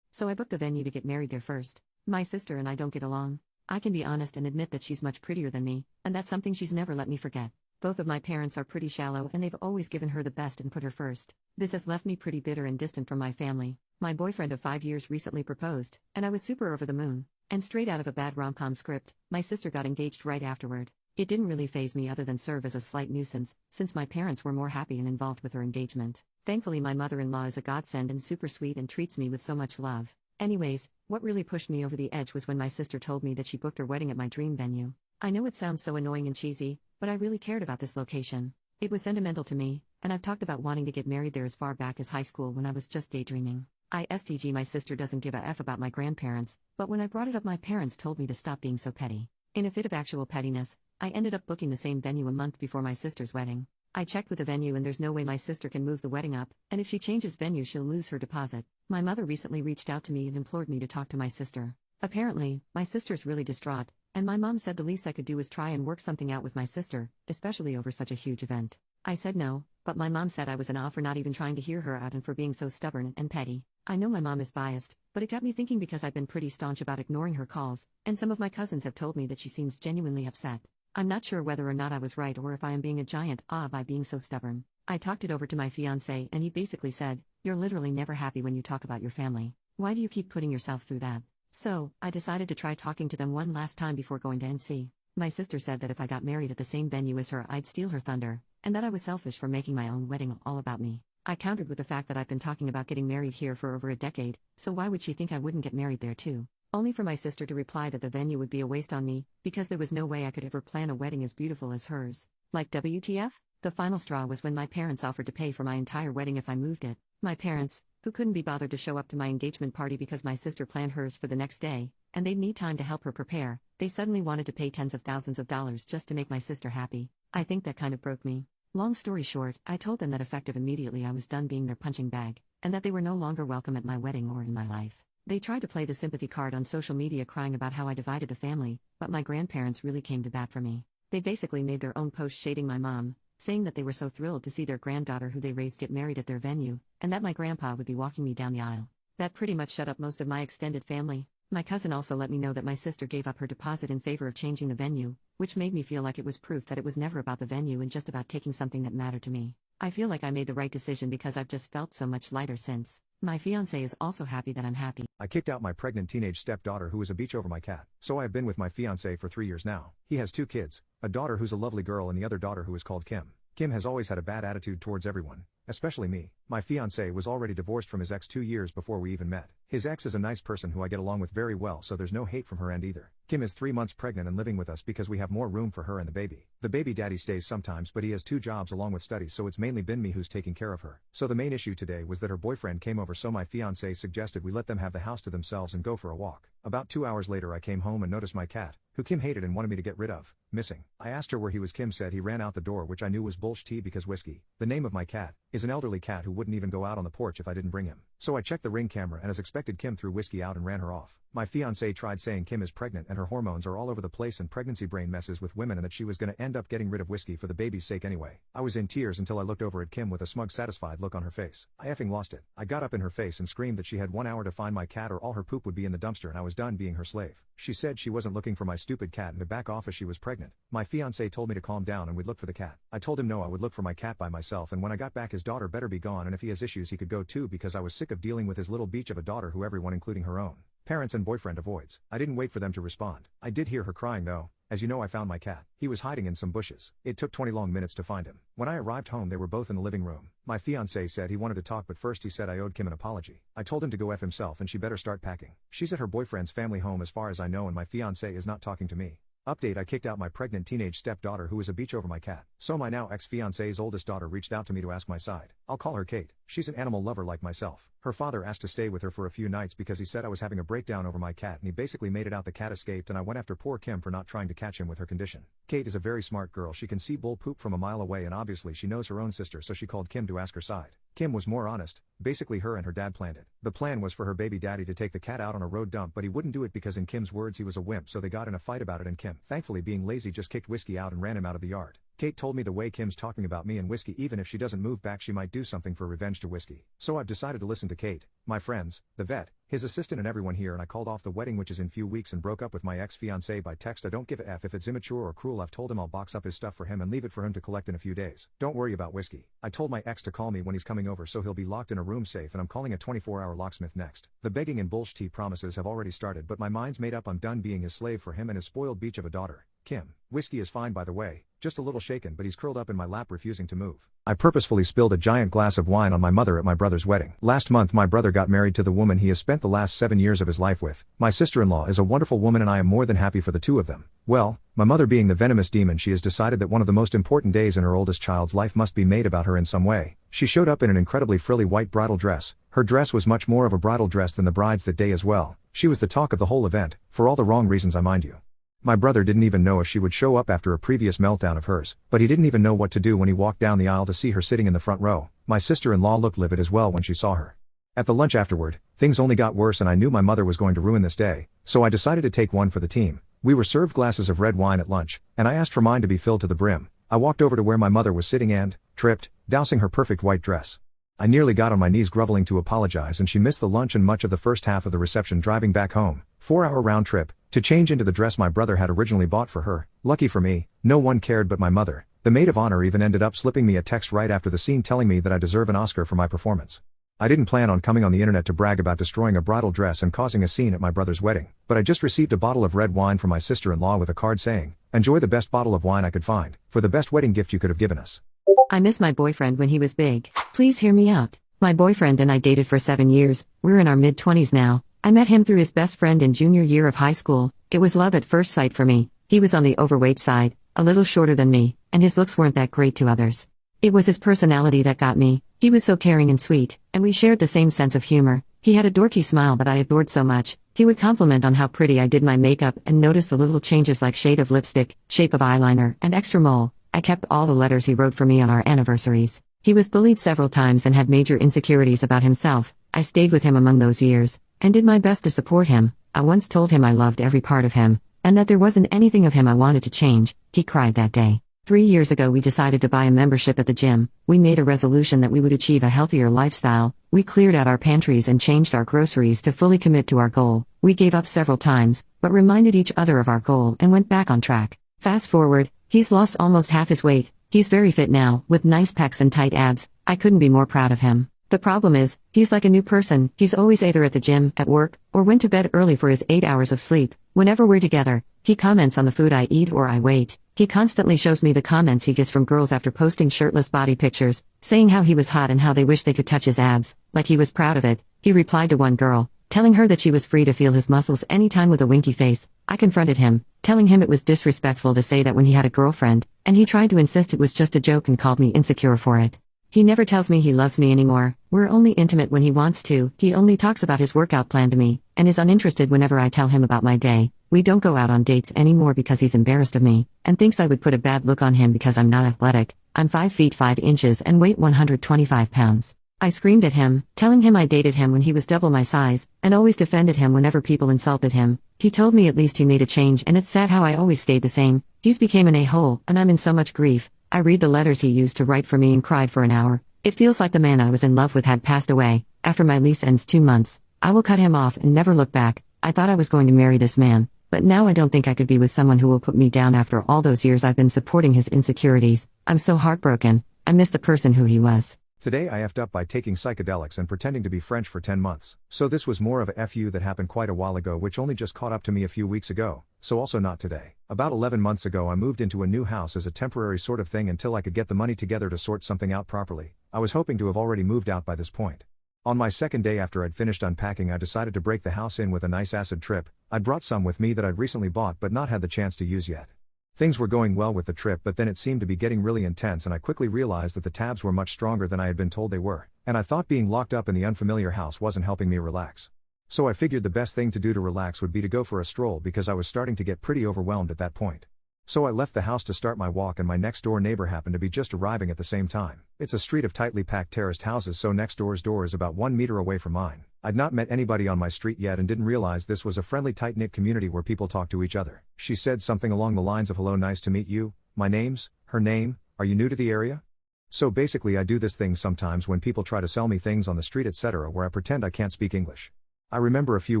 So I booked the venue to get married there first. My sister and I don't get along. I can be honest and admit that she's much prettier than me, and that's something she's never let me forget. Both of my parents are pretty shallow and they've always given her the best and put her first. This has left me pretty bitter and distant from my family. My boyfriend of 5 years recently proposed, and I was super over the moon. And straight out of a bad rom-com script, my sister got engaged right afterward. It didn't really faze me other than serve as a slight nuisance, since my parents were more happy and involved with her engagement. Thankfully my mother-in-law is a godsend and super sweet and treats me with so much love. Anyways, what really pushed me over the edge was when my sister told me that she booked her wedding at my dream venue. I know it sounds so annoying and cheesy, but I really cared about this location. It was sentimental to me, and I've talked about wanting to get married there as far back as high school when I was just daydreaming. ISTG my sister doesn't give a F about my grandparents, but when I brought it up my parents told me to stop being so petty. In a fit of actual pettiness, I ended up booking the same venue a month before my sister's wedding. I checked with the venue and there's no way my sister can move the wedding up, and if she changes venue she'll lose her deposit. My mother recently reached out to me and implored me to talk to my sister. Apparently, my sister's really distraught, and my mom said the least I could do was try and work something out with my sister, especially over such a huge event. I said no, but my mom said I was an off for not even trying to hear her out and for being so stubborn and petty. I know my mom is biased, but it got me thinking because I've been pretty staunch about ignoring her calls, and some of my cousins have told me that she seems genuinely upset. I'm not sure whether or not I was right or if I am being a giant by being so stubborn. I talked it over to my fiancé and he basically said, "You're literally never happy when you talk about your family. Why do you keep putting yourself through that?" So, I decided to try talking to them one last time before going to NC. My sister said that if I got married at the same venue as her I'd steal her thunder, and that I was selfish for making my own wedding all about me. I countered with the fact that I've been talking about getting married here for over a decade, so why would she think I wouldn't get married there too? Only for my sister to reply that the venue would be a waste on me, because there was no way I could ever plan a wedding as beautiful as hers. Like WTF? The final straw was when my parents offered to pay for my entire wedding if I moved it. My parents, who couldn't be bothered to show up to my engagement party because my sister planned hers for the next day, and they'd need time to help her prepare, they suddenly wanted to pay tens of thousands of dollars just to make my sister happy. I think that kind of broke me. Long story short, I told them that effective immediately I was done being their punching bag, and that they were no longer welcome at my wedding or in my life. They tried to play the sympathy card on social media crying about how I divided the family, but my grandparents really came to bat for me. They basically made their own post shading my mom, saying that they were so thrilled to see their granddaughter who they raised get married at their venue, and that my grandpa would be walking me down the aisle. That pretty much shut up most of my extended family. My cousin also let me know that my sister gave up her deposit in favor of changing the venue, which made me feel like it was proof that it was never about the venue and just about taking something that mattered to me. I feel like I made the right decision because I've just felt so much lighter since. My fiancé is also happy that I'm happy. I kicked out my pregnant teenage stepdaughter who was a beach over my cat, so I have been with my fiancé for 3 years now. He has 2 kids, a daughter who's a lovely girl and the other daughter who is called Kim. Kim has always had a bad attitude towards everyone, especially me. My fiancé was already divorced from his ex 2 years before we even met. His ex is a nice person who I get along with very well, so there's no hate from her end either. Kim is 3 months pregnant and living with us because we have more room for her and the baby. The baby daddy stays sometimes, but he has 2 jobs along with studies, so it's mainly been me who's taking care of her. So the main issue today was that her boyfriend came over, so my fiancé suggested we let them have the house to themselves and go for a walk. About 2 hours later I came home and noticed my cat, who Kim hated and wanted me to get rid of, missing. I asked her where he was. Kim said he ran out the door, which I knew was bullshit because Whiskey, the name of my cat, is an elderly cat who wouldn't even go out on the porch if I didn't bring him. So I checked the Ring camera and as expected Kim threw Whiskey out and ran her off. My fiancé tried saying Kim is pregnant and her hormones are all over the place and pregnancy brain messes with women and that she was gonna end up getting rid of Whiskey for the baby's sake anyway. I was in tears until I looked over at Kim with a smug satisfied look on her face. I effing lost it. I got up in her face and screamed that she had 1 hour to find my cat or all her poop would be in the dumpster and I was done being her slave. She said she wasn't looking for my stupid cat and to back off as she was pregnant. My fiancé told me to calm down and we'd look for the cat. I told him no, I would look for my cat by myself, and when I got back his daughter better be gone, and if he has issues he could go too, because I was sick of dealing with his little beach of a daughter who everyone including her own parents and boyfriend avoids. I didn't wait for them to respond. I did hear her crying though. As you know, I found my cat. He was hiding in some bushes. It took 20 long minutes to find him. When I arrived home they were both in the living room. My fiancé said he wanted to talk, but first he said I owed Kim an apology. I told him to go F himself and she better start packing. She's at her boyfriend's family home as far as I know, and my fiancé is not talking to me. Update: I kicked out my pregnant teenage stepdaughter who is a beach over my cat. So my now ex-fiancé's oldest daughter reached out to me to ask my side. I'll call her Kate. She's an animal lover like myself. Her father asked to stay with her for a few nights because he said I was having a breakdown over my cat, and he basically made it out the cat escaped and I went after poor Kim for not trying to catch him with her condition. Kate is a very smart girl. She can see bull poop from a mile away and obviously she knows her own sister, so she called Kim to ask her side. Kim was more honest. Basically her and her dad planned it. The plan was for her baby daddy to take the cat out on a road dump, but he wouldn't do it because in Kim's words he was a wimp, so they got in a fight about it and Kim, thankfully being lazy, just kicked Whiskey out and ran him out of the yard. Kate told me the way Kim's talking about me and Whiskey, even if she doesn't move back she might do something for revenge to Whiskey. So I've decided to listen to Kate, my friends, the vet, his assistant and everyone here, and I called off the wedding, which is in few weeks, and broke up with my ex-fiancé by text. I don't give a F if it's immature or cruel. I've told him I'll box up his stuff for him and leave it for him to collect in a few days. Don't worry about Whiskey. I told my ex to call me when he's coming over so he'll be locked in a room safe, and I'm calling a 24-hour locksmith next. The begging and bullshit promises have already started, but my mind's made up. I'm done being his slave for him and his spoiled beach of a daughter, Kim. Whiskey is fine by the way, just a little shaken, but he's curled up in my lap refusing to move. I purposefully spilled a giant glass of wine on my mother at my brother's wedding. Last month my brother got married to the woman he has spent the last 7 years of his life with. My sister-in-law is a wonderful woman and I am more than happy for the two of them. Well, my mother being the venomous demon she has decided that one of the most important days in her oldest child's life must be made about her in some way. She showed up in an incredibly frilly white bridal dress. Her dress was much more of a bridal dress than the bride's that day as well. She was the talk of the whole event, for all the wrong reasons I mind you. My brother didn't even know if she would show up after a previous meltdown of hers, but he didn't even know what to do when he walked down the aisle to see her sitting in the front row. My sister-in-law looked livid as well when she saw her. At the lunch afterward, things only got worse and I knew my mother was going to ruin this day, so I decided to take one for the team. We were served glasses of red wine at lunch, and I asked for mine to be filled to the brim. I walked over to where my mother was sitting and tripped, dousing her perfect white dress. I nearly got on my knees groveling to apologize, and she missed the lunch and much of the first half of the reception driving back home, 4-hour round trip, to change into the dress my brother had originally bought for her. Lucky for me, no one cared but my mother. The maid of honor even ended up slipping me a text right after the scene telling me that I deserve an Oscar for my performance. I didn't plan on coming on the internet to brag about destroying a bridal dress and causing a scene at my brother's wedding, but I just received a bottle of red wine from my sister-in-law with a card saying, "Enjoy the best bottle of wine I could find, for the best wedding gift you could have given us." I miss my boyfriend when he was big. Please hear me out. My boyfriend and I dated for 7 years. We're in our mid-20s now. I met him through his best friend in junior year of high school. It was love at first sight for me. He was on the overweight side, a little shorter than me, and his looks weren't that great to others. It was his personality that got me. He was so caring and sweet, and we shared the same sense of humor. He had a dorky smile that I adored so much. He would compliment on how pretty I did my makeup and notice the little changes like shade of lipstick, shape of eyeliner, and extra mole. I kept all the letters he wrote for me on our anniversaries. He was bullied several times and had major insecurities about himself. I stayed with him among those years, and did my best to support him. I once told him I loved every part of him, and that there wasn't anything of him I wanted to change. He cried that day. 3 years ago we decided to buy a membership at the gym. We made a resolution that we would achieve a healthier lifestyle. We cleared out our pantries and changed our groceries to fully commit to our goal. We gave up several times, but reminded each other of our goal and went back on track. Fast forward, he's lost almost half his weight. He's very fit now, with nice pecs and tight abs. I couldn't be more proud of him. The problem is, he's like a new person. He's always either at the gym, at work, or went to bed early for his 8 hours of sleep. Whenever we're together, he comments on the food I eat or I wait. He constantly shows me the comments he gets from girls after posting shirtless body pictures, saying how he was hot and how they wish they could touch his abs, like he was proud of it. He replied to one girl, telling her that she was free to feel his muscles anytime with a winky face. I confronted him, telling him it was disrespectful to say that when he had a girlfriend, and he tried to insist it was just a joke and called me insecure for it. He never tells me he loves me anymore. We're only intimate when he wants to. He only talks about his workout plan to me, and is uninterested whenever I tell him about my day. We don't go out on dates anymore because he's embarrassed of me, and thinks I would put a bad look on him because I'm not athletic. I'm 5 feet 5 inches and weight 125 pounds. I screamed at him, telling him I dated him when he was double my size, and always defended him whenever people insulted him. He told me at least he made a change, and it's sad how I always stayed the same. He's became an a-hole, and I'm in so much grief. I read the letters he used to write for me and cried for an hour. It feels like the man I was in love with had passed away. After my lease ends 2 months, I will cut him off and never look back. I thought I was going to marry this man, but now I don't think I could be with someone who will put me down after all those years I've been supporting his insecurities. I'm so heartbroken. I miss the person who he was. Today I effed up by taking psychedelics and pretending to be French for 10 months. So this was more of a FU that happened quite a while ago, which only just caught up to me a few weeks ago, so also not today. About 11 months ago I moved into a new house as a temporary sort of thing until I could get the money together to sort something out properly. I was hoping to have already moved out by this point. On my second day after I'd finished unpacking, I decided to break the house in with a nice acid trip. I'd brought some with me that I'd recently bought but not had the chance to use yet. Things were going well with the trip, but then it seemed to be getting really intense, and I quickly realized that the tabs were much stronger than I had been told they were, and I thought being locked up in the unfamiliar house wasn't helping me relax. So I figured the best thing to do to relax would be to go for a stroll, because I was starting to get pretty overwhelmed at that point. So I left the house to start my walk, and my next door neighbor happened to be just arriving at the same time. It's a street of tightly packed terraced houses, so next door's door is about 1 meter away from mine. I'd not met anybody on my street yet and didn't realize this was a friendly tight-knit community where people talk to each other. She said something along the lines of, "Hello, nice to meet you, my name's," her name, "Are you new to the area?" So basically I do this thing sometimes when people try to sell me things on the street etc., where I pretend I can't speak English. I remember a few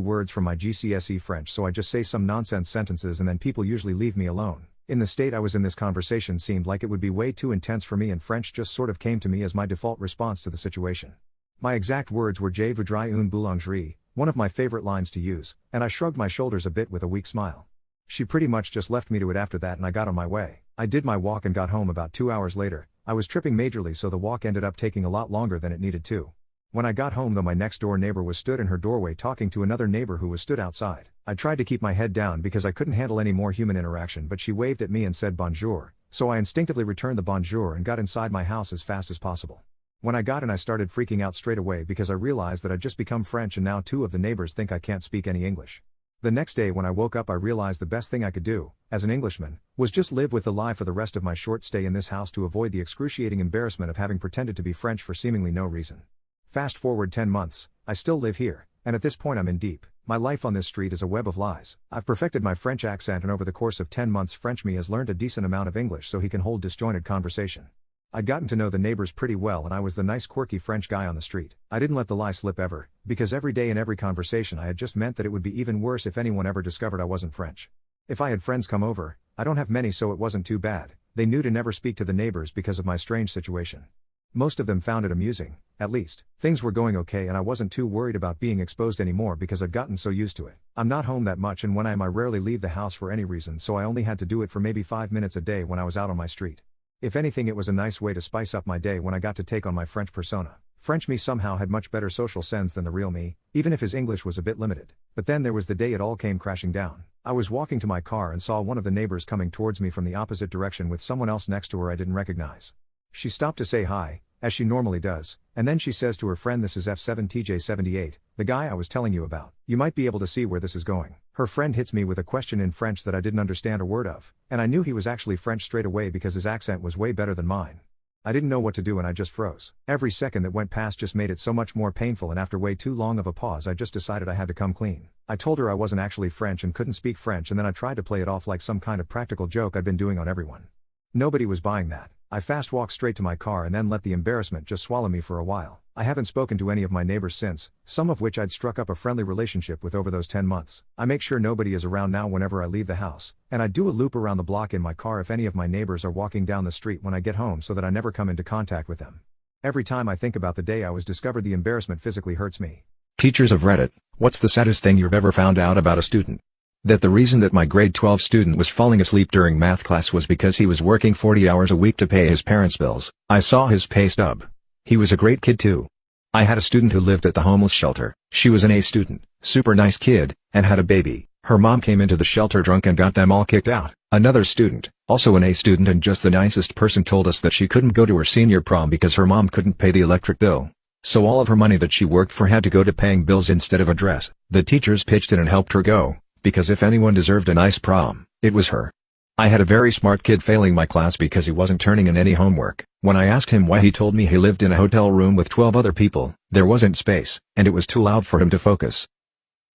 words from my GCSE French, so I just say some nonsense sentences and then people usually leave me alone. In the state I was in, this conversation seemed like it would be way too intense for me, and French just sort of came to me as my default response to the situation. My exact words were "Je voudrais une boulangerie," one of my favorite lines to use, and I shrugged my shoulders a bit with a weak smile. She pretty much just left me to it after that, and I got on my way. I did my walk and got home about 2 hours later. I was tripping majorly, so the walk ended up taking a lot longer than it needed to. When I got home though, my next door neighbor was stood in her doorway talking to another neighbor who was stood outside. I tried to keep my head down because I couldn't handle any more human interaction, but she waved at me and said bonjour, so I instinctively returned the bonjour and got inside my house as fast as possible. When I got in, I started freaking out straight away because I realized that I'd just become French and now 2 of the neighbors think I can't speak any English. The next day when I woke up, I realized the best thing I could do, as an Englishman, was just live with the lie for the rest of my short stay in this house to avoid the excruciating embarrassment of having pretended to be French for seemingly no reason. Fast forward 10 months, I still live here, and at this point I'm in deep. My life on this street is a web of lies. I've perfected my French accent, and over the course of 10 months French me has learned a decent amount of English so he can hold disjointed conversation. I'd gotten to know the neighbors pretty well, and I was the nice quirky French guy on the street. I didn't let the lie slip ever, because every day in every conversation I had just meant that it would be even worse if anyone ever discovered I wasn't French. If I had friends come over, I don't have many, so it wasn't too bad. They knew to never speak to the neighbors because of my strange situation. Most of them found it amusing, at least. Things were going okay and I wasn't too worried about being exposed anymore because I'd gotten so used to it. I'm not home that much, and when I am I rarely leave the house for any reason, so I only had to do it for maybe 5 minutes a day when I was out on my street. If anything, it was a nice way to spice up my day when I got to take on my French persona. French me somehow had much better social sense than the real me, even if his English was a bit limited. But then there was the day it all came crashing down. I was walking to my car and saw one of the neighbors coming towards me from the opposite direction with someone else next to her I didn't recognize. She stopped to say hi, as she normally does, and then she says to her friend, "This is F7TJ78, the guy I was telling you about. You might be able to see where this is going." Her friend hits me with a question in French that I didn't understand a word of, and I knew he was actually French straight away because his accent was way better than mine. I didn't know what to do and I just froze. Every second that went past just made it so much more painful, and after way too long of a pause I just decided I had to come clean. I told her I wasn't actually French and couldn't speak French, and then I tried to play it off like some kind of practical joke I'd been doing on everyone. Nobody was buying that. I fast walked straight to my car and then let the embarrassment just swallow me for a while. I haven't spoken to any of my neighbors since, some of which I'd struck up a friendly relationship with over those 10 months. I make sure nobody is around now whenever I leave the house, and I do a loop around the block in my car if any of my neighbors are walking down the street when I get home so that I never come into contact with them. Every time I think about the day I was discovered, the embarrassment physically hurts me. Teachers of Reddit, what's the saddest thing you've ever found out about a student? That the reason that my grade 12 student was falling asleep during math class was because he was working 40 hours a week to pay his parents' bills. I saw his pay stub. He was a great kid too. I had a student who lived at the homeless shelter. She was an A student, super nice kid, and had a baby. Her mom came into the shelter drunk and got them all kicked out. Another student, also an A student and just the nicest person, told us that she couldn't go to her senior prom because her mom couldn't pay the electric bill. So all of her money that she worked for had to go to paying bills instead of a dress. The teachers pitched in and helped her go, because if anyone deserved a nice prom, it was her. I had a very smart kid failing my class because he wasn't turning in any homework. When I asked him why, he told me he lived in a hotel room with 12 other people, there wasn't space, and it was too loud for him to focus.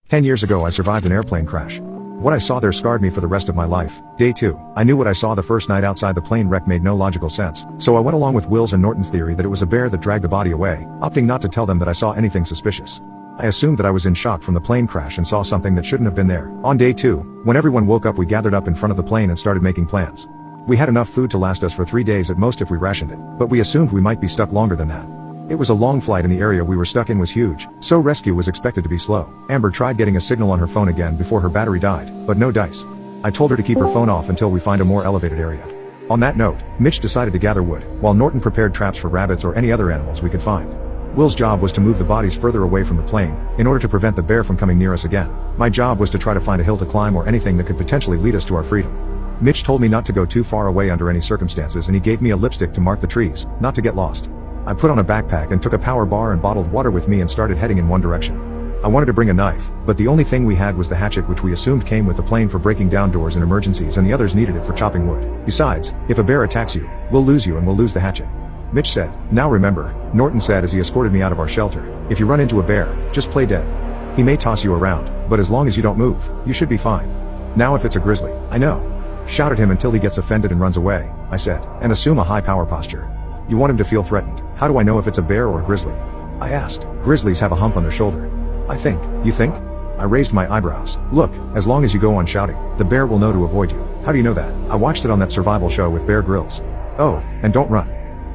10 years ago I survived an airplane crash. What I saw there scarred me for the rest of my life. Day 2. I knew what I saw the first night outside the plane wreck made no logical sense, so I went along with Will's and Norton's theory that it was a bear that dragged the body away, opting not to tell them that I saw anything suspicious. I assumed that I was in shock from the plane crash and saw something that shouldn't have been there. On day 2, when everyone woke up, we gathered up in front of the plane and started making plans. We had enough food to last us for 3 days at most if we rationed it, but we assumed we might be stuck longer than that. It was a long flight and the area we were stuck in was huge, so rescue was expected to be slow. Amber tried getting a signal on her phone again before her battery died, but no dice. I told her to keep her phone off until we find a more elevated area. On that note, Mitch decided to gather wood, while Norton prepared traps for rabbits or any other animals we could find. Will's job was to move the bodies further away from the plane, in order to prevent the bear from coming near us again. My job was to try to find a hill to climb or anything that could potentially lead us to our freedom. Mitch told me not to go too far away under any circumstances, and he gave me a lipstick to mark the trees, not to get lost. I put on a backpack and took a power bar and bottled water with me and started heading in one direction. I wanted to bring a knife, but the only thing we had was the hatchet, which we assumed came with the plane for breaking down doors in emergencies, and the others needed it for chopping wood. Besides, if a bear attacks you, we'll lose you and we'll lose the hatchet. Mitch said. Now remember, Norton said as he escorted me out of our shelter, if you run into a bear, just play dead. He may toss you around, but as long as you don't move, you should be fine. Now if it's a grizzly, I know. Shout at him until he gets offended and runs away, I said, and assume a high power posture. You want him to feel threatened. How do I know if it's a bear or a grizzly? I asked. Grizzlies have a hump on their shoulder. I think. You think? I raised my eyebrows. Look, as long as you go on shouting, the bear will know to avoid you. How do you know that? I watched it on that survival show with Bear Grylls. Oh, and don't run.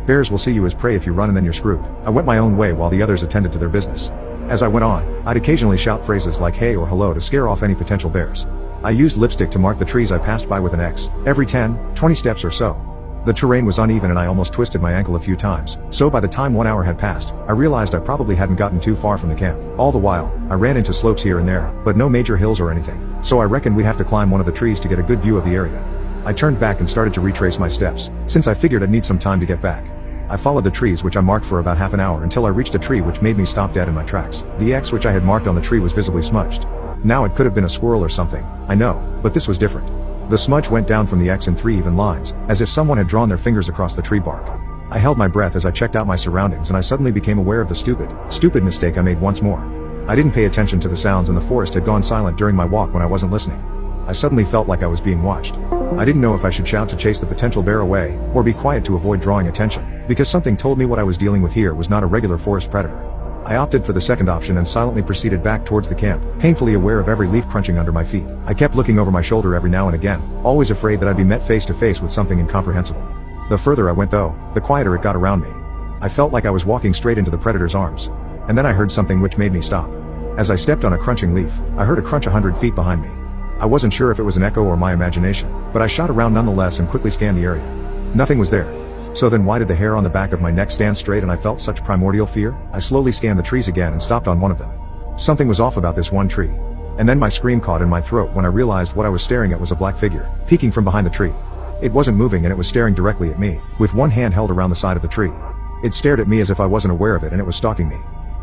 Bears will see you as prey if you run, and then you're screwed. I went my own way while the others attended to their business. As I went on, I'd occasionally shout phrases like hey or hello to scare off any potential bears. I used lipstick to mark the trees I passed by with an X, every 10, 20 steps or so. The terrain was uneven and I almost twisted my ankle a few times, so by the time 1 hour had passed, I realized I probably hadn't gotten too far from the camp. All the while, I ran into slopes here and there, but no major hills or anything, so I reckoned we'd have to climb one of the trees to get a good view of the area. I turned back and started to retrace my steps, since I figured I'd need some time to get back. I followed the trees which I marked for about half an hour until I reached a tree which made me stop dead in my tracks. The X which I had marked on the tree was visibly smudged. Now it could have been a squirrel or something, I know, but this was different. The smudge went down from the X in 3 even lines, as if someone had drawn their fingers across the tree bark. I held my breath as I checked out my surroundings, and I suddenly became aware of the stupid mistake I made once more. I didn't pay attention to the sounds, and the forest had gone silent during my walk when I wasn't listening. I suddenly felt like I was being watched. I didn't know if I should shout to chase the potential bear away, or be quiet to avoid drawing attention, because something told me what I was dealing with here was not a regular forest predator. I opted for the second option and silently proceeded back towards the camp, painfully aware of every leaf crunching under my feet. I kept looking over my shoulder every now and again, always afraid that I'd be met face to face with something incomprehensible. The further I went though, the quieter it got around me. I felt like I was walking straight into the predator's arms. And then I heard something which made me stop. As I stepped on a crunching leaf, I heard a crunch 100 feet behind me. I wasn't sure if it was an echo or my imagination, but I shot around nonetheless and quickly scanned the area. Nothing was there. So then why did the hair on the back of my neck stand straight and I felt such primordial fear? I slowly scanned the trees again and stopped on one of them. Something was off about this one tree. And then my scream caught in my throat when I realized what I was staring at was a black figure, peeking from behind the tree. It wasn't moving and it was staring directly at me, with one hand held around the side of the tree. It stared at me as if I wasn't aware of it, and it was stalking me.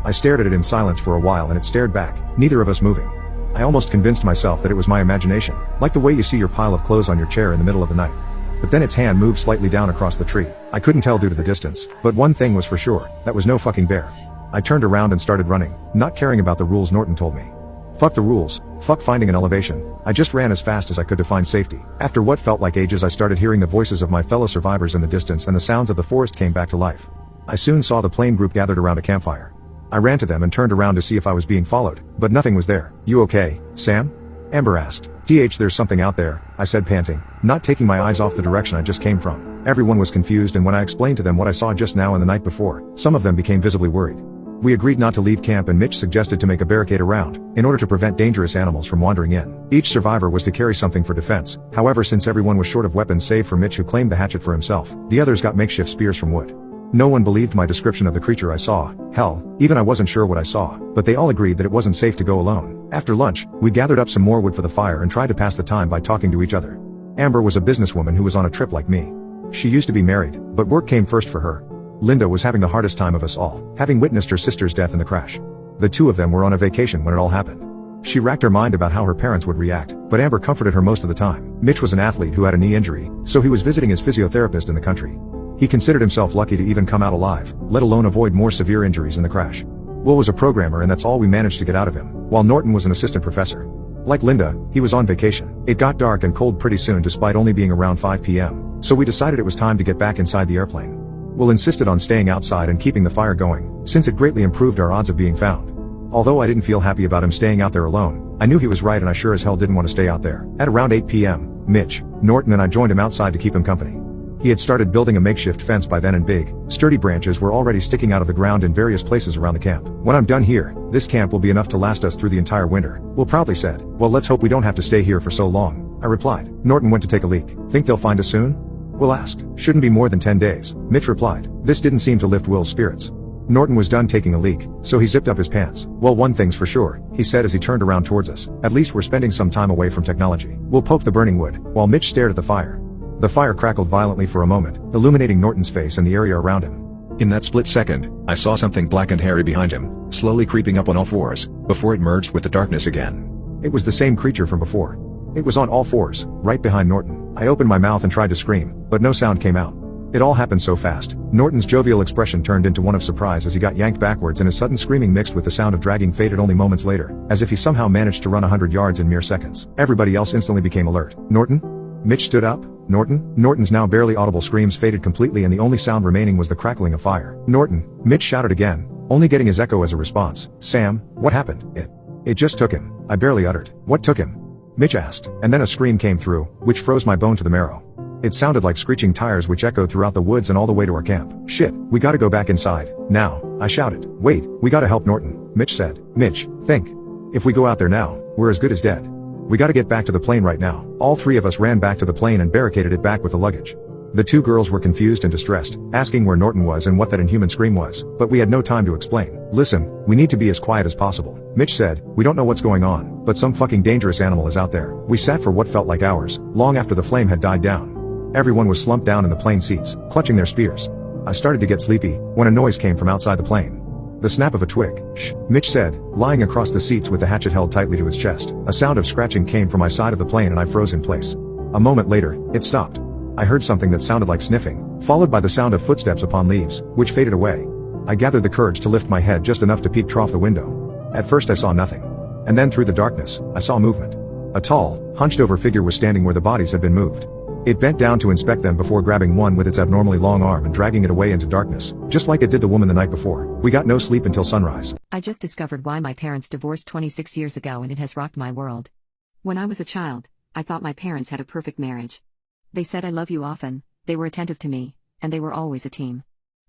I stared at it in silence for a while and it stared back, neither of us moving. I almost convinced myself that it was my imagination, like the way you see your pile of clothes on your chair in the middle of the night. But then its hand moved slightly down across the tree. I couldn't tell due to the distance, but one thing was for sure, that was no fucking bear. I turned around and started running, not caring about the rules Norton told me. Fuck the rules, fuck finding an elevation. I just ran as fast as I could to find safety. After what felt like ages, I started hearing the voices of my fellow survivors in the distance, and the sounds of the forest came back to life. I soon saw the plane group gathered around a campfire. I ran to them and turned around to see if I was being followed, but nothing was there. You okay, Sam? Amber asked. There's something out there, I said, panting, not taking my eyes off the direction I just came from. Everyone was confused, and when I explained to them what I saw just now and the night before, some of them became visibly worried. We agreed not to leave camp, and Mitch suggested to make a barricade around, in order to prevent dangerous animals from wandering in. Each survivor was to carry something for defense. However, since everyone was short of weapons save for Mitch, who claimed the hatchet for himself, the others got makeshift spears from wood. No one believed my description of the creature I saw. Hell, even I wasn't sure what I saw, but they all agreed that it wasn't safe to go alone. After lunch, we gathered up some more wood for the fire and tried to pass the time by talking to each other. Amber was a businesswoman who was on a trip like me. She used to be married, but work came first for her. Linda was having the hardest time of us all, having witnessed her sister's death in the crash. The two of them were on a vacation when it all happened. She racked her mind about how her parents would react, but Amber comforted her most of the time. Mitch was an athlete who had a knee injury, so he was visiting his physiotherapist in the country. He considered himself lucky to even come out alive, let alone avoid more severe injuries in the crash. Will was a programmer, and that's all we managed to get out of him, while Norton was an assistant professor. Like Linda, he was on vacation. It got dark and cold pretty soon despite only being around 5 p.m., so we decided it was time to get back inside the airplane. Will insisted on staying outside and keeping the fire going, since it greatly improved our odds of being found. Although I didn't feel happy about him staying out there alone, I knew he was right, and I sure as hell didn't want to stay out there. At around 8 p.m., Mitch, Norton and I joined him outside to keep him company. He had started building a makeshift fence by then, and big, sturdy branches were already sticking out of the ground in various places around the camp. When I'm done here, this camp will be enough to last us through the entire winter, Will proudly said. Well, let's hope we don't have to stay here for so long, I replied. Norton went to take a leak. Think they'll find us soon? Will asked. Shouldn't be more than 10 days, Mitch replied. This didn't seem to lift Will's spirits. Norton was done taking a leak, so he zipped up his pants. Well, one thing's for sure, he said as he turned around towards us. At least we're spending some time away from technology. Will poked the burning wood, while Mitch stared at the fire. The fire crackled violently for a moment, illuminating Norton's face and the area around him. In that split second, I saw something black and hairy behind him, slowly creeping up on all fours, before it merged with the darkness again. It was the same creature from before. It was on all fours, right behind Norton. I opened my mouth and tried to scream, but no sound came out. It all happened so fast. Norton's jovial expression turned into one of surprise as he got yanked backwards, and his sudden screaming mixed with the sound of dragging faded only moments later, as if he somehow managed to run 100 yards in mere seconds. Everybody else instantly became alert. Norton? Mitch stood up. Norton? Norton's now barely audible screams faded completely, and the only sound remaining was the crackling of fire. Norton? Mitch shouted again, only getting his echo as a response. Sam, what happened? It just took him, I barely uttered. What took him? Mitch asked, and then a scream came through, which froze my bone to the marrow. It sounded like screeching tires which echoed throughout the woods and all the way to our camp. Shit, we gotta go back inside, now, I shouted. Wait, we gotta help Norton, Mitch said. Mitch, think. If we go out there now, we're as good as dead. We gotta get back to the plane right now. All three of us ran back to the plane and barricaded it back with the luggage. The two girls were confused and distressed, asking where Norton was and what that inhuman scream was, but we had no time to explain. Listen, we need to be as quiet as possible, Mitch said. We don't know what's going on, but some fucking dangerous animal is out there. We sat for what felt like hours, long after the flame had died down. Everyone was slumped down in the plane seats, clutching their spears. I started to get sleepy, when a noise came from outside the plane. The snap of a twig. Shh, Mitch said, lying across the seats with the hatchet held tightly to his chest. A sound of scratching came from my side of the plane and I froze in place. A moment later, it stopped. I heard something that sounded like sniffing, followed by the sound of footsteps upon leaves, which faded away. I gathered the courage to lift my head just enough to peep trough the window. At first I saw nothing. And then through the darkness, I saw movement. A tall, hunched-over figure was standing where the bodies had been moved. It bent down to inspect them before grabbing one with its abnormally long arm and dragging it away into darkness, just like it did the woman the night before. We got no sleep until sunrise. I just discovered why my parents divorced 26 years ago, and it has rocked my world. When I was a child, I thought my parents had a perfect marriage. They said I love you often, they were attentive to me, and they were always a team.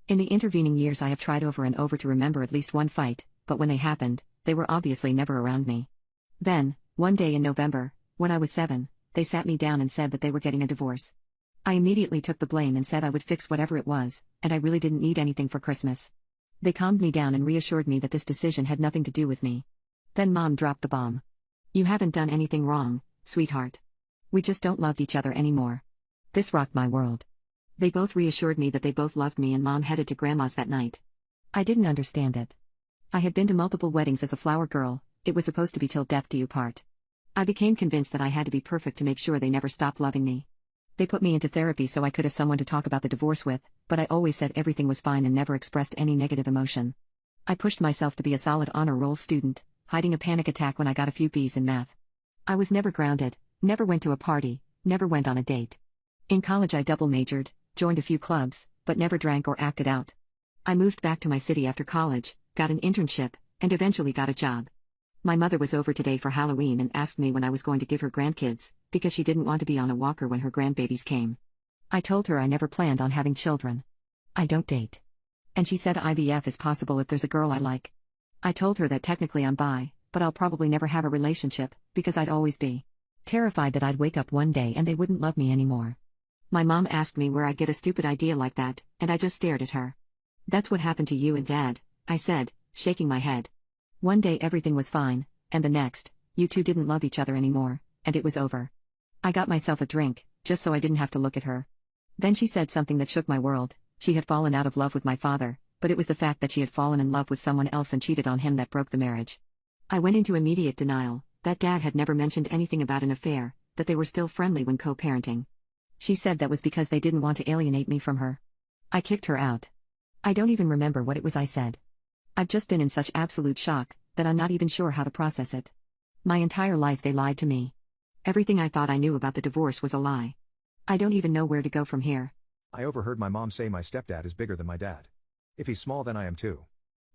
In the intervening years I have tried over and over to remember at least one fight, but when they happened, they were obviously never around me. Then, one day in November, when I was 7, they sat me down and said that they were getting a divorce. I immediately took the blame and said I would fix whatever it was, and I really didn't need anything for Christmas. They calmed me down and reassured me that this decision had nothing to do with me. Then Mom dropped the bomb. You haven't done anything wrong, sweetheart. We just don't love each other anymore. This rocked my world. They both reassured me that they both loved me, and Mom headed to Grandma's that night. I didn't understand it. I had been to multiple weddings as a flower girl, it was supposed to be till death do you part. I became convinced that I had to be perfect to make sure they never stopped loving me. They put me into therapy so I could have someone to talk about the divorce with, but I always said everything was fine and never expressed any negative emotion. I pushed myself to be a solid honor roll student, hiding a panic attack when I got a few B's in math. I was never grounded, never went to a party, never went on a date. In college I double majored, joined a few clubs, but never drank or acted out. I moved back to my city after college, got an internship, and eventually got a job. My mother was over today for Halloween and asked me when I was going to give her grandkids, because she didn't want to be on a walker when her grandbabies came. I told her I never planned on having children. I don't date. And she said IVF is possible if there's a girl I like. I told her that technically I'm bi, but I'll probably never have a relationship, because I'd always be terrified that I'd wake up one day and they wouldn't love me anymore. My mom asked me where I'd get a stupid idea like that, and I just stared at her. That's what happened to you and Dad, I said, shaking my head. One day everything was fine, and the next, you two didn't love each other anymore, and it was over. I got myself a drink, just so I didn't have to look at her. Then she said something that shook my world. She had fallen out of love with my father, but it was the fact that she had fallen in love with someone else and cheated on him that broke the marriage. I went into immediate denial, that Dad had never mentioned anything about an affair, that they were still friendly when co-parenting. She said that was because they didn't want to alienate me from her. I kicked her out. I don't even remember what it was I said. I've just been in such absolute shock, that I'm not even sure how to process it. My entire life they lied to me. Everything I thought I knew about the divorce was a lie. I don't even know where to go from here. I overheard my mom say my stepdad is bigger than my dad. If he's small, then I am too.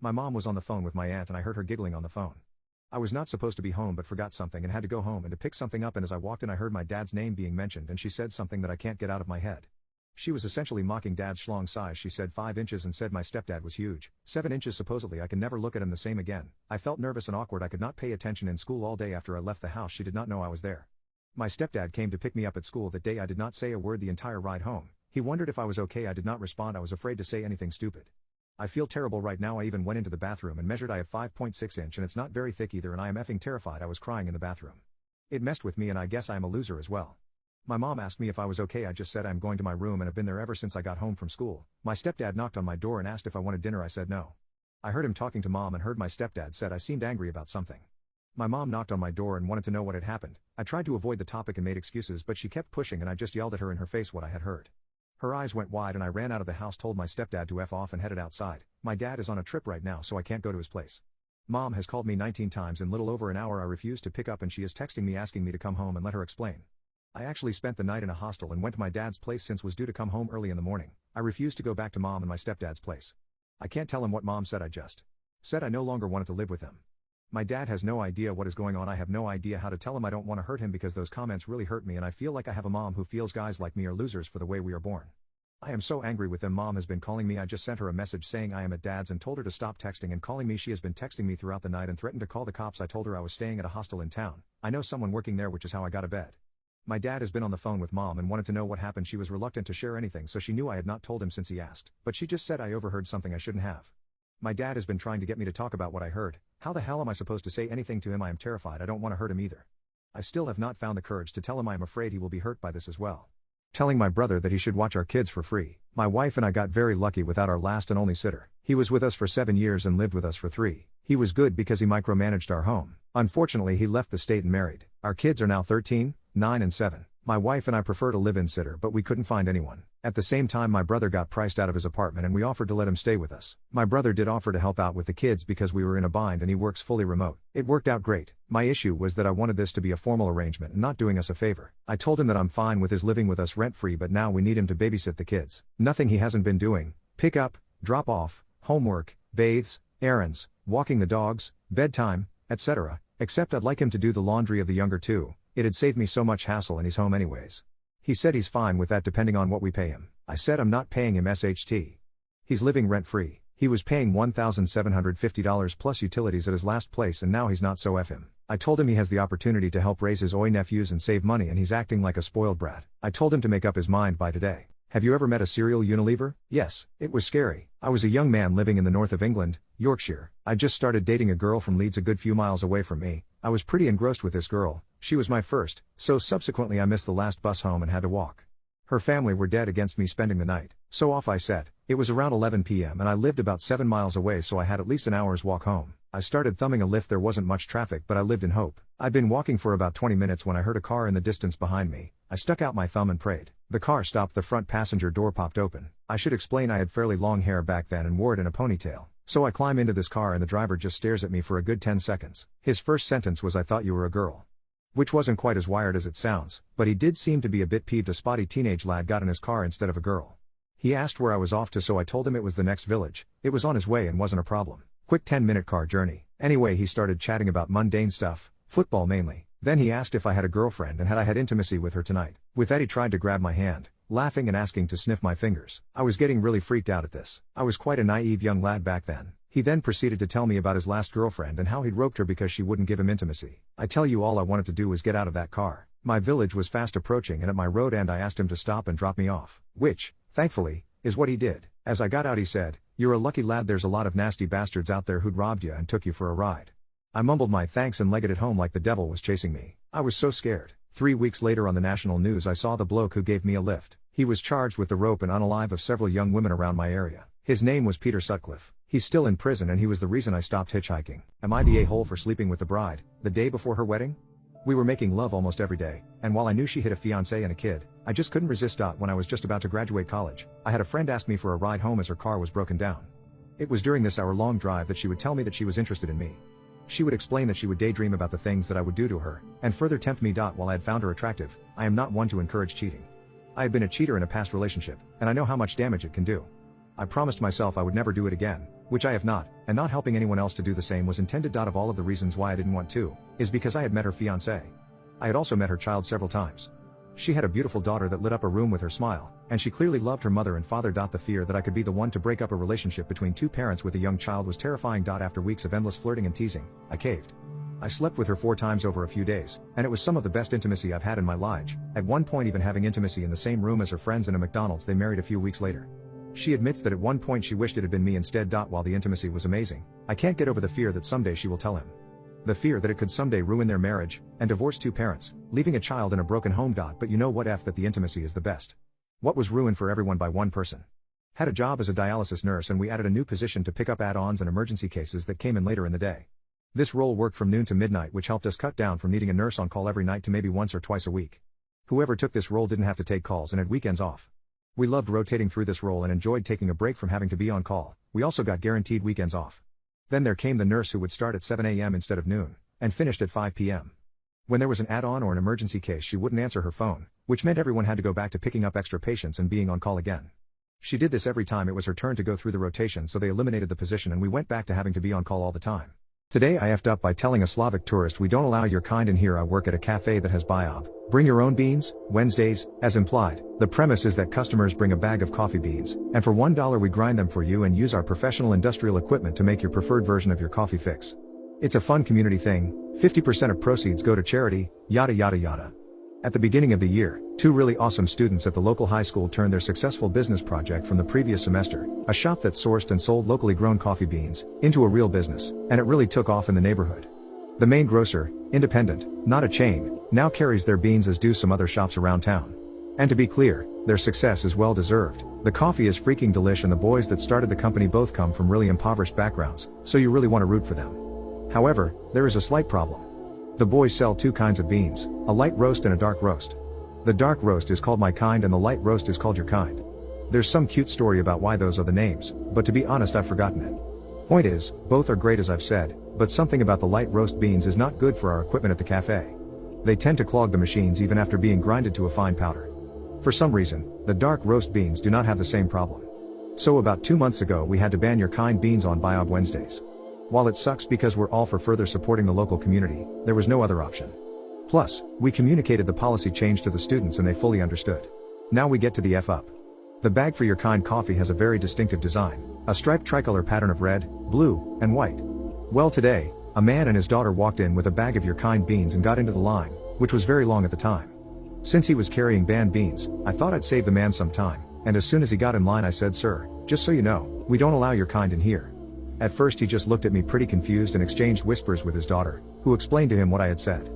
My mom was on the phone with my aunt and I heard her giggling on the phone. I was not supposed to be home but forgot something and had to go home and to pick something up, and as I walked in I heard my dad's name being mentioned and she said something that I can't get out of my head. She was essentially mocking Dad's schlong size. She said 5 inches and said my stepdad was huge. 7 inches supposedly. I can never look at him the same again. I felt nervous and awkward. I could not pay attention in school all day after I left the house. She did not know I was there. My stepdad came to pick me up at school that day. I did not say a word the entire ride home. He wondered if I was okay. I did not respond. I was afraid to say anything stupid. I feel terrible right now. I even went into the bathroom and measured. I have 5.6 inch and it's not very thick either, and I am effing terrified. I was crying in the bathroom. It messed with me and I guess I am a loser as well. My mom asked me if I was okay. I just said I'm going to my room and have been there ever since I got home from school. My stepdad knocked on my door and asked if I wanted dinner. I said no. I heard him talking to Mom and heard my stepdad said I seemed angry about something. My mom knocked on my door and wanted to know what had happened. I tried to avoid the topic and made excuses, but she kept pushing and I just yelled at her in her face what I had heard. Her eyes went wide and I ran out of the house, told my stepdad to F off and headed outside. My dad is on a trip right now so I can't go to his place. Mom has called me 19 times in little over an hour. I refused to pick up and she is texting me asking me to come home and let her explain. I actually spent the night in a hostel and went to my dad's place since was due to come home early in the morning. I refused to go back to Mom and my stepdad's place. I can't tell him what Mom said. I just said I no longer wanted to live with him. My dad has no idea what is going on. I have no idea how to tell him I don't want to hurt him because those comments really hurt me and I feel like I have a mom who feels guys like me are losers for the way we are born. I am so angry with them. Mom has been calling me. I just sent her a message saying I am at Dad's and told her to stop texting and calling me. She has been texting me throughout the night and threatened to call the cops. I told her I was staying at a hostel in town. I know someone working there, which is how I got a bed. My dad has been on the phone with Mom and wanted to know what happened. She was reluctant to share anything, so she knew I had not told him since he asked, but she just said I overheard something I shouldn't have. My dad has been trying to get me to talk about what I heard. How the hell am I supposed to say anything to him? I am terrified. I don't want to hurt him either. I still have not found the courage to tell him I am afraid he will be hurt by this as well. Telling my brother that he should watch our kids for free. My wife and I got very lucky without our last and only sitter. He was with us for 7 years and lived with us for 3. He was good because he micromanaged our home. Unfortunately, he left the state and married. Our kids are now 13, 9 and 7. My wife and I prefer to live-in sitter, but we couldn't find anyone. At the same time, my brother got priced out of his apartment and we offered to let him stay with us. My brother did offer to help out with the kids because we were in a bind and he works fully remote. It worked out great. My issue was that I wanted this to be a formal arrangement and not doing us a favor. I told him that I'm fine with his living with us rent-free, but now we need him to babysit the kids. Nothing he hasn't been doing. Pick up, drop off, homework, bathes, errands, walking the dogs, bedtime, etc. Except I'd like him to do the laundry of the younger two. It'd save me so much hassle and he's home anyways. He said he's fine with that depending on what we pay him. I said I'm not paying him SHT. He's living rent-free. He was paying $1,750 plus utilities at his last place and now he's not, so F him. I told him he has the opportunity to help raise his oi nephews and save money and he's acting like a spoiled brat. I told him to make up his mind by today. Have you ever met a serial Unilever? Yes, it was scary. I was a young man living in the north of England, Yorkshire. I just started dating a girl from Leeds a good few miles away from me. I was pretty engrossed with this girl. She was my first, so subsequently I missed the last bus home and had to walk. Her family were dead against me spending the night, so off I set. It was around 11 p.m. and I lived about 7 miles away, so I had at least an hour's walk home. I started thumbing a lift. There wasn't much traffic, but I lived in hope. I'd been walking for about 20 minutes when I heard a car in the distance behind me. I stuck out my thumb and prayed. The car stopped. The front passenger door popped open. I should explain I had fairly long hair back then and wore it in a ponytail. So I climb into this car and the driver just stares at me for a good 10 seconds. His first sentence was, "I thought you were a girl." Which wasn't quite as wired as it sounds, but he did seem to be a bit peeved a spotty teenage lad got in his car instead of a girl. He asked where I was off to, so I told him it was the next village. It was on his way and wasn't a problem. Quick 10-minute car journey. Anyway, he started chatting about mundane stuff, football mainly. Then he asked if I had a girlfriend and had I had intimacy with her tonight. With that he tried to grab my hand. laughing and asking to sniff my fingers. I was getting really freaked out at this. I was quite a naive young lad back then. He then proceeded to tell me about his last girlfriend and how he'd roped her because she wouldn't give him intimacy. I tell you, all I wanted to do was get out of that car. My village was fast approaching, and at my road end I asked him to stop and drop me off. Which, thankfully, is what he did. As I got out he said, "You're a lucky lad, there's a lot of nasty bastards out there who'd robbed you and took you for a ride." I mumbled my thanks and legged it home like the devil was chasing me. I was so scared. 3 weeks later on the national news I saw the bloke who gave me a lift. He was charged with the rope and unalive of several young women around my area. His name was Peter Sutcliffe. He's still in prison and he was the reason I stopped hitchhiking. Am I the a-hole for sleeping with the bride, the day before her wedding? We were making love almost every day, and while I knew she had a fiancé and a kid, I just couldn't resist. When I was just about to graduate college, I had a friend ask me for a ride home as her car was broken down. It was during this hour-long drive that she would tell me that she was interested in me. She would explain that she would daydream about the things that I would do to her, and further tempt me. While I had found her attractive, I am not one to encourage cheating. I had been a cheater in a past relationship, and I know how much damage it can do. I promised myself I would never do it again, which I have not, and not helping anyone else to do the same was intended. Of all of the reasons why I didn't want to, is because I had met her fiancé. I had also met her child several times. She had a beautiful daughter that lit up a room with her smile, and she clearly loved her mother and father. The fear that I could be the one to break up a relationship between two parents with a young child was terrifying. After weeks of endless flirting and teasing, I caved. I slept with her 4 times over a few days, and it was some of the best intimacy I've had in my life, at one point even having intimacy in the same room as her friends in a McDonald's. They married a few weeks later. She admits that at one point she wished it had been me instead. While the intimacy was amazing, I can't get over the fear that someday she will tell him. The fear that it could someday ruin their marriage, and divorce 2 parents, leaving a child in a broken home. But you know what, that the intimacy is the best. What was ruined for everyone by one person. Had a job as a dialysis nurse, and we added a new position to pick up add-ons and emergency cases that came in later in the day. This role worked from noon to midnight, which helped us cut down from needing a nurse on call every night to maybe once or twice a week. Whoever took this role didn't have to take calls and had weekends off. We loved rotating through this role and enjoyed taking a break from having to be on call. We also got guaranteed weekends off. Then there came the nurse who would start at 7 a.m. instead of noon, and finished at 5 p.m. When there was an add-on or an emergency case, she wouldn't answer her phone, which meant everyone had to go back to picking up extra patients and being on call again. She did this every time it was her turn to go through the rotation, so they eliminated the position and we went back to having to be on call all the time. Today I effed up by telling a Slavic tourist, "We don't allow your kind in here. I work at a cafe that has biob. Bring your own beans, Wednesdays," as implied. The premise is that customers bring a bag of coffee beans, and for $1 we grind them for you and use our professional industrial equipment to make your preferred version of your coffee fix. It's a fun community thing, 50% of proceeds go to charity, yada yada yada. At the beginning of the year, 2 really awesome students at the local high school turned their successful business project from the previous semester, a shop that sourced and sold locally grown coffee beans, into a real business, and it really took off in the neighborhood. The main grocer, independent, not a chain, now carries their beans, as do some other shops around town. And to be clear, their success is well deserved. The coffee is freaking delish, and the boys that started the company both come from really impoverished backgrounds, so you really want to root for them. However, there is a slight problem. The boys sell 2 kinds of beans, a light roast and a dark roast. The dark roast is called My Kind and the light roast is called Your Kind. There's some cute story about why those are the names, but to be honest I've forgotten it. Point is, both are great as I've said, but something about the light roast beans is not good for our equipment at the cafe. They tend to clog the machines even after being grinded to a fine powder. For some reason, the dark roast beans do not have the same problem. So about 2 months ago we had to ban Your Kind beans on Biob Wednesdays. While it sucks because we're all for further supporting the local community, there was no other option. Plus, we communicated the policy change to the students and they fully understood. Now we get to the F up. The bag for Your Kind coffee has a very distinctive design, a striped tricolor pattern of red, blue, and white. Well, today, a man and his daughter walked in with a bag of Your Kind beans and got into the line, which was very long at the time. Since he was carrying banned beans, I thought I'd save the man some time, and as soon as he got in line I said, "Sir, just so you know, we don't allow Your Kind in here." At first he just looked at me pretty confused and exchanged whispers with his daughter, who explained to him what I had said.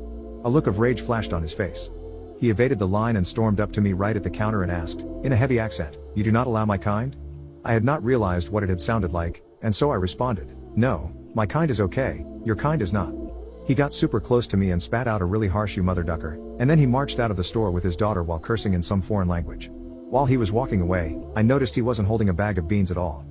A look of rage flashed on his face. He evaded the line and stormed up to me right at the counter and asked, in a heavy accent, "You do not allow My Kind?" I had not realized what it had sounded like, and so I responded, "No, My Kind is okay, Your Kind is not." He got super close to me and spat out a really harsh "You mother ducker," and then he marched out of the store with his daughter while cursing in some foreign language. While he was walking away, I noticed he wasn't holding a bag of beans at all.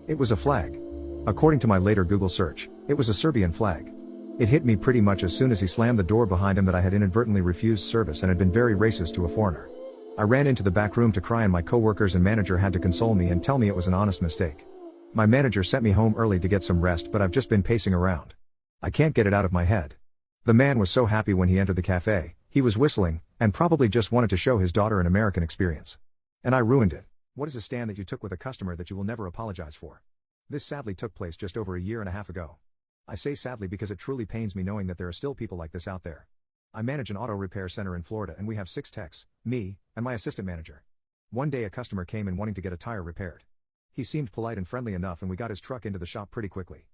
It was a flag. According to my later Google search, it was a Serbian flag. It hit me pretty much as soon as he slammed the door behind him that I had inadvertently refused service and had been very racist to a foreigner. I ran into the back room to cry and my coworkers and manager had to console me and tell me it was an honest mistake. My manager sent me home early to get some rest, but I've just been pacing around. I can't get it out of my head. The man was so happy when he entered the cafe, he was whistling, and probably just wanted to show his daughter an American experience. And I ruined it. What is a stand that you took with a customer that you will never apologize for? This sadly took place just over a year and a half ago. I say sadly because it truly pains me knowing that there are still people like this out there. I manage an auto repair center in Florida and we have 6 techs, me, and my assistant manager. One day a customer came in wanting to get a tire repaired. He seemed polite and friendly enough and we got his truck into the shop pretty quickly.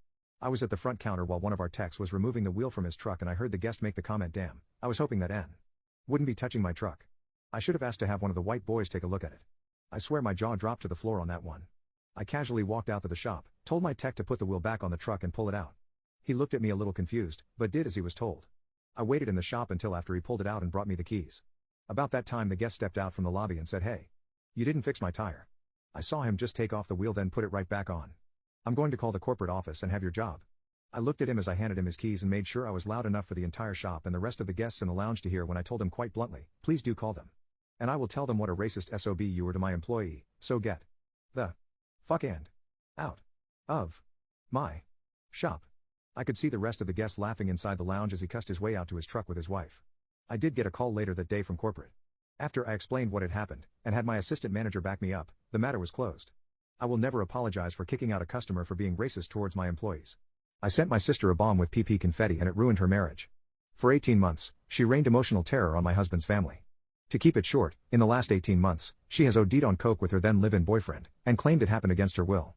I was at the front counter while one of our techs was removing the wheel from his truck and I heard the guest make the comment, "Damn, I was hoping that N wouldn't be touching my truck. I should have asked to have one of the white boys take a look at it." I swear my jaw dropped to the floor on that one. I casually walked out to the shop, told my tech to put the wheel back on the truck and pull it out. He looked at me a little confused, but did as he was told. I waited in the shop until after he pulled it out and brought me the keys. About that time the guest stepped out from the lobby and said, "Hey, you didn't fix my tire." I saw him just take off the wheel then put it right back on. "I'm going to call the corporate office and have your job." I looked at him as I handed him his keys and made sure I was loud enough for the entire shop and the rest of the guests in the lounge to hear when I told him quite bluntly, "Please do call them. And I will tell them what a racist SOB you were to my employee, so get the fuck and out of my shop." I could see the rest of the guests laughing inside the lounge as he cussed his way out to his truck with his wife. I did get a call later that day from corporate. After I explained what had happened, and had my assistant manager back me up, the matter was closed. I will never apologize for kicking out a customer for being racist towards my employees. I sent my sister a bomb with PP confetti and it ruined her marriage. For 18 months, she rained emotional terror on my husband's family. To keep it short, in the last 18 months, she has OD'd on coke with her then live-in boyfriend, and claimed it happened against her will.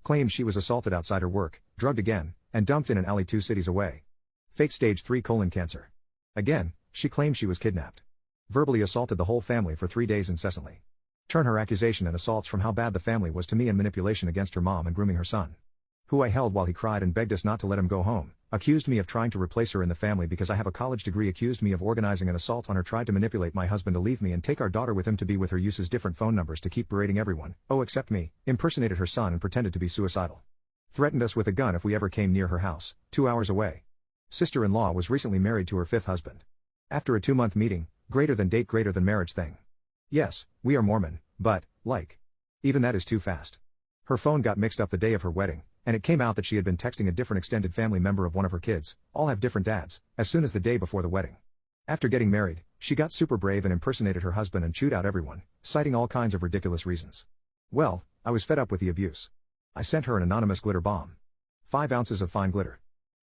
Claimed she was assaulted outside her work, drugged again, and dumped in an alley 2 cities away. Fake stage 3 colon cancer. Again, she claimed she was kidnapped. Verbally assaulted the whole family for 3 days incessantly. Turn her accusation and assaults from how bad the family was to me and manipulation against her mom and grooming her son, who I held while he cried and begged us not to let him go home, accused me of trying to replace her in the family because I have a college degree, accused me of organizing an assault on her, tried to manipulate my husband to leave me and take our daughter with him to be with her, uses different phone numbers to keep berating everyone, oh except me, impersonated her son and pretended to be suicidal. Threatened us with a gun if we ever came near her house, 2 hours away. Sister-in-law was recently married to her 5th husband. After a 2-month meeting, greater than date greater than marriage thing. Yes, we are Mormon, but, even that is too fast. Her phone got mixed up the day of her wedding, and it came out that she had been texting a different extended family member of one of her kids, all have different dads, as soon as the day before the wedding. After getting married, she got super brave and impersonated her husband and chewed out everyone, citing all kinds of ridiculous reasons. Well, I was fed up with the abuse. I sent her an anonymous glitter bomb. 5 ounces of fine glitter.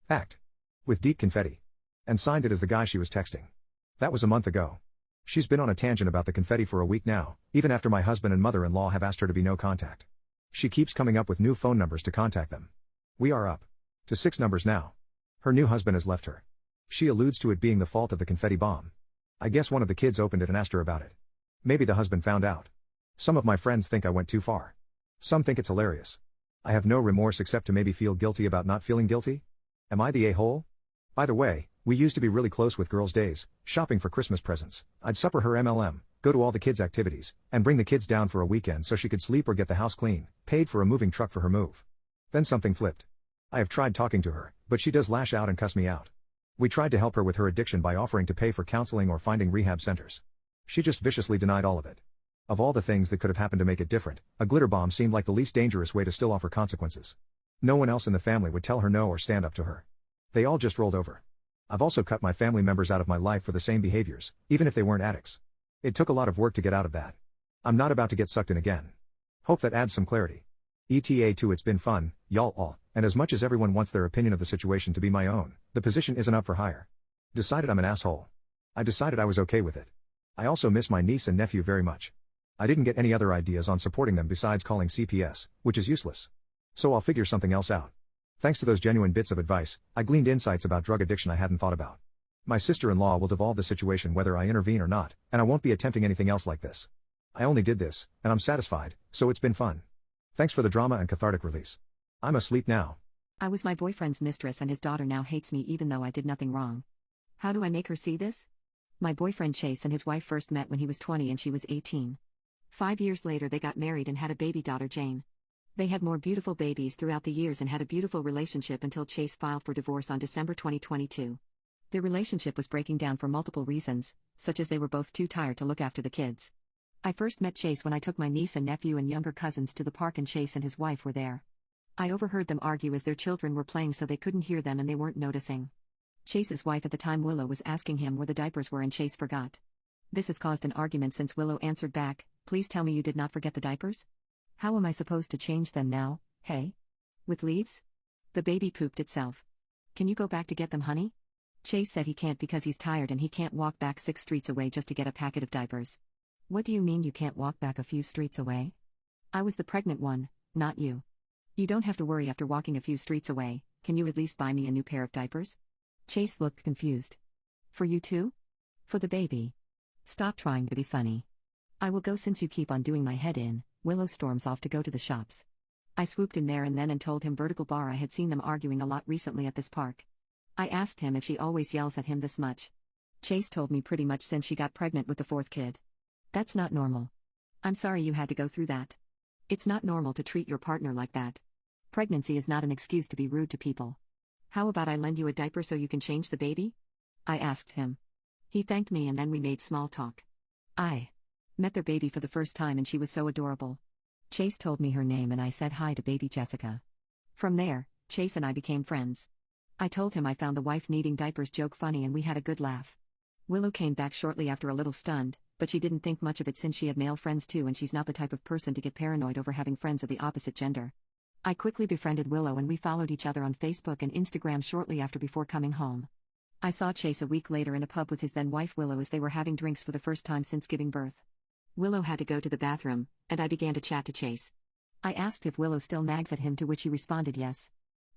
Packed with deep confetti. And signed it as the guy she was texting. That was a month ago. She's been on a tangent about the confetti for a week now, even after my husband and mother-in-law have asked her to be no contact. She keeps coming up with new phone numbers to contact them. We are up to 6 numbers now. Her new husband has left her. She alludes to it being the fault of the confetti bomb. I guess one of the kids opened it and asked her about it. Maybe the husband found out. Some of my friends think I went too far. Some think it's hilarious. I have no remorse except to maybe feel guilty about not feeling guilty? Am I the a-hole? By the way, we used to be really close with girls' days, shopping for Christmas presents. I'd supper her MLM, go to all the kids' activities, and bring the kids down for a weekend so she could sleep or get the house clean, paid for a moving truck for her move. Then something flipped. I have tried talking to her, but she does lash out and cuss me out. We tried to help her with her addiction by offering to pay for counseling or finding rehab centers. She just viciously denied all of it. Of all the things that could have happened to make it different, a glitter bomb seemed like the least dangerous way to still offer consequences. No one else in the family would tell her no or stand up to her. They all just rolled over. I've also cut my family members out of my life for the same behaviors, even if they weren't addicts. It took a lot of work to get out of that. I'm not about to get sucked in again. Hope that adds some clarity. ETA too, it's been fun, y'all all, and as much as everyone wants their opinion of the situation to be my own, the position isn't up for hire. Decided I'm an asshole. I decided I was okay with it. I also miss my niece and nephew very much. I didn't get any other ideas on supporting them besides calling CPS, which is useless. So I'll figure something else out. Thanks to those genuine bits of advice, I gleaned insights about drug addiction I hadn't thought about. My sister-in-law will devolve the situation whether I intervene or not, and I won't be attempting anything else like this. I only did this, and I'm satisfied, so it's been fun. Thanks for the drama and cathartic release. I'm asleep now. I was my boyfriend's mistress and his daughter now hates me even though I did nothing wrong. How do I make her see this? My boyfriend Chase and his wife first met when he was 20 and she was 18. 5 years later they got married and had a baby daughter Jane. They had more beautiful babies throughout the years and had a beautiful relationship until Chase filed for divorce on December 2022. Their relationship was breaking down for multiple reasons, such as they were both too tired to look after the kids. I first met Chase when I took my niece and nephew and younger cousins to the park and Chase and his wife were there. I overheard them argue as their children were playing so they couldn't hear them and they weren't noticing. Chase's wife at the time Willow was asking him where the diapers were and Chase forgot. This has caused an argument since Willow answered back, Please tell me you did not forget the diapers? How am I supposed to change them now, hey? With leaves? The baby pooped itself. Can you go back to get them, honey? Chase said he can't because he's tired and he can't walk back 6 streets away just to get a packet of diapers. What do you mean you can't walk back a few streets away? I was the pregnant one, not you. You don't have to worry after walking a few streets away. Can you at least buy me a new pair of diapers? Chase looked confused. For you too? For the baby. Stop trying to be funny. I will go since you keep on doing my head in. Willow storms off to go to the shops. I swooped in there and then and told him vertical bar I had seen them arguing a lot recently at this park. I asked him if she always yells at him this much. Chase told me pretty much since she got pregnant with the 4th kid. That's not normal. I'm sorry you had to go through that. It's not normal to treat your partner like that. Pregnancy is not an excuse to be rude to people. How about I lend you a diaper so you can change the baby? I asked him. He thanked me and then we made small talk. I met their baby for the first time and she was so adorable. Chase told me her name and I said hi to baby Jessica. From there, Chase and I became friends. I told him I found the wife needing diapers joke funny and we had a good laugh. Willow came back shortly after a little stunned, but she didn't think much of it since she had male friends too and she's not the type of person to get paranoid over having friends of the opposite gender. I quickly befriended Willow and we followed each other on Facebook and Instagram shortly after before coming home. I saw Chase a week later in a pub with his then wife Willow as they were having drinks for the first time since giving birth. Willow had to go to the bathroom, and I began to chat to Chase. I asked if Willow still nags at him, to which he responded yes.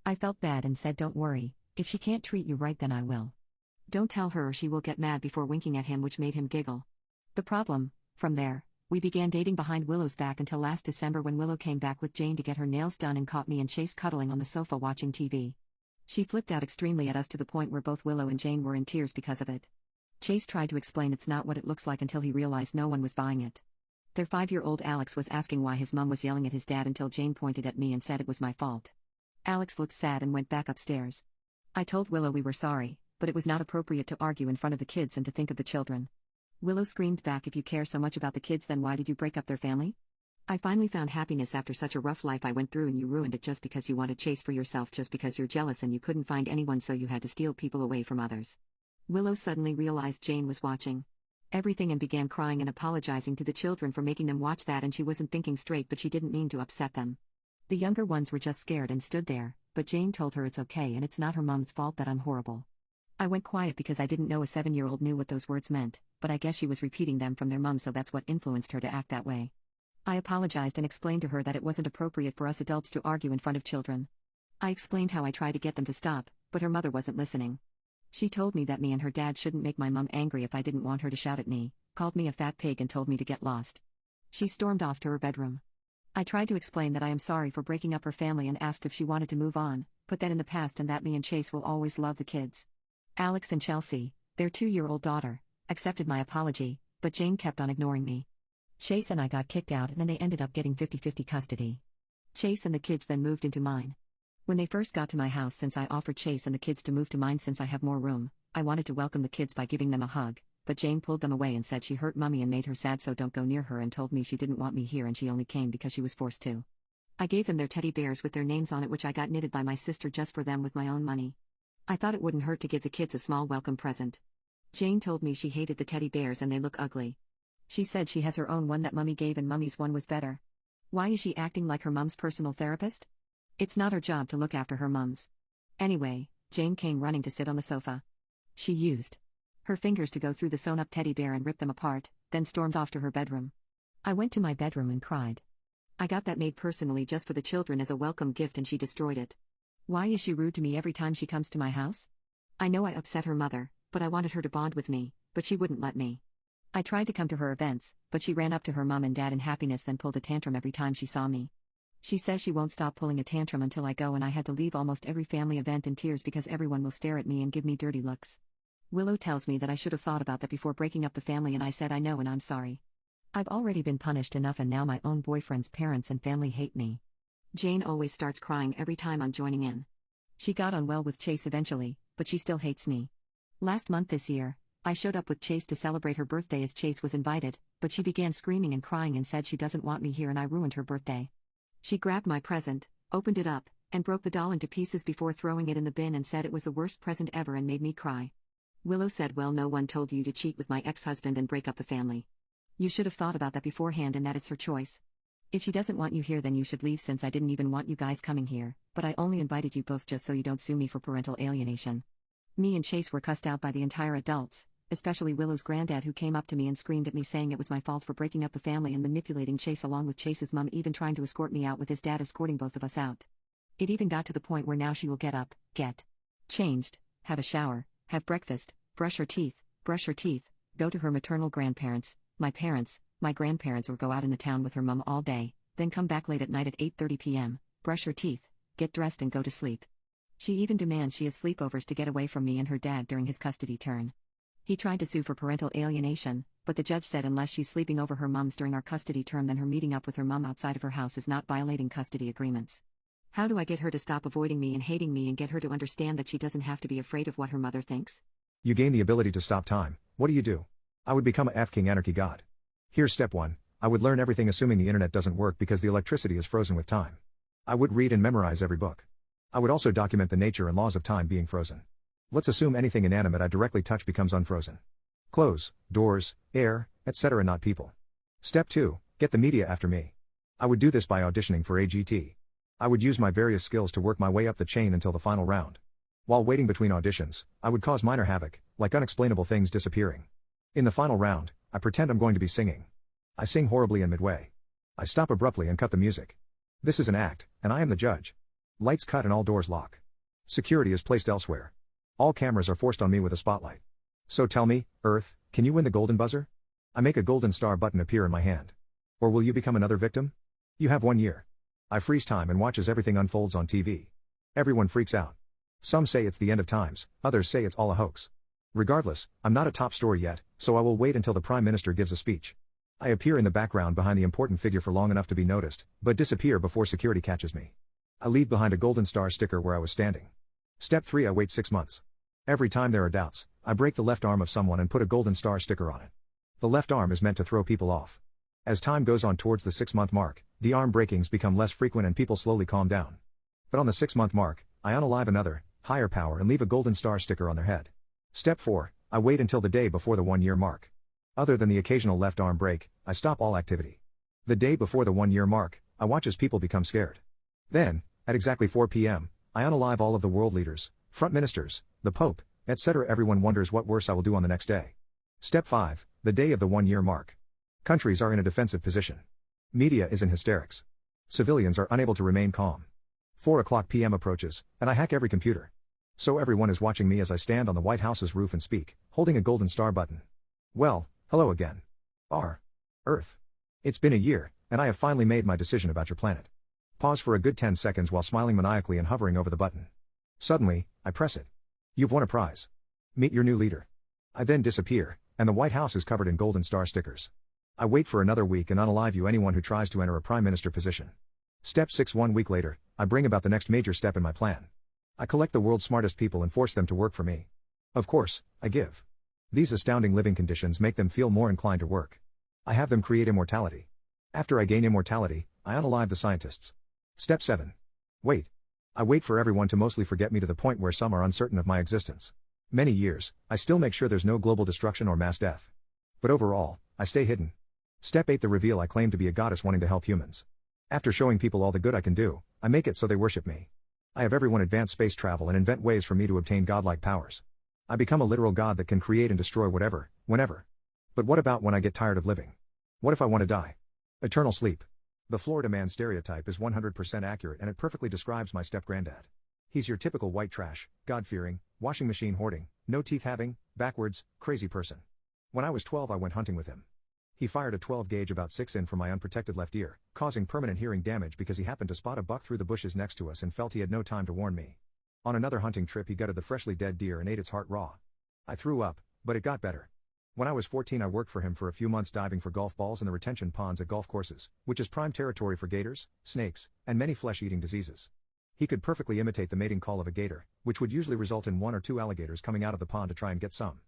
I felt bad and said don't worry, if she can't treat you right then I will. Don't tell her or she will get mad, before winking at him, which made him giggle. The problem, from there, we began dating behind Willow's back until last December when Willow came back with Jane to get her nails done and caught me and Chase cuddling on the sofa watching TV. She flipped out extremely at us to the point where both Willow and Jane were in tears because of it. Chase tried to explain it's not what it looks like until he realized no one was buying it. Their 5-year-old Alex was asking why his mom was yelling at his dad until Jane pointed at me and said it was my fault. Alex looked sad and went back upstairs. I told Willow we were sorry, but it was not appropriate to argue in front of the kids and to think of the children. Willow screamed back, if you care so much about the kids then why did you break up their family? I finally found happiness after such a rough life I went through and you ruined it just because you wanted Chase for yourself, just because you're jealous and you couldn't find anyone so you had to steal people away from others. Willow suddenly realized Jane was watching everything and began crying and apologizing to the children for making them watch that, and she wasn't thinking straight but she didn't mean to upset them. The younger ones were just scared and stood there, but Jane told her it's okay and it's not her mom's fault that I'm horrible. I went quiet because I didn't know a 7-year-old knew what those words meant, but I guess she was repeating them from their mom, so that's what influenced her to act that way. I apologized and explained to her that it wasn't appropriate for us adults to argue in front of children. I explained how I tried to get them to stop, but her mother wasn't listening. She told me that me and her dad shouldn't make my mom angry if I didn't want her to shout at me, called me a fat pig and told me to get lost. She stormed off to her bedroom. I tried to explain that I am sorry for breaking up her family and asked if she wanted to move on, put that in the past and that me and Chase will always love the kids. Alex and Chelsea, their 2-year-old daughter, accepted my apology, but Jane kept on ignoring me. Chase and I got kicked out and then they ended up getting 50-50 custody. Chase and the kids then moved into mine. When they first got to my house, since I offered Chase and the kids to move to mine since I have more room, I wanted to welcome the kids by giving them a hug, but Jane pulled them away and said she hurt Mummy and made her sad, so don't go near her, and told me she didn't want me here and she only came because she was forced to. I gave them their teddy bears with their names on it, which I got knitted by my sister just for them with my own money. I thought it wouldn't hurt to give the kids a small welcome present. Jane told me she hated the teddy bears and they look ugly. She said she has her own one that Mummy gave and Mummy's one was better. Why is she acting like her mom's personal therapist? It's not her job to look after her mums. Anyway, Jane came running to sit on the sofa. She used her fingers to go through the sewn-up teddy bear and rip them apart, then stormed off to her bedroom. I went to my bedroom and cried. I got that made personally just for the children as a welcome gift and she destroyed it. Why is she rude to me every time she comes to my house? I know I upset her mother, but I wanted her to bond with me, but she wouldn't let me. I tried to come to her events, but she ran up to her mom and dad in happiness, then pulled a tantrum every time she saw me. She says she won't stop pulling a tantrum until I go, and I had to leave almost every family event in tears because everyone will stare at me and give me dirty looks. Willow tells me that I should have thought about that before breaking up the family, and I said I know and I'm sorry. I've already been punished enough and now my own boyfriend's parents and family hate me. Jane always starts crying every time I'm joining in. She got on well with Chase eventually, but she still hates me. Last month this year, I showed up with Chase to celebrate her birthday as Chase was invited, but she began screaming and crying and said she doesn't want me here and I ruined her birthday. She grabbed my present, opened it up, and broke the doll into pieces before throwing it in the bin and said it was the worst present ever and made me cry. Willow said, well, no one told you to cheat with my ex-husband and break up the family. You should have thought about that beforehand and that it's her choice. If she doesn't want you here, then you should leave, since I didn't even want you guys coming here, but I only invited you both just so you don't sue me for parental alienation. Me and Chase were cussed out by the entire adults, especially Willow's granddad, who came up to me and screamed at me saying it was my fault for breaking up the family and manipulating Chase, along with Chase's mom even trying to escort me out with his dad escorting both of us out. It even got to the point where now she will get up, get changed, have a shower, have breakfast, brush her teeth, go to her maternal grandparents, my grandparents, or go out in the town with her mom all day, then come back late at night at 8:30 p.m., brush her teeth, get dressed and go to sleep. She even demands she has sleepovers to get away from me and her dad during his custody turn. He tried to sue for parental alienation, but the judge said unless she's sleeping over her mom's during our custody term, then her meeting up with her mom outside of her house is not violating custody agreements. How do I get her to stop avoiding me and hating me and get her to understand that she doesn't have to be afraid of what her mother thinks? You gain the ability to stop time. What do? I would become a F-King Anarchy God. Here's step 1. I would learn everything assuming the internet doesn't work because the electricity is frozen with time. I would read and memorize every book. I would also document the nature and laws of time being frozen. Let's assume anything inanimate I directly touch becomes unfrozen. Clothes, doors, air, etc., not people. Step 2. Get the media after me. I would do this by auditioning for AGT. I would use my various skills to work my way up the chain until the final round. While waiting between auditions, I would cause minor havoc, like unexplainable things disappearing. In the final round, I pretend I'm going to be singing. I sing horribly in midway. I stop abruptly and cut the music. This is an act, and I am the judge. Lights cut and all doors lock. Security is placed elsewhere. All cameras are forced on me with a spotlight. So tell me, Earth, can you win the golden buzzer? I make a golden star button appear in my hand. Or will you become another victim? You have 1 year. I freeze time and watch as everything unfolds on TV. Everyone freaks out. Some say it's the end of times, others say it's all a hoax. Regardless, I'm not a top story yet, so I will wait until the Prime Minister gives a speech. I appear in the background behind the important figure for long enough to be noticed, but disappear before security catches me. I leave behind a golden star sticker where I was standing. Step 3. I wait 6 months. Every time there are doubts, I break the left arm of someone and put a golden star sticker on it. The left arm is meant to throw people off. As time goes on towards the 6-month mark, the arm breakings become less frequent and people slowly calm down. But on the 6-month mark, I unalive another, higher power and leave a golden star sticker on their head. Step 4. I wait until the day before the 1-year mark. Other than the occasional left arm break, I stop all activity. The day before the 1-year mark, I watch as people become scared. Then, at exactly 4 p.m., I unalive all of the world leaders, front ministers, the Pope, etc. Everyone wonders what worse I will do on the next day. Step 5. The day of the 1-year mark. Countries are in a defensive position. Media is in hysterics. Civilians are unable to remain calm. 4:00 p.m. approaches, and I hack every computer. So everyone is watching me as I stand on the White House's roof and speak, holding a golden star button. Well, hello again. Earth. It's been a year, and I have finally made my decision about your planet. Pause for a good 10 seconds while smiling maniacally and hovering over the button. Suddenly, I press it. You've won a prize. Meet your new leader. I then disappear, and the White House is covered in golden star stickers. I wait for another week and unalive anyone who tries to enter a prime minister position. Step 6. 1 week later, I bring about the next major step in my plan. I collect the world's smartest people and force them to work for me. Of course, I give. These astounding living conditions make them feel more inclined to work. I have them create immortality. After I gain immortality, I unalive the scientists. Step 7. Wait. I wait for everyone to mostly forget me to the point where some are uncertain of my existence. Many years, I still make sure there's no global destruction or mass death. But overall, I stay hidden. Step 8. The reveal. I claim to be a goddess wanting to help humans. After showing people all the good I can do, I make it so they worship me. I have everyone advance space travel and invent ways for me to obtain godlike powers. I become a literal god that can create and destroy whatever, whenever. But what about when I get tired of living? What if I want to die? Eternal sleep. The Florida man stereotype is 100% accurate and it perfectly describes my step-granddad. He's your typical white trash, God-fearing, washing machine hoarding, no teeth having, backwards, crazy person. When I was 12 I went hunting with him. He fired a 12 gauge about 6 in from my unprotected left ear, causing permanent hearing damage because he happened to spot a buck through the bushes next to us and felt he had no time to warn me. On another hunting trip he gutted the freshly dead deer and ate its heart raw. I threw up, but it got better. When I was 14 I worked for him for a few months diving for golf balls in the retention ponds at golf courses, which is prime territory for gators, snakes, and many flesh-eating diseases. He could perfectly imitate the mating call of a gator, which would usually result in 1 or 2 alligators coming out of the pond to try and get some.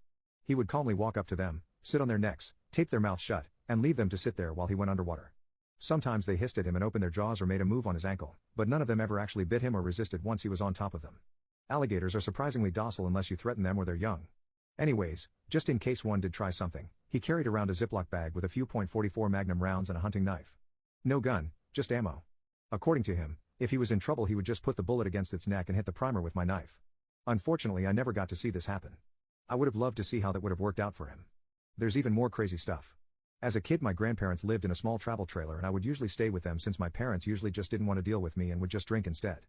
He would calmly walk up to them, sit on their necks, tape their mouths shut, and leave them to sit there while he went underwater. Sometimes they hissed at him and opened their jaws or made a move on his ankle, but none of them ever actually bit him or resisted once he was on top of them. Alligators are surprisingly docile unless you threaten them or they're young. Anyways, just in case one did try something, He carried around a Ziploc bag with a few .44 Magnum rounds and a hunting knife. No gun, just ammo. According to him, if he was in trouble he would just put the bullet against its neck and hit the primer with my knife. Unfortunately I never got to see this happen. I would have loved to see how that would have worked out for him. There's even more crazy stuff. As a kid my grandparents lived in a small travel trailer and I would usually stay with them since my parents usually just didn't want to deal with me and would just drink instead.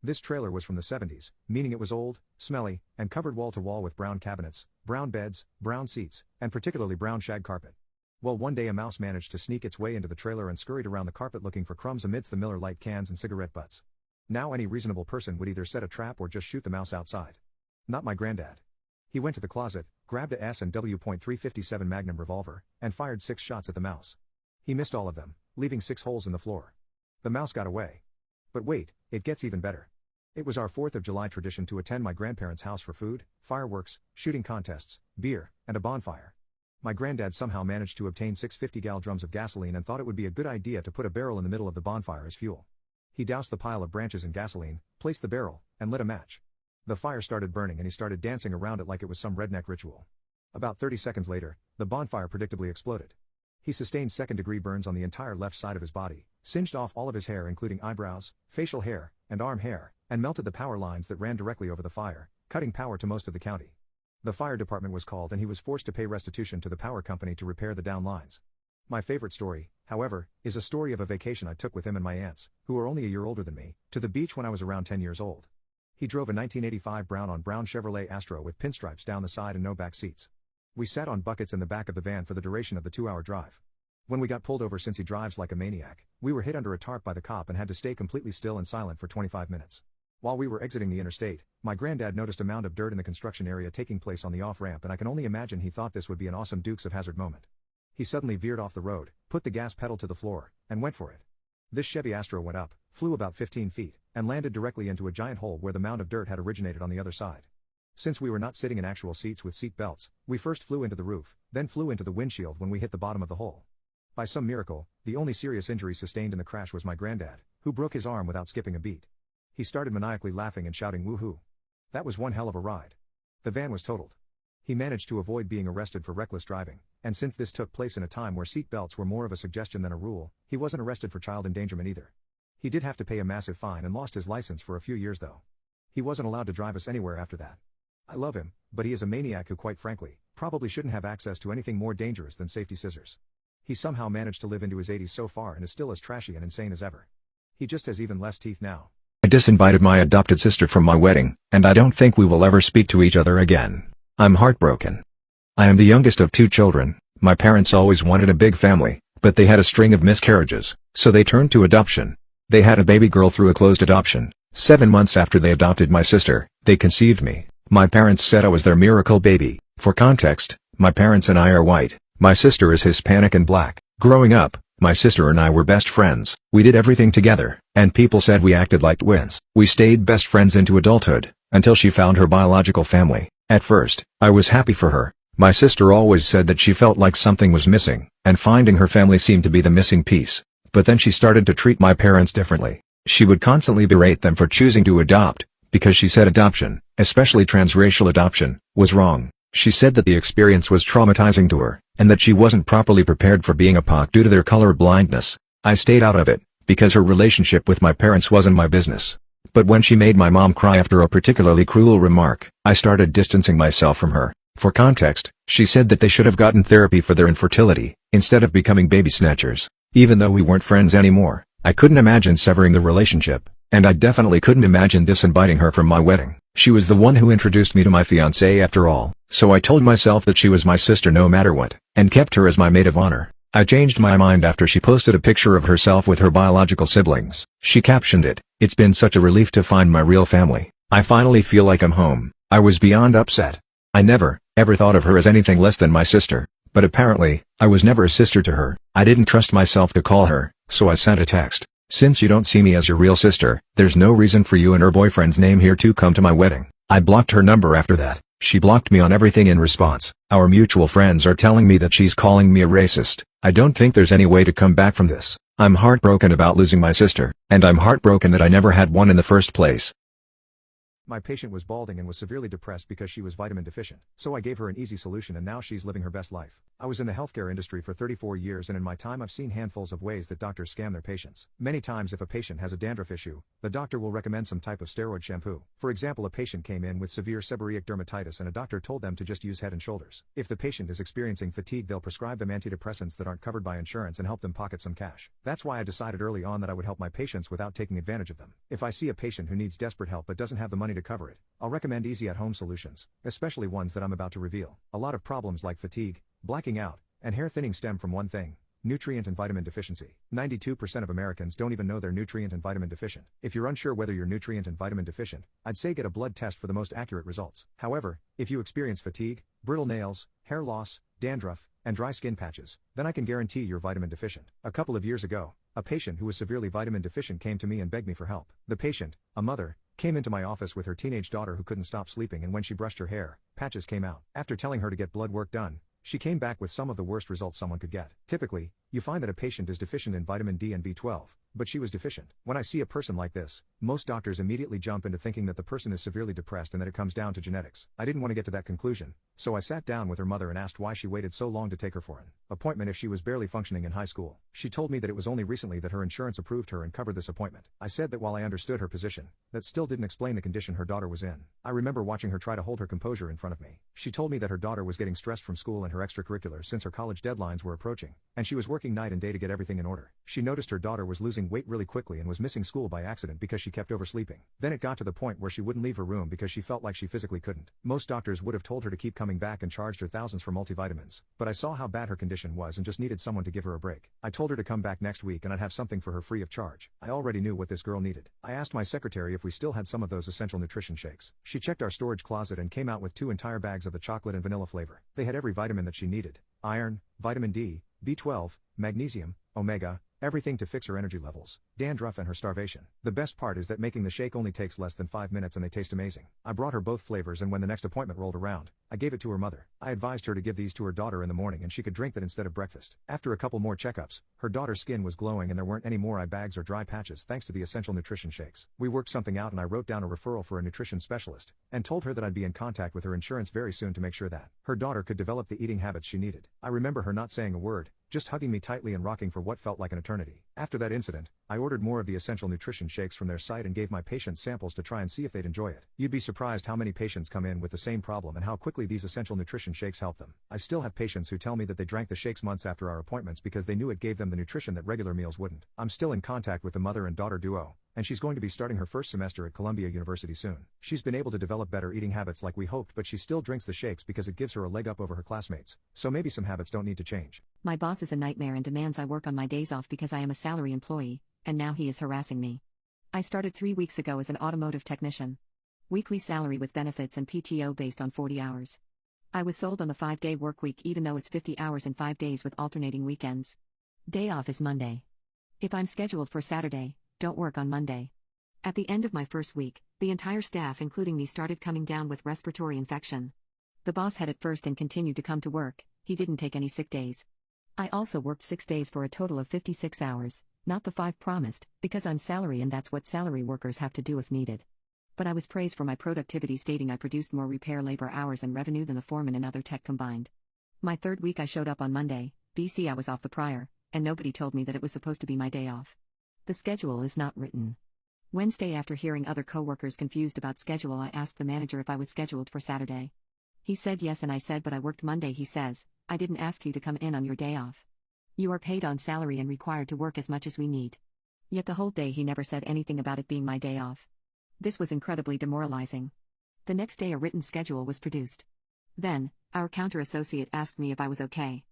This trailer was from the 70s, meaning it was old, smelly, and covered wall to wall with brown cabinets, brown beds, brown seats, and particularly brown shag carpet. Well, one day a mouse managed to sneak its way into the trailer and scurried around the carpet looking for crumbs amidst the Miller Lite cans and cigarette butts. Now any reasonable person would either set a trap or just shoot the mouse outside. Not my granddad. He went to the closet, grabbed a S&W .357 Magnum revolver, and fired 6 shots at the mouse. He missed all of them, leaving 6 holes in the floor. The mouse got away. But wait, it gets even better. It was our 4th of July tradition to attend my grandparents' house for food, fireworks, shooting contests, beer, and a bonfire. My granddad somehow managed to obtain 6 50-gallon drums of gasoline and thought it would be a good idea to put a barrel in the middle of the bonfire as fuel. He doused the pile of branches in gasoline, placed the barrel, and lit a match. The fire started burning and he started dancing around it like it was some redneck ritual. About 30 seconds later, the bonfire predictably exploded. He sustained second-degree burns on the entire left side of his body, singed off all of his hair including eyebrows, facial hair, and arm hair, and melted the power lines that ran directly over the fire, cutting power to most of the county. The fire department was called and he was forced to pay restitution to the power company to repair the down lines. My favorite story, however, is a story of a vacation I took with him and my aunts, who are only a year older than me, to the beach when I was around 10 years old. He drove a 1985 brown-on-brown Chevrolet Astro with pinstripes down the side and no back seats. We sat on buckets in the back of the van for the duration of the 2-hour drive. When we got pulled over since he drives like a maniac, we were hid under a tarp by the cop and had to stay completely still and silent for 25 minutes. While we were exiting the interstate, my granddad noticed a mound of dirt in the construction area taking place on the off-ramp and I can only imagine he thought this would be an awesome Dukes of Hazzard moment. He suddenly veered off the road, put the gas pedal to the floor, and went for it. This Chevy Astro went up, flew about 15 feet, and landed directly into a giant hole where the mound of dirt had originated on the other side. Since we were not sitting in actual seats with seat belts, we first flew into the roof, then flew into the windshield when we hit the bottom of the hole. By some miracle, the only serious injury sustained in the crash was my granddad, who broke his arm without skipping a beat. He started maniacally laughing and shouting woohoo. That was one hell of a ride. The van was totaled. He managed to avoid being arrested for reckless driving, and since this took place in a time where seat belts were more of a suggestion than a rule, he wasn't arrested for child endangerment either. He did have to pay a massive fine and lost his license for a few years though. He wasn't allowed to drive us anywhere after that. I love him, but he is a maniac who quite frankly, probably shouldn't have access to anything more dangerous than safety scissors. He somehow managed to live into his 80s so far and is still as trashy and insane as ever. He just has even less teeth now. I disinvited my adopted sister from my wedding, and I don't think we will ever speak to each other again. I'm heartbroken. I am the youngest of 2 children. My parents always wanted a big family, but they had a string of miscarriages, so they turned to adoption. They had a baby girl through a closed adoption. 7 months after they adopted my sister, they conceived me. My parents said I was their miracle baby. For context, my parents and I are white. My sister is Hispanic and black. Growing up, my sister and I were best friends. We did everything together, and people said we acted like twins. We stayed best friends into adulthood, until she found her biological family. At first, I was happy for her. My sister always said that she felt like something was missing, and finding her family seemed to be the missing piece. But then she started to treat my parents differently. She would constantly berate them for choosing to adopt, because she said adoption, especially transracial adoption, was wrong. She said that the experience was traumatizing to her, and that she wasn't properly prepared for being a POC due to their color blindness. I stayed out of it, because her relationship with my parents wasn't my business. But when she made my mom cry after a particularly cruel remark, I started distancing myself from her. For context, she said that they should have gotten therapy for their infertility, instead of becoming baby snatchers. Even though we weren't friends anymore, I couldn't imagine severing the relationship, and I definitely couldn't imagine disinviting her from my wedding. She was the one who introduced me to my fiancé after all, so I told myself that she was my sister no matter what, and kept her as my maid of honor. I changed my mind after she posted a picture of herself with her biological siblings. She captioned it, "It's been such a relief to find my real family. I finally feel like I'm home." I was beyond upset. I never, ever thought of her as anything less than my sister, but apparently, I was never a sister to her. I didn't trust myself to call her, so I sent a text. "Since you don't see me as your real sister, there's no reason for you and her boyfriend's name here to come to my wedding." I blocked her number after that. She blocked me on everything in response. Our mutual friends are telling me that she's calling me a racist. I don't think there's any way to come back from this. I'm heartbroken about losing my sister, and I'm heartbroken that I never had one in the first place. My patient was balding and was severely depressed because she was vitamin deficient, so I gave her an easy solution and now she's living her best life. I was in the healthcare industry for 34 years, and in my time I've seen handfuls of ways that doctors scam their patients. Many times if a patient has a dandruff issue, the doctor will recommend some type of steroid shampoo. For example, a patient came in with severe seborrheic dermatitis and a doctor told them to just use Head and Shoulders. If the patient is experiencing fatigue, they'll prescribe them antidepressants that aren't covered by insurance and help them pocket some cash. That's why I decided early on that I would help my patients without taking advantage of them. If I see a patient who needs desperate help but doesn't have the money to cover it, I'll recommend easy at-home solutions, especially ones that I'm about to reveal. A lot of problems like fatigue, blacking out, and hair thinning stem from one thing: nutrient and vitamin deficiency. 92% of Americans don't even know they're nutrient and vitamin deficient. If you're unsure whether you're nutrient and vitamin deficient, I'd say get a blood test for the most accurate results. However, if you experience fatigue, brittle nails, hair loss, dandruff, and dry skin patches, then I can guarantee you're vitamin deficient. A couple of years ago, a patient who was severely vitamin deficient came to me and begged me for help. The patient, a mother, came into my office with her teenage daughter who couldn't stop sleeping, and when she brushed her hair, patches came out. After telling her to get blood work done, she came back with some of the worst results someone could get. Typically, you find that a patient is deficient in vitamin D and B12, but she was deficient. When I see a person like this, most doctors immediately jump into thinking that the person is severely depressed and that it comes down to genetics. I didn't want to get to that conclusion, so I sat down with her mother and asked why she waited so long to take her for an appointment if she was barely functioning in high school. She told me that it was only recently that her insurance approved her and covered this appointment. I said that while I understood her position, that still didn't explain the condition her daughter was in. I remember watching her try to hold her composure in front of me. She told me that her daughter was getting stressed from school and her extracurriculars since her college deadlines were approaching, and she was working night and day to get everything in order. She noticed her daughter was losing weight really quickly and was missing school by accident because she kept oversleeping. Then it got to the point where she wouldn't leave her room because she felt like she physically couldn't. Most doctors would have told her to keep coming back and charged her thousands for multivitamins, but I saw how bad her condition was and just needed someone to give her a break. I told her to come back next week and I'd have something for her free of charge. I already knew what this girl needed. I asked my secretary if we still had some of those essential nutrition shakes. She checked our storage closet and came out with 2 entire bags of the chocolate and vanilla flavor. They had every vitamin that she needed: iron, vitamin D, B12, magnesium, omega, everything to fix her energy levels, dandruff, and her starvation. The best part is that making the shake only takes less than 5 minutes and they taste amazing. I brought her both flavors, and when the next appointment rolled around, I gave it to her mother. I advised her to give these to her daughter in the morning and she could drink that instead of breakfast. After a couple more checkups, her daughter's skin was glowing and there weren't any more eye bags or dry patches thanks to the essential nutrition shakes. We worked something out and I wrote down a referral for a nutrition specialist, and told her that I'd be in contact with her insurance very soon to make sure that her daughter could develop the eating habits she needed. I remember her not saying a word, just hugging me tightly and rocking for what felt like an eternity. After that incident, I ordered more of the essential nutrition shakes from their site and gave my patients samples to try and see if they'd enjoy it. You'd be surprised how many patients come in with the same problem and how quickly these essential nutrition shakes help them. I still have patients who tell me that they drank the shakes months after our appointments because they knew it gave them the nutrition that regular meals wouldn't. I'm still in contact with the mother and daughter duo, and she's going to be starting her first semester at Columbia University soon. She's been able to develop better eating habits like we hoped, but she still drinks the shakes because it gives her a leg up over her classmates, so maybe some habits don't need to change. My boss is a nightmare and demands I work on my days off because I am a salary employee, and now he is harassing me. I started 3 weeks ago as an automotive technician. Weekly salary with benefits and PTO based on 40 hours. I was sold on the 5-day work week even though it's 50 hours in 5 days with alternating weekends. Day off is Monday. If I'm scheduled for Saturday, don't work on Monday. At the end of my first week, the entire staff including me started coming down with respiratory infection. The boss had it first and continued to come to work. He didn't take any sick days. I also worked 6 days for a total of 56 hours, not the 5 promised, because I'm salary and that's what salary workers have to do if needed. But I was praised for my productivity, stating I produced more repair labor hours and revenue than the foreman and other tech combined. My 3rd week I showed up on Monday, BC I was off the prior, and nobody told me that it was supposed to be my day off. The schedule is not written. Wednesday, after hearing other coworkers confused about schedule, I asked the manager if I was scheduled for Saturday. He said yes and I said but I worked Monday. He says, I didn't ask you to come in on your day off. You are paid on salary and required to work as much as we need. Yet the whole day he never said anything about it being my day off. This was incredibly demoralizing. The next day a written schedule was produced. Then, our counter associate asked me if I was okay.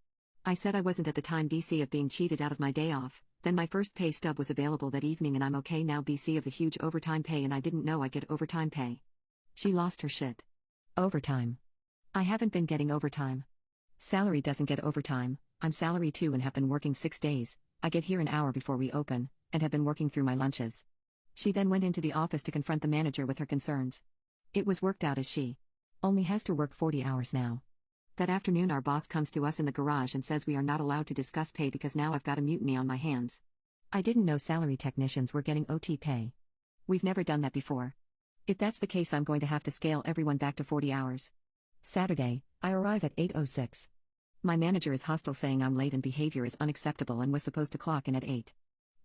I said I wasn't at the time, BC, of being cheated out of my day off. Then my first pay stub was available that evening and I'm okay now, BC, of the huge overtime pay, and I didn't know I'd get overtime pay. She lost her shit. Overtime. I haven't been getting overtime. Salary doesn't get overtime. I'm salary too and have been working 6 days. I get here an hour before we open, and have been working through my lunches. She then went into the office to confront the manager with her concerns. It was worked out as she only has to work 40 hours now. That afternoon our boss comes to us in the garage and says we are not allowed to discuss pay because now I've got a mutiny on my hands. I didn't know salary technicians were getting OT pay. We've never done that before. If that's the case, I'm going to have to scale everyone back to 40 hours. Saturday, I arrive at 8:06. My manager is hostile, saying I'm late and behavior is unacceptable and was supposed to clock in at 8.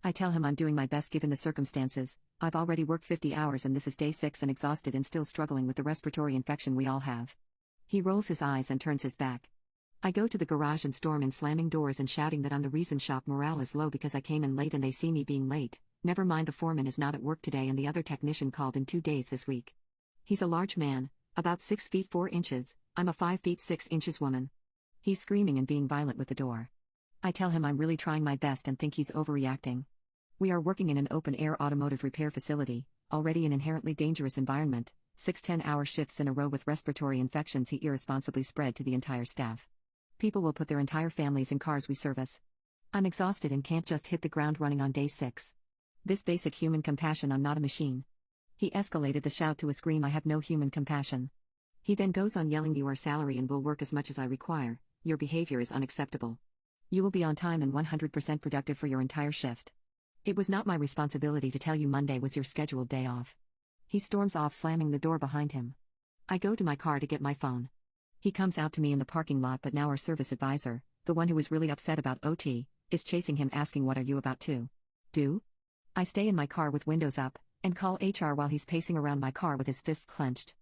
I tell him I'm doing my best given the circumstances. I've already worked 50 hours and this is day 6 and exhausted and still struggling with the respiratory infection we all have. He rolls his eyes and turns his back. I go to the garage and storm in, slamming doors and shouting that I'm the reason shop morale is low because I came in late and they see me being late. Never mind, the foreman is not at work today and the other technician called in 2 days this week. He's a large man, about 6 feet 4 inches, I'm a 5 feet 6 inches woman. He's screaming and being violent with the door. I tell him I'm really trying my best and think he's overreacting. We are working in an open-air automotive repair facility, already an inherently dangerous environment, 6 10-hour shifts in a row with respiratory infections he irresponsibly spread to the entire staff. People will put their entire families in cars we service. I'm exhausted and can't just hit the ground running on day 6. This basic human compassion, I'm not a machine. He escalated the shout to a scream, I have no human compassion. He then goes on yelling, you are salary and will work as much as I require, your behavior is unacceptable. You will be on time and 100% productive for your entire shift. It was not my responsibility to tell you Monday was your scheduled day off. He storms off, slamming the door behind him. I go to my car to get my phone. He comes out to me in the parking lot, but now our service advisor, the one who is really upset about OT, is chasing him asking what are you about to do? I stay in my car with windows up, and call HR while he's pacing around my car with his fists clenched.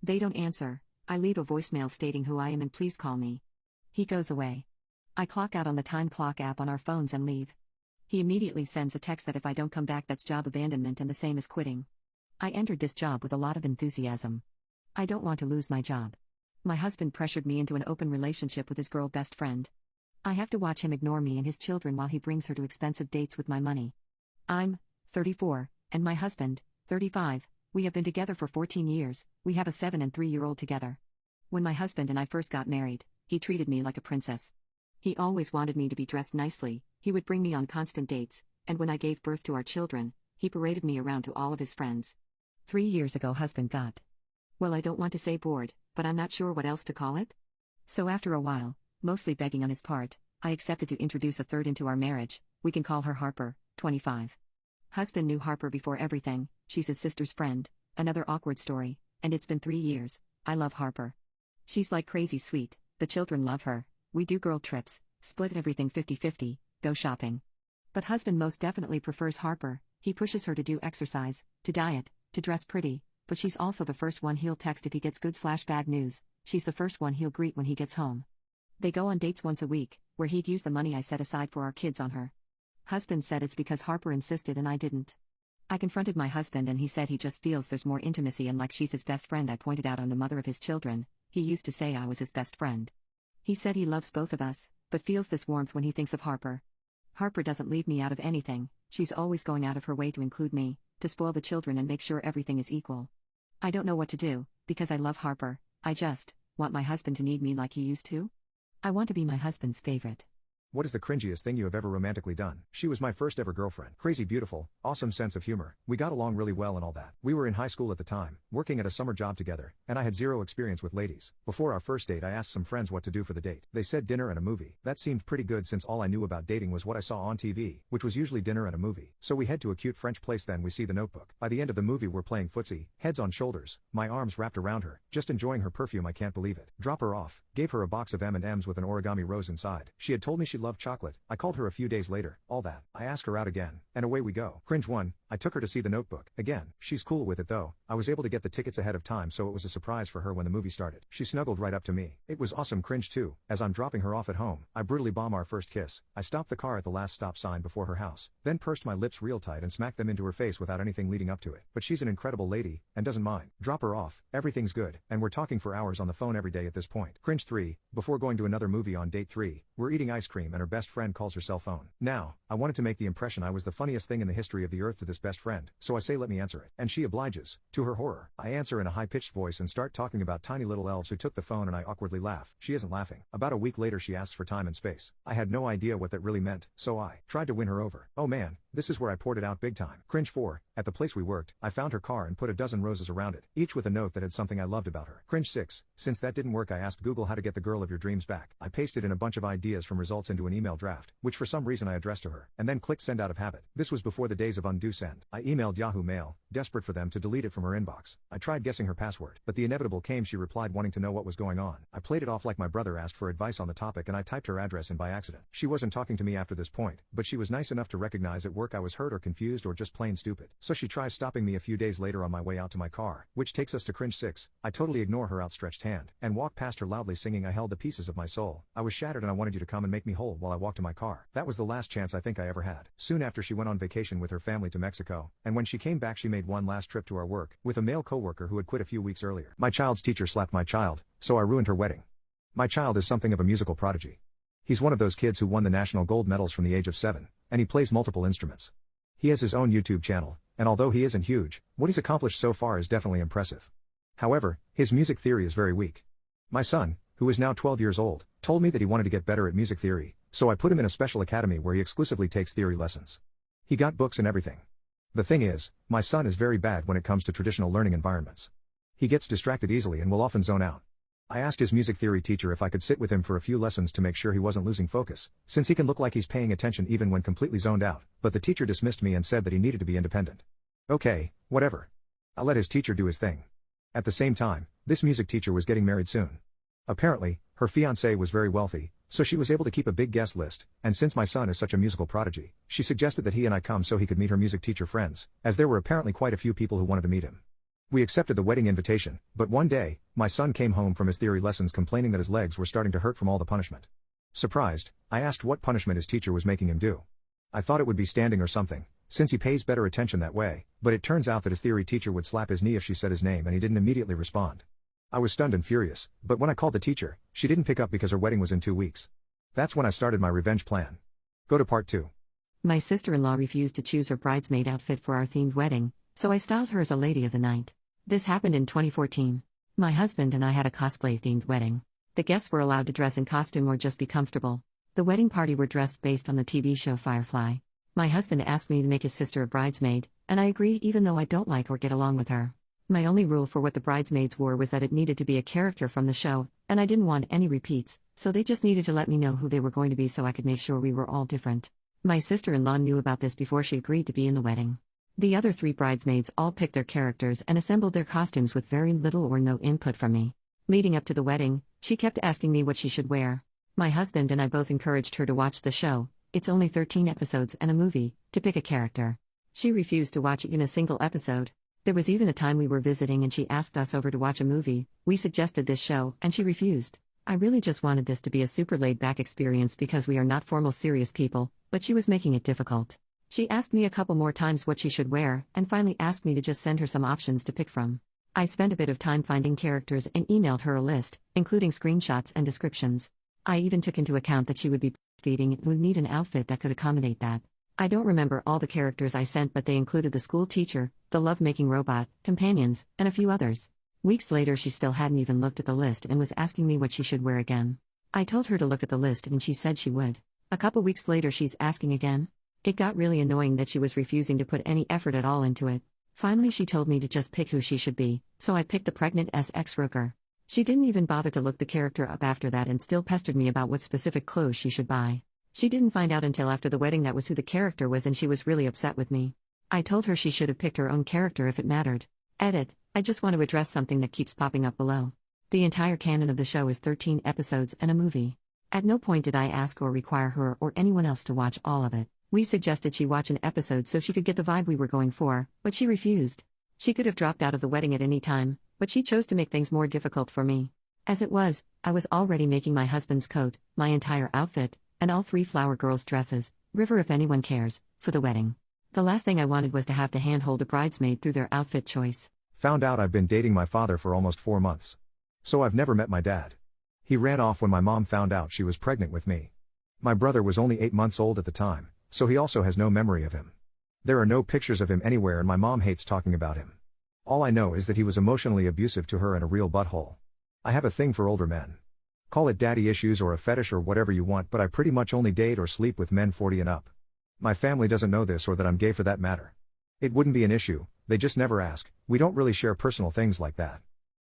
They don't answer. I leave a voicemail stating who I am and please call me. He goes away. I clock out on the time clock app on our phones and leave. He immediately sends a text that if I don't come back that's job abandonment and the same as quitting. I entered this job with a lot of enthusiasm. I don't want to lose my job. My husband pressured me into an open relationship with his girl best friend. I have to watch him ignore me and his children while he brings her to expensive dates with my money. I'm 34, and my husband, 35, we have been together for 14 years, we have a 7 and 3-year-old together. When my husband and I first got married, he treated me like a princess. He always wanted me to be dressed nicely, he would bring me on constant dates, and when I gave birth to our children, he paraded me around to all of his friends. 3 years ago husband got, well, I don't want to say bored, but I'm not sure what else to call it. So after a while, mostly begging on his part, I accepted to introduce a third into our marriage. We can call her Harper, 25. Husband knew Harper before everything, she's his sister's friend, another awkward story, and it's been 3 years. I love Harper. She's like crazy sweet, the children love her, we do girl trips, split everything 50-50, go shopping. But husband most definitely prefers Harper, he pushes her to do exercise, to diet, to dress pretty, but she's also the first one he'll text if he gets good/bad news, she's the first one he'll greet when he gets home. They go on dates once a week, where he'd use the money I set aside for our kids on her. Husband said it's because Harper insisted and I didn't. I confronted my husband and he said he just feels there's more intimacy and like she's his best friend. I pointed out I'm the mother of his children, he used to say I was his best friend. He said he loves both of us, but feels this warmth when he thinks of Harper. Harper doesn't leave me out of anything, she's always going out of her way to include me, to spoil the children and make sure everything is equal. I don't know what to do, because I love Harper, I just want my husband to need me like he used to. I want to be my husband's favorite. What is the cringiest thing you have ever romantically done? She was my first ever girlfriend. Crazy beautiful, awesome sense of humor. We got along really well and all that. We were in high school at the time, working at a summer job together, and I had zero experience with ladies. Before our first date I asked some friends what to do for the date. They said dinner and a movie. That seemed pretty good since all I knew about dating was what I saw on TV, which was usually dinner and a movie. So we head to a cute French place, then we see The Notebook. By the end of the movie we're playing footsie, heads on shoulders, my arms wrapped around her, just enjoying her perfume. I can't believe it. Drop her off, gave her a box of M&Ms with an origami rose inside. She had told me she loved chocolate. I called her a few days later, all that. I ask her out again, and away we go. Cringe 1, I took her to see The Notebook. Again, she's cool with it though. I was able to get the tickets ahead of time so it was a surprise for her when the movie started. She snuggled right up to me. It was awesome. Cringe 2, as I'm dropping her off at home, I brutally bomb our first kiss. I stopped the car at the last stop sign before her house, then pursed my lips real tight and smacked them into her face without anything leading up to it. But she's an incredible lady, and doesn't mind. Drop her off, everything's good, and we're talking for hours on the phone every day at this point. Cringe 3, before going to another movie on date 3, we're eating ice cream and her best friend calls her cell phone. Now, I wanted to make the impression I was the funniest thing in the history of the earth to this best friend, so I say let me answer it. And she obliges. To her horror, I answer in a high-pitched voice and start talking about tiny little elves who took the phone, and I awkwardly laugh. She isn't laughing. About a week later she asks for time and space. I had no idea what that really meant, so I tried to win her over. Oh man, this is where I poured it out big time. Cringe 4, At the place we worked, I found her car and put a dozen roses around it, each with a note that had something I loved about her. Cringe 6. Since that didn't work, I asked Google how to get the girl of your dreams back. I pasted in a bunch of ideas from results into an email draft, which for some reason I addressed to her, and then clicked send out of habit. This was before the days of undo send. I emailed Yahoo Mail, desperate for them to delete it from her inbox. I tried guessing her password, but the inevitable came. She replied wanting to know what was going on. I played it off like my brother asked for advice on the topic, and I typed her address in by accident. She wasn't talking to me after this point, but she was nice enough to recognize at work I was hurt or confused or just plain stupid. So she tries stopping me a few days later on my way out to my car, which takes us to cringe 6. I totally ignore her outstretched hand, and walk past her loudly singing I held the pieces of my soul. I was shattered and I wanted you to come and make me whole while I walked to my car. That was the last chance I think I ever had. Soon after she went on vacation with her family to Mexico, and when she came back she made one last trip to our work, with a male coworker who had quit a few weeks earlier. My child's teacher slapped my child, so I ruined her wedding. My child is something of a musical prodigy. He's one of those kids who won the national gold medals from the age of 7, and he plays multiple instruments. He has his own YouTube channel, and although he isn't huge, what he's accomplished so far is definitely impressive. However, his music theory is very weak. My son, who is now 12 years old, told me that he wanted to get better at music theory, so I put him in a special academy where he exclusively takes theory lessons. He got books and everything. The thing is, my son is very bad when it comes to traditional learning environments. He gets distracted easily and will often zone out. I asked his music theory teacher if I could sit with him for a few lessons to make sure he wasn't losing focus, since he can look like he's paying attention even when completely zoned out, but the teacher dismissed me and said that he needed to be independent. Okay, whatever. I let his teacher do his thing. At the same time, this music teacher was getting married soon. Apparently, her fiancé was very wealthy, so she was able to keep a big guest list, and since my son is such a musical prodigy, she suggested that he and I come so he could meet her music teacher friends, as there were apparently quite a few people who wanted to meet him. We accepted the wedding invitation, but one day, my son came home from his theory lessons complaining that his legs were starting to hurt from all the punishment. Surprised, I asked what punishment his teacher was making him do. I thought it would be standing or something, since he pays better attention that way, but it turns out that his theory teacher would slap his knee if she said his name and he didn't immediately respond. I was stunned and furious, but when I called the teacher, she didn't pick up because her wedding was in 2 weeks. That's when I started my revenge plan. Go to part 2. My sister-in-law refused to choose her bridesmaid outfit for our themed wedding, so I styled her as a lady of the night. This happened in 2014. My husband and I had a cosplay-themed wedding. The guests were allowed to dress in costume or just be comfortable. The wedding party were dressed based on the TV show Firefly. My husband asked me to make his sister a bridesmaid, and I agreed even though I don't like or get along with her. My only rule for what the bridesmaids wore was that it needed to be a character from the show, and I didn't want any repeats, so they just needed to let me know who they were going to be so I could make sure we were all different. My sister-in-law knew about this before she agreed to be in the wedding. The other 3 bridesmaids all picked their characters and assembled their costumes with very little or no input from me. Leading up to the wedding, she kept asking me what she should wear. My husband and I both encouraged her to watch the show. It's only 13 episodes and a movie, to pick a character. She refused to watch even a single episode. There was even a time we were visiting and she asked us over to watch a movie. We suggested this show, and she refused. I really just wanted this to be a super laid-back experience because we are not formal serious people, but she was making it difficult. She asked me a couple more times what she should wear, and finally asked me to just send her some options to pick from. I spent a bit of time finding characters and emailed her a list, including screenshots and descriptions. I even took into account that she would be breastfeeding and would need an outfit that could accommodate that. I don't remember all the characters I sent, but they included the school teacher, the love-making robot, companions, and a few others. Weeks later she still hadn't even looked at the list and was asking me what she should wear again. I told her to look at the list and she said she would. A couple weeks later she's asking again. It got really annoying that she was refusing to put any effort at all into it. Finally she told me to just pick who she should be, so I picked the pregnant ex-roker. She didn't even bother to look the character up after that and still pestered me about what specific clothes she should buy. She didn't find out until after the wedding that was who the character was, and she was really upset with me. I told her she should have picked her own character if it mattered. Edit. I just want to address something that keeps popping up below. The entire canon of the show is 13 episodes and a movie. At no point did I ask or require her or anyone else to watch all of it. We suggested she watch an episode so she could get the vibe we were going for, but she refused. She could have dropped out of the wedding at any time, but she chose to make things more difficult for me. As it was, I was already making my husband's coat, my entire outfit, and all 3 flower girls' dresses, River if anyone cares, for the wedding. The last thing I wanted was to have to handhold a bridesmaid through their outfit choice. Found out I've been dating my father for almost 4 months. So I've never met my dad. He ran off when my mom found out she was pregnant with me. My brother was only 8 months old at the time, so he also has no memory of him. There are no pictures of him anywhere and my mom hates talking about him. All I know is that he was emotionally abusive to her and a real butthole. I have a thing for older men. Call it daddy issues or a fetish or whatever you want, but I pretty much only date or sleep with men 40 and up. My family doesn't know this or that I'm gay for that matter. It wouldn't be an issue, they just never ask, we don't really share personal things like that.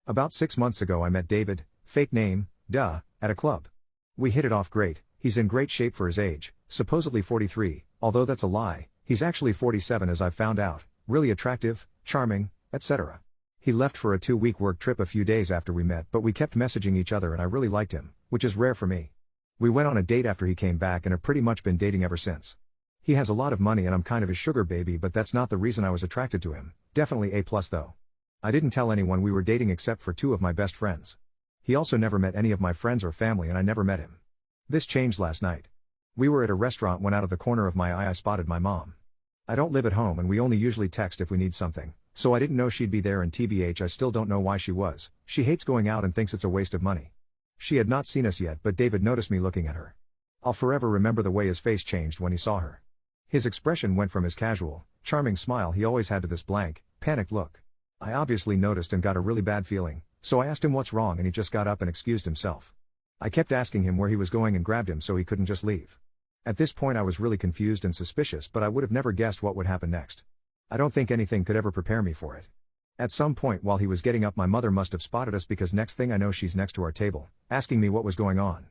About 6 months ago I met David, fake name, duh, at a club. We hit it off great, he's in great shape for his age, supposedly 43, although that's a lie, he's actually 47 as I've found out, really attractive, charming, etc. He left for a 2-week work trip a few days after we met, but we kept messaging each other and I really liked him, which is rare for me. We went on a date after he came back and have pretty much been dating ever since. He has a lot of money and I'm kind of his sugar baby, but that's not the reason I was attracted to him, definitely A+ though. I didn't tell anyone we were dating except for 2 of my best friends. He also never met any of my friends or family and I never met him. This changed last night. We were at a restaurant when out of the corner of my eye I spotted my mom. I don't live at home and we only usually text if we need something, so I didn't know she'd be there and TBH I still don't know why she was, she hates going out and thinks it's a waste of money. She had not seen us yet but David noticed me looking at her. I'll forever remember the way his face changed when he saw her. His expression went from his casual, charming smile he always had to this blank, panicked look. I obviously noticed and got a really bad feeling, so I asked him what's wrong and he just got up and excused himself. I kept asking him where he was going and grabbed him so he couldn't just leave. At this point I was really confused and suspicious, but I would have never guessed what would happen next. I don't think anything could ever prepare me for it. At some point while he was getting up my mother must have spotted us because next thing I know she's next to our table, asking me what was going on.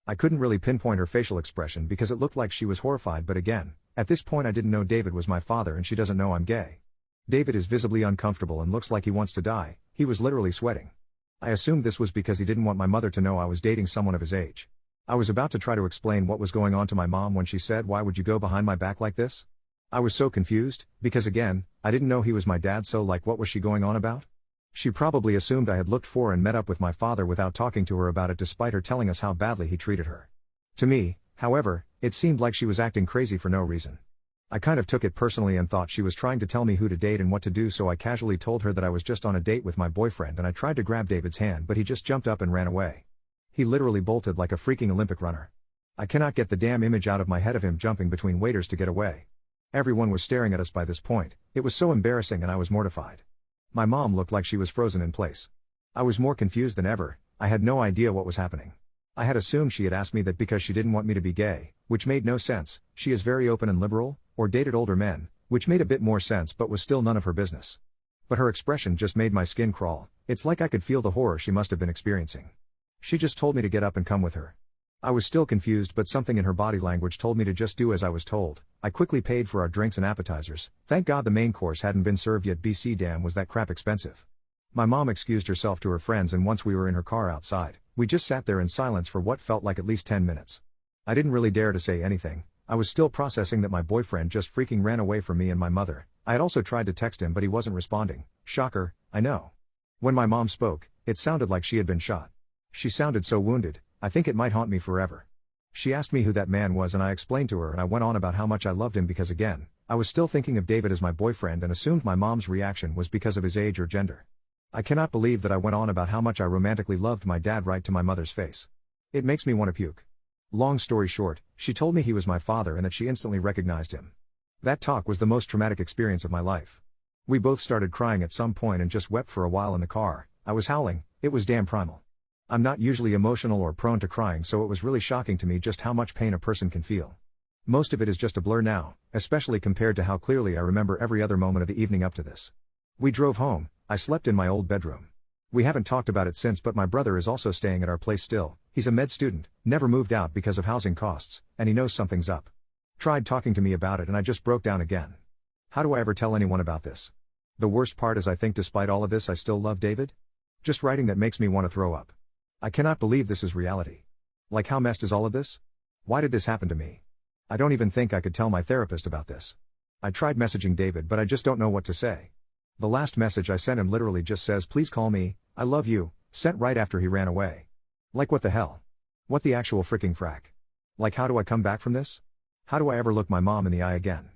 I couldn't really pinpoint her facial expression because it looked like she was horrified, but again, at this point I didn't know David was my father and she doesn't know I'm gay. David is visibly uncomfortable and looks like he wants to die, he was literally sweating. I assumed this was because he didn't want my mother to know I was dating someone of his age. I was about to try to explain what was going on to my mom when she said, "Why would you go behind my back like this?" I was so confused, because again, I didn't know he was my dad, so like what was she going on about? She probably assumed I had looked for and met up with my father without talking to her about it despite her telling us how badly he treated her. To me, however, it seemed like she was acting crazy for no reason. I kind of took it personally and thought she was trying to tell me who to date and what to do, so I casually told her that I was just on a date with my boyfriend and I tried to grab David's hand but he just jumped up and ran away. He literally bolted like a freaking Olympic runner. I cannot get the damn image out of my head of him jumping between waiters to get away. Everyone was staring at us by this point, it was so embarrassing and I was mortified. My mom looked like she was frozen in place. I was more confused than ever, I had no idea what was happening. I had assumed she had asked me that because she didn't want me to be gay, which made no sense, she is very open and liberal, or dated older men, which made a bit more sense but was still none of her business. But her expression just made my skin crawl, it's like I could feel the horror she must have been experiencing. She just told me to get up and come with her. I was still confused but something in her body language told me to just do as I was told. I quickly paid for our drinks and appetizers, thank God the main course hadn't been served yet, BC damn was that crap expensive. My mom excused herself to her friends and once we were in her car outside, we just sat there in silence for what felt like at least 10 minutes. I didn't really dare to say anything, I was still processing that my boyfriend just freaking ran away from me and my mother. I had also tried to text him but he wasn't responding, shocker, I know. When my mom spoke, it sounded like she had been shot. She sounded so wounded, I think it might haunt me forever. She asked me who that man was and I explained to her and I went on about how much I loved him because again, I was still thinking of David as my boyfriend and assumed my mom's reaction was because of his age or gender. I cannot believe that I went on about how much I romantically loved my dad right to my mother's face. It makes me want to puke. Long story short, she told me he was my father and that she instantly recognized him. That talk was the most traumatic experience of my life. We both started crying at some point and just wept for a while in the car. I was howling, it was damn primal. I'm not usually emotional or prone to crying, so it was really shocking to me just how much pain a person can feel. Most of it is just a blur now, especially compared to how clearly I remember every other moment of the evening up to this. We drove home, I slept in my old bedroom. We haven't talked about it since, but my brother is also staying at our place still. He's a med student, never moved out because of housing costs, and he knows something's up. Tried talking to me about it and I just broke down again. How do I ever tell anyone about this? The worst part is I think despite all of this I still love David? Just writing that makes me want to throw up. I cannot believe this is reality. Like how messed is all of this? Why did this happen to me? I don't even think I could tell my therapist about this. I tried messaging David but I just don't know what to say. The last message I sent him literally just says, "Please call me, I love you," sent right after he ran away. Like what the hell? What the actual freaking frack? Like how do I come back from this? How do I ever look my mom in the eye again?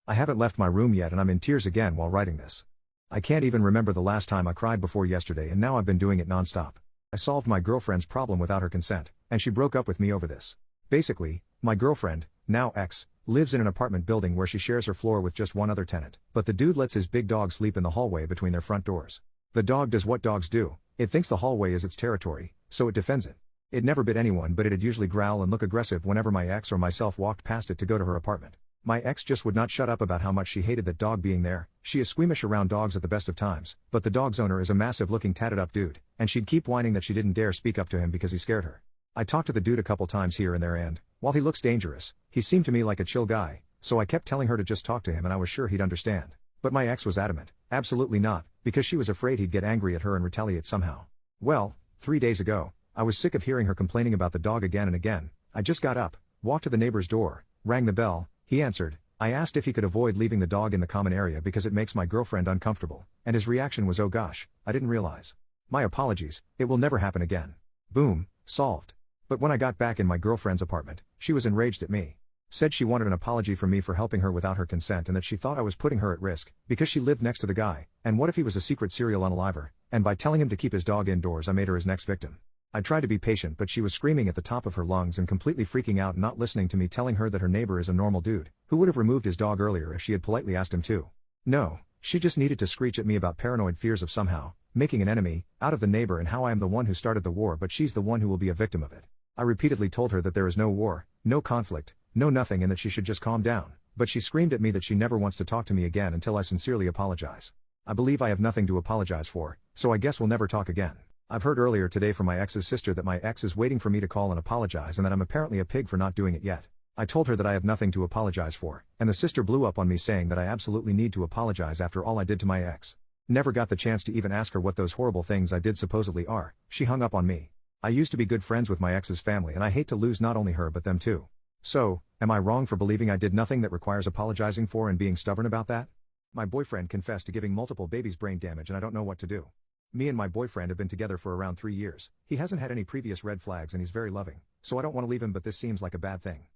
I haven't left my room yet and I'm in tears again while writing this. I can't even remember the last time I cried before yesterday and now I've been doing it nonstop. I solved my girlfriend's problem without her consent, and she broke up with me over this. Basically, my girlfriend, now ex, lives in an apartment building where she shares her floor with just one other tenant, but the dude lets his big dog sleep in the hallway between their front doors. The dog does what dogs do, it thinks the hallway is its territory, so it defends it. It never bit anyone but it'd usually growl and look aggressive whenever my ex or myself walked past it to go to her apartment. My ex just would not shut up about how much she hated that dog being there, She is squeamish around dogs at the best of times, but the dog's owner is a massive looking tatted up dude, and she'd keep whining that she didn't dare speak up to him because he scared her. I talked to the dude a couple times here and there and, while he looks dangerous, he seemed to me like a chill guy, so I kept telling her to just talk to him and I was sure he'd understand. But my ex was adamant, absolutely not, because she was afraid he'd get angry at her and retaliate somehow. Well, 3 days ago, I was sick of hearing her complaining about the dog again and again. I just got up, walked to the neighbor's door, rang the bell, he answered. I asked if he could avoid leaving the dog in the common area because it makes my girlfriend uncomfortable, and his reaction was, "Oh gosh, I didn't realize. My apologies, it will never happen again." Boom, solved. But when I got back in my girlfriend's apartment, she was enraged at me. Said she wanted an apology from me for helping her without her consent and that she thought I was putting her at risk, because she lived next to the guy, and what if he was a secret serial unaliver, and by telling him to keep his dog indoors I made her his next victim. I tried to be patient but she was screaming at the top of her lungs and completely freaking out and not listening to me telling her that her neighbor is a normal dude, who would have removed his dog earlier if she had politely asked him to. No, she just needed to screech at me about paranoid fears of somehow making an enemy out of the neighbor and how I am the one who started the war but she's the one who will be a victim of it. I repeatedly told her that there is no war, no conflict, no nothing and that she should just calm down, but she screamed at me that she never wants to talk to me again until I sincerely apologize. I believe I have nothing to apologize for, so I guess we'll never talk again. I've heard earlier today from my ex's sister that my ex is waiting for me to call and apologize and that I'm apparently a pig for not doing it yet. I told her that I have nothing to apologize for, and the sister blew up on me saying that I absolutely need to apologize after all I did to my ex. Never got the chance to even ask her what those horrible things I did supposedly are. She hung up on me. I used to be good friends with my ex's family and I hate to lose not only her but them too. So, am I wrong for believing I did nothing that requires apologizing for and being stubborn about that? My boyfriend confessed to giving multiple babies brain damage and I don't know what to do. Me and my boyfriend have been together for around 3 years. He hasn't had any previous red flags and he's very loving, so I don't want to leave him but this seems like a bad thing.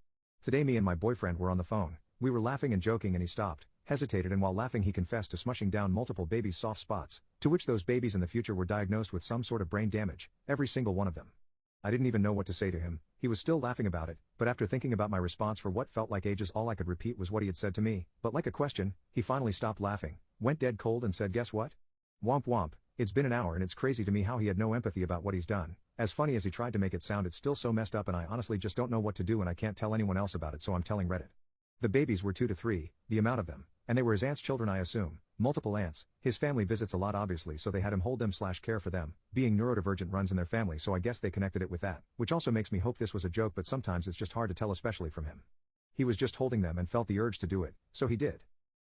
Today me and my boyfriend were on the phone. We were laughing and joking and he stopped, hesitated and while laughing he confessed to smushing down multiple babies' soft spots, to which those babies in the future were diagnosed with some sort of brain damage, every single one of them. I didn't even know what to say to him. He was still laughing about it, but after thinking about my response for what felt like ages all I could repeat was what he had said to me, but like a question, he finally stopped laughing, went dead cold and said, "Guess what? Womp womp. It's been an hour and it's crazy to me how he had no empathy about what he's done. As funny as he tried to make it sound, it's still so messed up and I honestly just don't know what to do and I can't tell anyone else about it, so I'm telling Reddit." The babies were 2 to 3, the amount of them, and they were his aunt's children I assume, multiple aunts. His family visits a lot obviously so they had him hold them/care for them. Being neurodivergent runs in their family so I guess they connected it with that, which also makes me hope this was a joke but sometimes it's just hard to tell especially from him. He was just holding them and felt the urge to do it, so he did.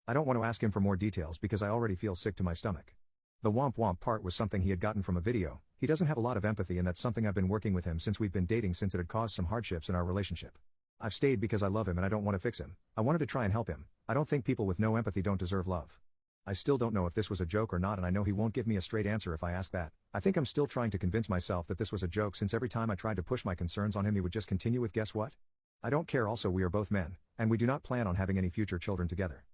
I don't want to ask him for more details because I already feel sick to my stomach. The womp womp part was something he had gotten from a video. He doesn't have a lot of empathy and that's something I've been working with him since we've been dating since it had caused some hardships in our relationship. I've stayed because I love him and I don't want to fix him. I wanted to try and help him. I don't think people with no empathy don't deserve love. I still don't know if this was a joke or not and I know he won't give me a straight answer if I ask that. I think I'm still trying to convince myself that this was a joke since every time I tried to push my concerns on him he would just continue with "Guess what? I don't care." Also we are both men, and we do not plan on having any future children together.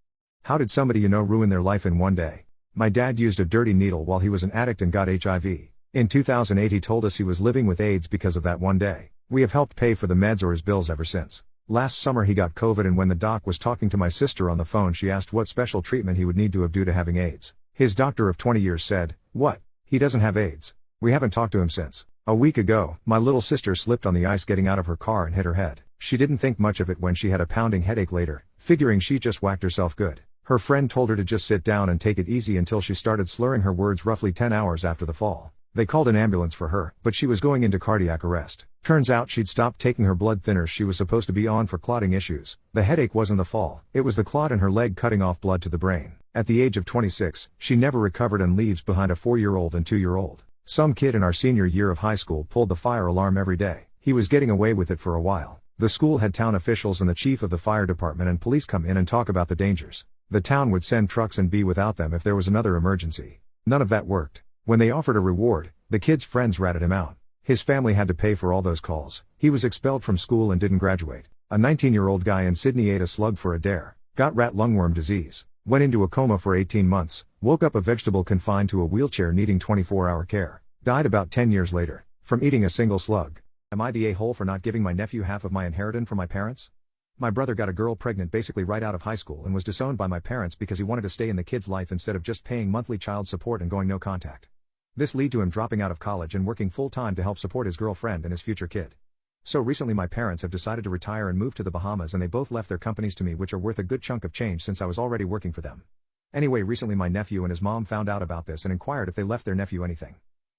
How did somebody you know ruin their life in one day? My dad used a dirty needle while he was an addict and got HIV. In 2008 he told us he was living with AIDS because of that one day. We have helped pay for the meds or his bills ever since. Last summer he got COVID and when the doc was talking to my sister on the phone she asked what special treatment he would need to have due to having AIDS. His doctor of 20 years said, "What? He doesn't have AIDS." We haven't talked to him since. A week ago, my little sister slipped on the ice getting out of her car and hit her head. She didn't think much of it when she had a pounding headache later, figuring she just whacked herself good. Her friend told her to just sit down and take it easy until she started slurring her words roughly 10 hours after the fall. They called an ambulance for her, but she was going into cardiac arrest. Turns out she'd stopped taking her blood thinners she was supposed to be on for clotting issues. The headache wasn't the fall, it was the clot in her leg cutting off blood to the brain. At the age of 26, she never recovered and leaves behind a 4-year-old and 2-year-old. Some kid in our senior year of high school pulled the fire alarm every day. He was getting away with it for a while. The school had town officials and the chief of the fire department and police come in and talk about the dangers. The town would send trucks and be without them if there was another emergency. None of that worked. When they offered a reward, the kid's friends ratted him out. His family had to pay for all those calls. He was expelled from school and didn't graduate. A 19-year-old guy in Sydney ate a slug for a dare, got rat lungworm disease, went into a coma for 18 months, woke up a vegetable confined to a wheelchair needing 24-hour care, died about 10 years later, from eating a single slug. Am I the a-hole for not giving my nephew half of my inheritance from my parents? My brother got a girl pregnant basically right out of high school and was disowned by my parents because he wanted to stay in the kid's life instead of just paying monthly child support and going no contact. This led to him dropping out of college and working full-time to help support his girlfriend and his future kid. So recently my parents have decided to retire and move to the Bahamas and they both left their companies to me which are worth a good chunk of change since I was already working for them. Anyway, recently my nephew and his mom found out about this and inquired if they left their nephew anything.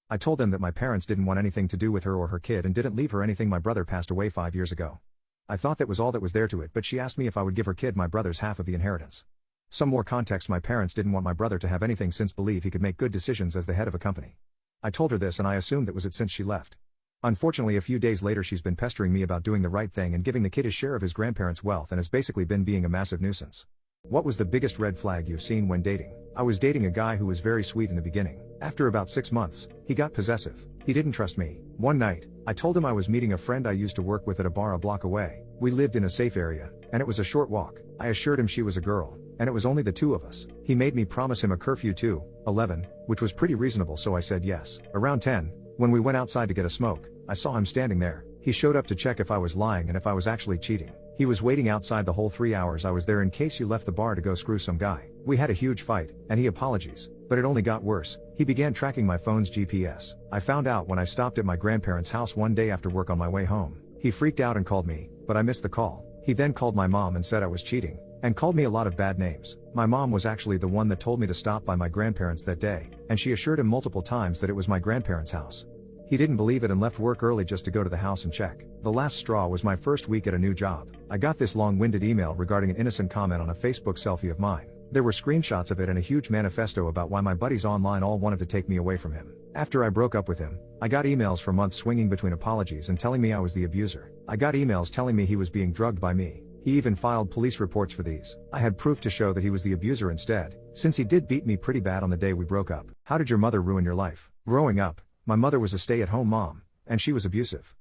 I told them that my parents didn't want anything to do with her or her kid and didn't leave her anything. My brother passed away 5 years ago. I thought that was all that was there to it, but she asked me if I would give her kid my brother's half of the inheritance. Some more context: my parents didn't want my brother to have anything since believe he could make good decisions as the head of a company. I told her this and I assumed that was it since she left. Unfortunately, a few days later she's been pestering me about doing the right thing and giving the kid his share of his grandparents' wealth and has basically been being a massive nuisance. What was the biggest red flag you've seen when dating? I was dating a guy who was very sweet in the beginning. After about 6 months, he got possessive. He didn't trust me. One night, I told him I was meeting a friend I used to work with at a bar a block away. We lived in a safe area, and it was a short walk. I assured him she was a girl, and it was only the two of us. He made me promise him a curfew too, 11, which was pretty reasonable, so I said yes. Around 10, when we went outside to get a smoke, I saw him standing there. He showed up to check if I was lying and if I was actually cheating. He was waiting outside the whole 3 hours I was there in case you left the bar to go screw some guy. We had a huge fight, and he apologized, but it only got worse. He began tracking my phone's GPS. I found out when I stopped at my grandparents' house one day after work on my way home. He freaked out and called me, but I missed the call. He then called my mom and said I was cheating, and called me a lot of bad names. My mom was actually the one that told me to stop by my grandparents that day, and she assured him multiple times that it was my grandparents' house. He didn't believe it and left work early just to go to the house and check. The last straw was my first week at a new job. I got this long-winded email regarding an innocent comment on a Facebook selfie of mine. There were screenshots of it and a huge manifesto about why my buddies online all wanted to take me away from him. After I broke up with him, I got emails for months swinging between apologies and telling me I was the abuser. I got emails telling me he was being drugged by me. He even filed police reports for these. I had proof to show that he was the abuser instead, since he did beat me pretty bad on the day we broke up. How did your mother ruin your life? Growing up, my mother was a stay-at-home mom, and she was abusive.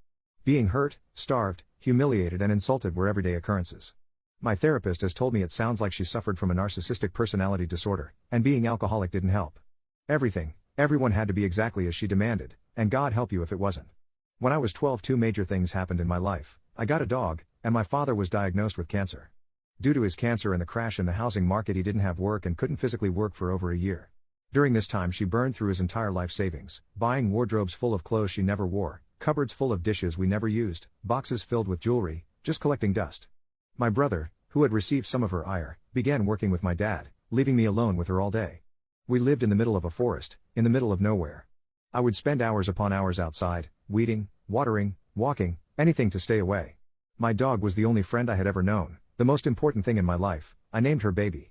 Being hurt, starved, humiliated and insulted were everyday occurrences. My therapist has told me it sounds like she suffered from a narcissistic personality disorder, and being alcoholic didn't help. Everyone had to be exactly as she demanded, and God help you if it wasn't. When I was 12, 2 major things happened in my life. I got a dog, and my father was diagnosed with cancer. Due to his cancer and the crash in the housing market, he didn't have work and couldn't physically work for over a year. During this time she burned through his entire life savings, buying wardrobes full of clothes she never wore, cupboards full of dishes we never used, boxes filled with jewelry, just collecting dust. My brother, who had received some of her ire, began working with my dad, leaving me alone with her all day. We lived in the middle of a forest, in the middle of nowhere. I would spend hours upon hours outside, weeding, watering, walking, anything to stay away. My dog was the only friend I had ever known, the most important thing in my life. I named her Baby.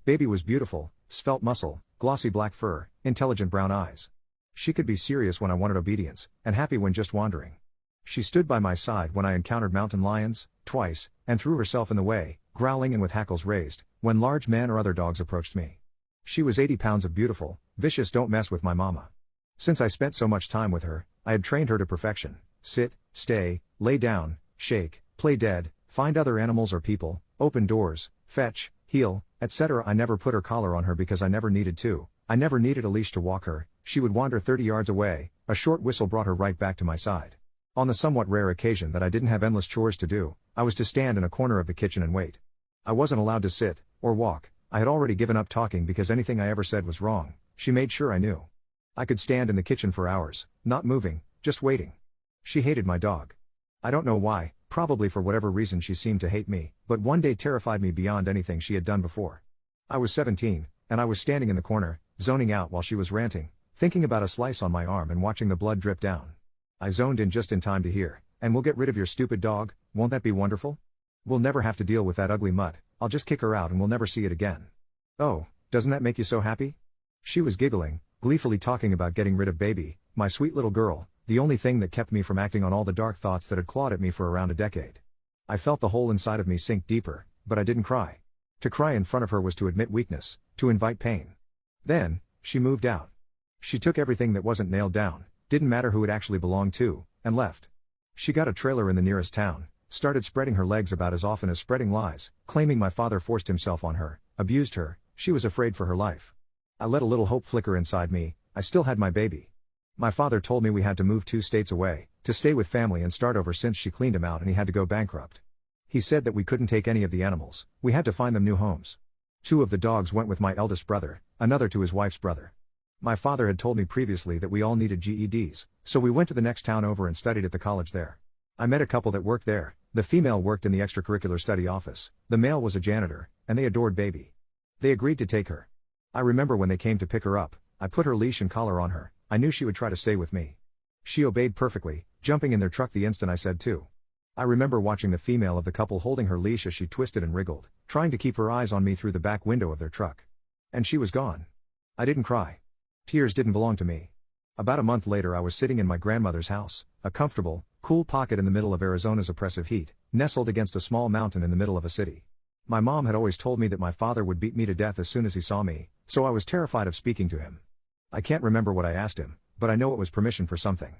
Baby was beautiful, svelte muscle, glossy black fur, intelligent brown eyes. She could be serious when I wanted obedience, and happy when just wandering. She stood by my side when I encountered mountain lions, twice, and threw herself in the way, growling and with hackles raised, when large men or other dogs approached me. She was 80 pounds of beautiful, vicious don't mess with my mama. Since I spent so much time with her, I had trained her to perfection. Sit, stay, lay down, shake, play dead, find other animals or people, open doors, fetch, heel, etc. I never put her collar on her because I never needed to. I never needed a leash to walk her. She would wander 30 yards away, a short whistle brought her right back to my side. On the somewhat rare occasion that I didn't have endless chores to do, I was to stand in a corner of the kitchen and wait. I wasn't allowed to sit, or walk. I had already given up talking because anything I ever said was wrong. She made sure I knew. I could stand in the kitchen for hours, not moving, just waiting. She hated my dog. I don't know why, probably for whatever reason she seemed to hate me, but one day terrified me beyond anything she had done before. I was 17, and I was standing in the corner, zoning out while she was ranting, thinking about a slice on my arm and watching the blood drip down. I zoned in just in time to hear, "And we'll get rid of your stupid dog, won't that be wonderful? We'll never have to deal with that ugly mutt, I'll just kick her out and we'll never see it again. Oh, doesn't that make you so happy?" She was giggling, gleefully talking about getting rid of Baby, my sweet little girl, the only thing that kept me from acting on all the dark thoughts that had clawed at me for around a decade. I felt the hole inside of me sink deeper, but I didn't cry. To cry in front of her was to admit weakness, to invite pain. Then, she moved out. She took everything that wasn't nailed down, didn't matter who it actually belonged to, and left. She got a trailer in the nearest town, started spreading her legs about as often as spreading lies, claiming my father forced himself on her, abused her. She was afraid for her life. I let a little hope flicker inside me. I still had my baby. My father told me we had to move 2 states away, to stay with family and start over since she cleaned him out and he had to go bankrupt. He said that we couldn't take any of the animals, we had to find them new homes. 2 of the dogs went with my eldest brother, another to his wife's brother. My father had told me previously that we all needed GEDs, so we went to the next town over and studied at the college there. I met a couple that worked there. The female worked in the extracurricular study office, the male was a janitor, and they adored Baby. They agreed to take her. I remember when they came to pick her up, I put her leash and collar on her. I knew she would try to stay with me. She obeyed perfectly, jumping in their truck the instant I said to. I remember watching the female of the couple holding her leash as she twisted and wriggled, trying to keep her eyes on me through the back window of their truck. And she was gone. I didn't cry. Tears didn't belong to me. About a month later I was sitting in my grandmother's house, a comfortable, cool pocket in the middle of Arizona's oppressive heat, nestled against a small mountain in the middle of a city. My mom had always told me that my father would beat me to death as soon as he saw me, so I was terrified of speaking to him. I can't remember what I asked him, but I know it was permission for something.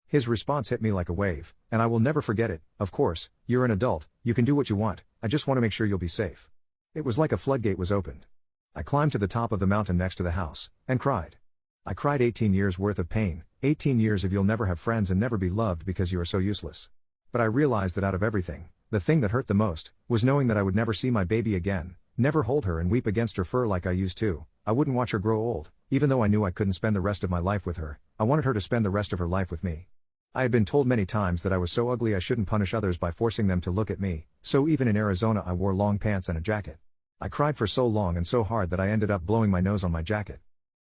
His response hit me like a wave, and I will never forget it. Of course, you're an adult, you can do what you want, I just want to make sure you'll be safe. It was like a floodgate was opened. I climbed to the top of the mountain next to the house, and cried. I cried 18 years worth of pain, 18 years of you'll never have friends and never be loved because you are so useless. But I realized that out of everything, the thing that hurt the most, was knowing that I would never see my baby again, never hold her and weep against her fur like I used to. I wouldn't watch her grow old, even though I knew I couldn't spend the rest of my life with her. I wanted her to spend the rest of her life with me. I had been told many times that I was so ugly I shouldn't punish others by forcing them to look at me, so even in Arizona I wore long pants and a jacket. I cried for so long and so hard that I ended up blowing my nose on my jacket.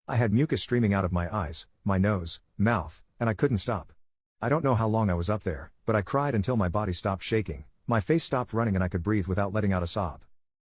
I had mucus streaming out of my eyes, my nose, mouth, and I couldn't stop. I don't know how long I was up there, but I cried until my body stopped shaking, my face stopped running and I could breathe without letting out a sob.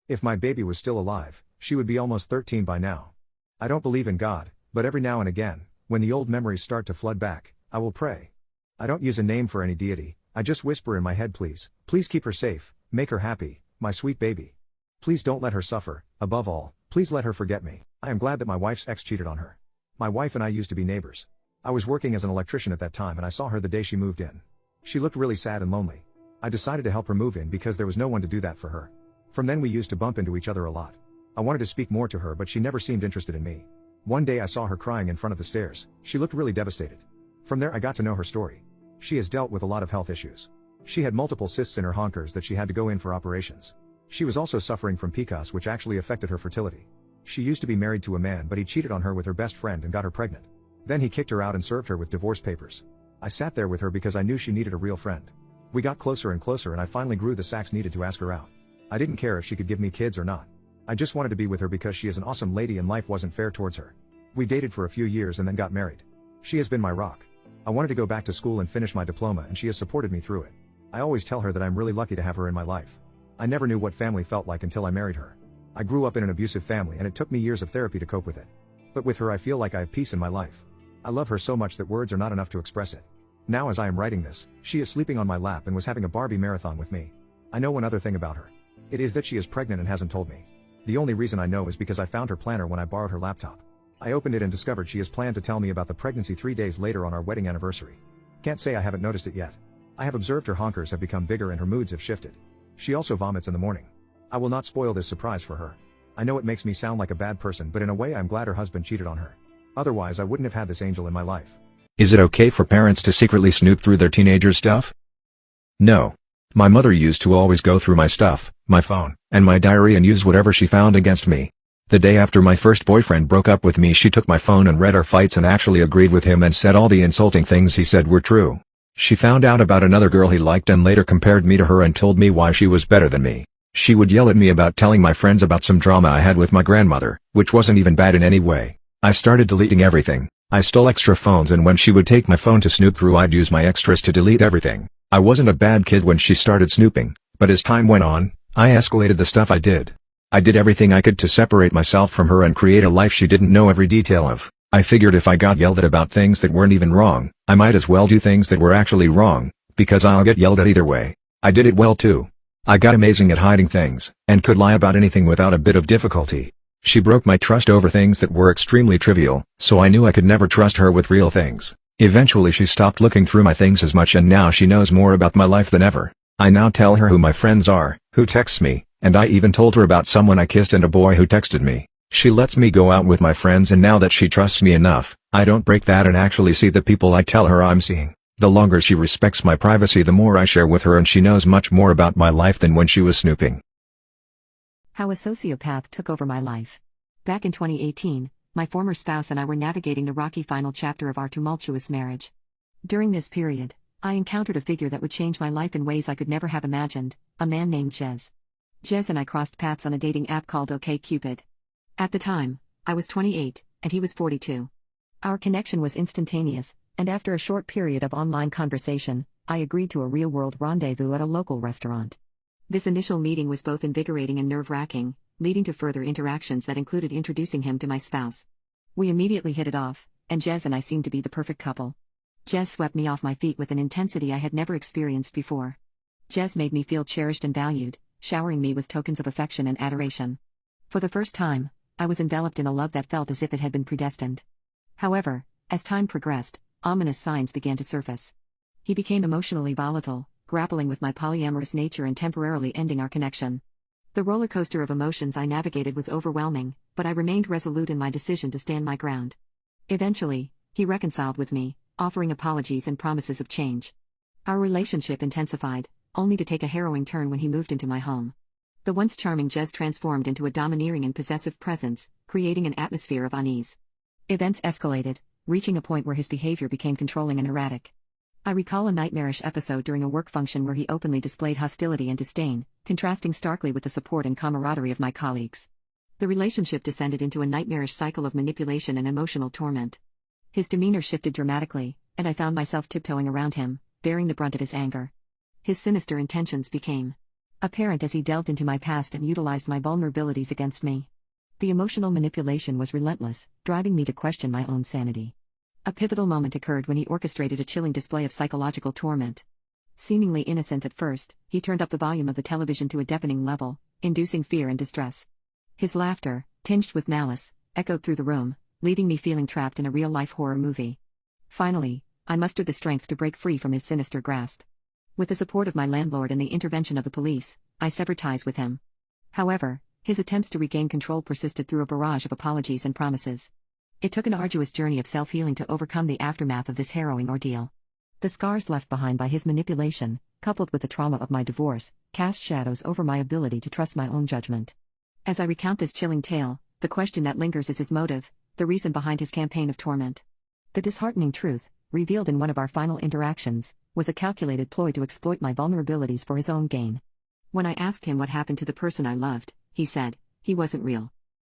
If my baby was still alive, she would be almost 13 by now. I don't believe in God, but every now and again, when the old memories start to flood back, I will pray. I don't use a name for any deity, I just whisper in my head, please keep her safe, make her happy, my sweet baby. Please don't let her suffer, above all, please let her forget me. I am glad that my wife's ex cheated on her. My wife and I used to be neighbors. I was working as an electrician at that time and I saw her the day she moved in. She looked really sad and lonely. I decided to help her move in because there was no one to do that for her. From then we used to bump into each other a lot. I wanted to speak more to her but she never seemed interested in me. One day I saw her crying in front of the stairs. She looked really devastated. From there I got to know her story. She has dealt with a lot of health issues. She had multiple cysts in her honkers that she had to go in for operations. She was also suffering from PCOS, which actually affected her fertility. She used to be married to a man but he cheated on her with her best friend and got her pregnant. Then he kicked her out and served her with divorce papers. I sat there with her because I knew she needed a real friend. We got closer and closer and I finally grew the sacks needed to ask her out. I didn't care if she could give me kids or not. I just wanted to be with her because she is an awesome lady and life wasn't fair towards her. We dated for a few years and then got married. She has been my rock. I wanted to go back to school and finish my diploma and she has supported me through it. I always tell her that I'm really lucky to have her in my life. I never knew what family felt like until I married her. I grew up in an abusive family and it took me years of therapy to cope with it. But with her I feel like I have peace in my life. I love her so much that words are not enough to express it. Now as I am writing this, she is sleeping on my lap and was having a Barbie marathon with me. I know one other thing about her. It is that she is pregnant and hasn't told me. The only reason I know is because I found her planner when I borrowed her laptop. I opened it and discovered she has planned to tell me about the pregnancy 3 days later on our wedding anniversary. Can't say I haven't noticed it yet. I have observed her honkers have become bigger and her moods have shifted. She also vomits in the morning. I will not spoil this surprise for her. I know it makes me sound like a bad person but in a way I'm glad her husband cheated on her. Otherwise I wouldn't have had this angel in my life. Is it okay for parents to secretly snoop through their teenagers' stuff? No. My mother used to always go through my stuff, my phone, and my diary and use whatever she found against me. The day after my first boyfriend broke up with me she took my phone and read our fights and actually agreed with him and said all the insulting things he said were true. She found out about another girl he liked and later compared me to her and told me why she was better than me. She would yell at me about telling my friends about some drama I had with my grandmother, which wasn't even bad in any way. I started deleting everything. I stole extra phones and when she would take my phone to snoop through I'd use my extras to delete everything. I wasn't a bad kid when she started snooping, but as time went on, I escalated the stuff I did. I did everything I could to separate myself from her and create a life she didn't know every detail of. I figured if I got yelled at about things that weren't even wrong, I might as well do things that were actually wrong, because I'll get yelled at either way. I did it well too. I got amazing at hiding things, and could lie about anything without a bit of difficulty. She broke my trust over things that were extremely trivial, so I knew I could never trust her with real things. Eventually she stopped looking through my things as much and now she knows more about my life than ever. I now tell her who my friends are, who texts me, and I even told her about someone I kissed and a boy who texted me. She lets me go out with my friends and now that she trusts me enough, I don't break that and actually see the people I tell her I'm seeing. The longer she respects my privacy the more I share with her and she knows much more about my life than when she was snooping. How a sociopath took over my life. Back in 2018, my former spouse and I were navigating the rocky final chapter of our tumultuous marriage. During this period, I encountered a figure that would change my life in ways I could never have imagined, a man named Jez. Jez and I crossed paths on a dating app called OkCupid. At the time, I was 28, and he was 42. Our connection was instantaneous, and after a short period of online conversation, I agreed to a real-world rendezvous at a local restaurant. This initial meeting was both invigorating and nerve-wracking, leading to further interactions that included introducing him to my spouse. We immediately hit it off, and Jez and I seemed to be the perfect couple. Jez swept me off my feet with an intensity I had never experienced before. Jez made me feel cherished and valued, showering me with tokens of affection and adoration. For the first time, I was enveloped in a love that felt as if it had been predestined. However, as time progressed, ominous signs began to surface. He became emotionally volatile, grappling with my polyamorous nature and temporarily ending our connection. The roller coaster of emotions I navigated was overwhelming, but I remained resolute in my decision to stand my ground. Eventually, he reconciled with me, offering apologies and promises of change. Our relationship intensified, only to take a harrowing turn when he moved into my home. The once charming Jez transformed into a domineering and possessive presence, creating an atmosphere of unease. Events escalated, reaching a point where his behavior became controlling and erratic. I recall a nightmarish episode during a work function where he openly displayed hostility and disdain, contrasting starkly with the support and camaraderie of my colleagues. The relationship descended into a nightmarish cycle of manipulation and emotional torment. His demeanor shifted dramatically, and I found myself tiptoeing around him, bearing the brunt of his anger. His sinister intentions became apparent as he delved into my past and utilized my vulnerabilities against me. The emotional manipulation was relentless, driving me to question my own sanity. A pivotal moment occurred when he orchestrated a chilling display of psychological torment. Seemingly innocent at first, he turned up the volume of the television to a deafening level, inducing fear and distress. His laughter, tinged with malice, echoed through the room, leaving me feeling trapped in a real-life horror movie. Finally, I mustered the strength to break free from his sinister grasp. With the support of my landlord and the intervention of the police, I severed ties with him. However, his attempts to regain control persisted through a barrage of apologies and promises. It took an arduous journey of self-healing to overcome the aftermath of this harrowing ordeal. The scars left behind by his manipulation, coupled with the trauma of my divorce, cast shadows over my ability to trust my own judgment. As I recount this chilling tale, the question that lingers is his motive, the reason behind his campaign of torment. The disheartening truth, revealed in one of our final interactions, was a calculated ploy to exploit my vulnerabilities for his own gain. When I asked him what happened to the person I loved, he said, "He wasn't real.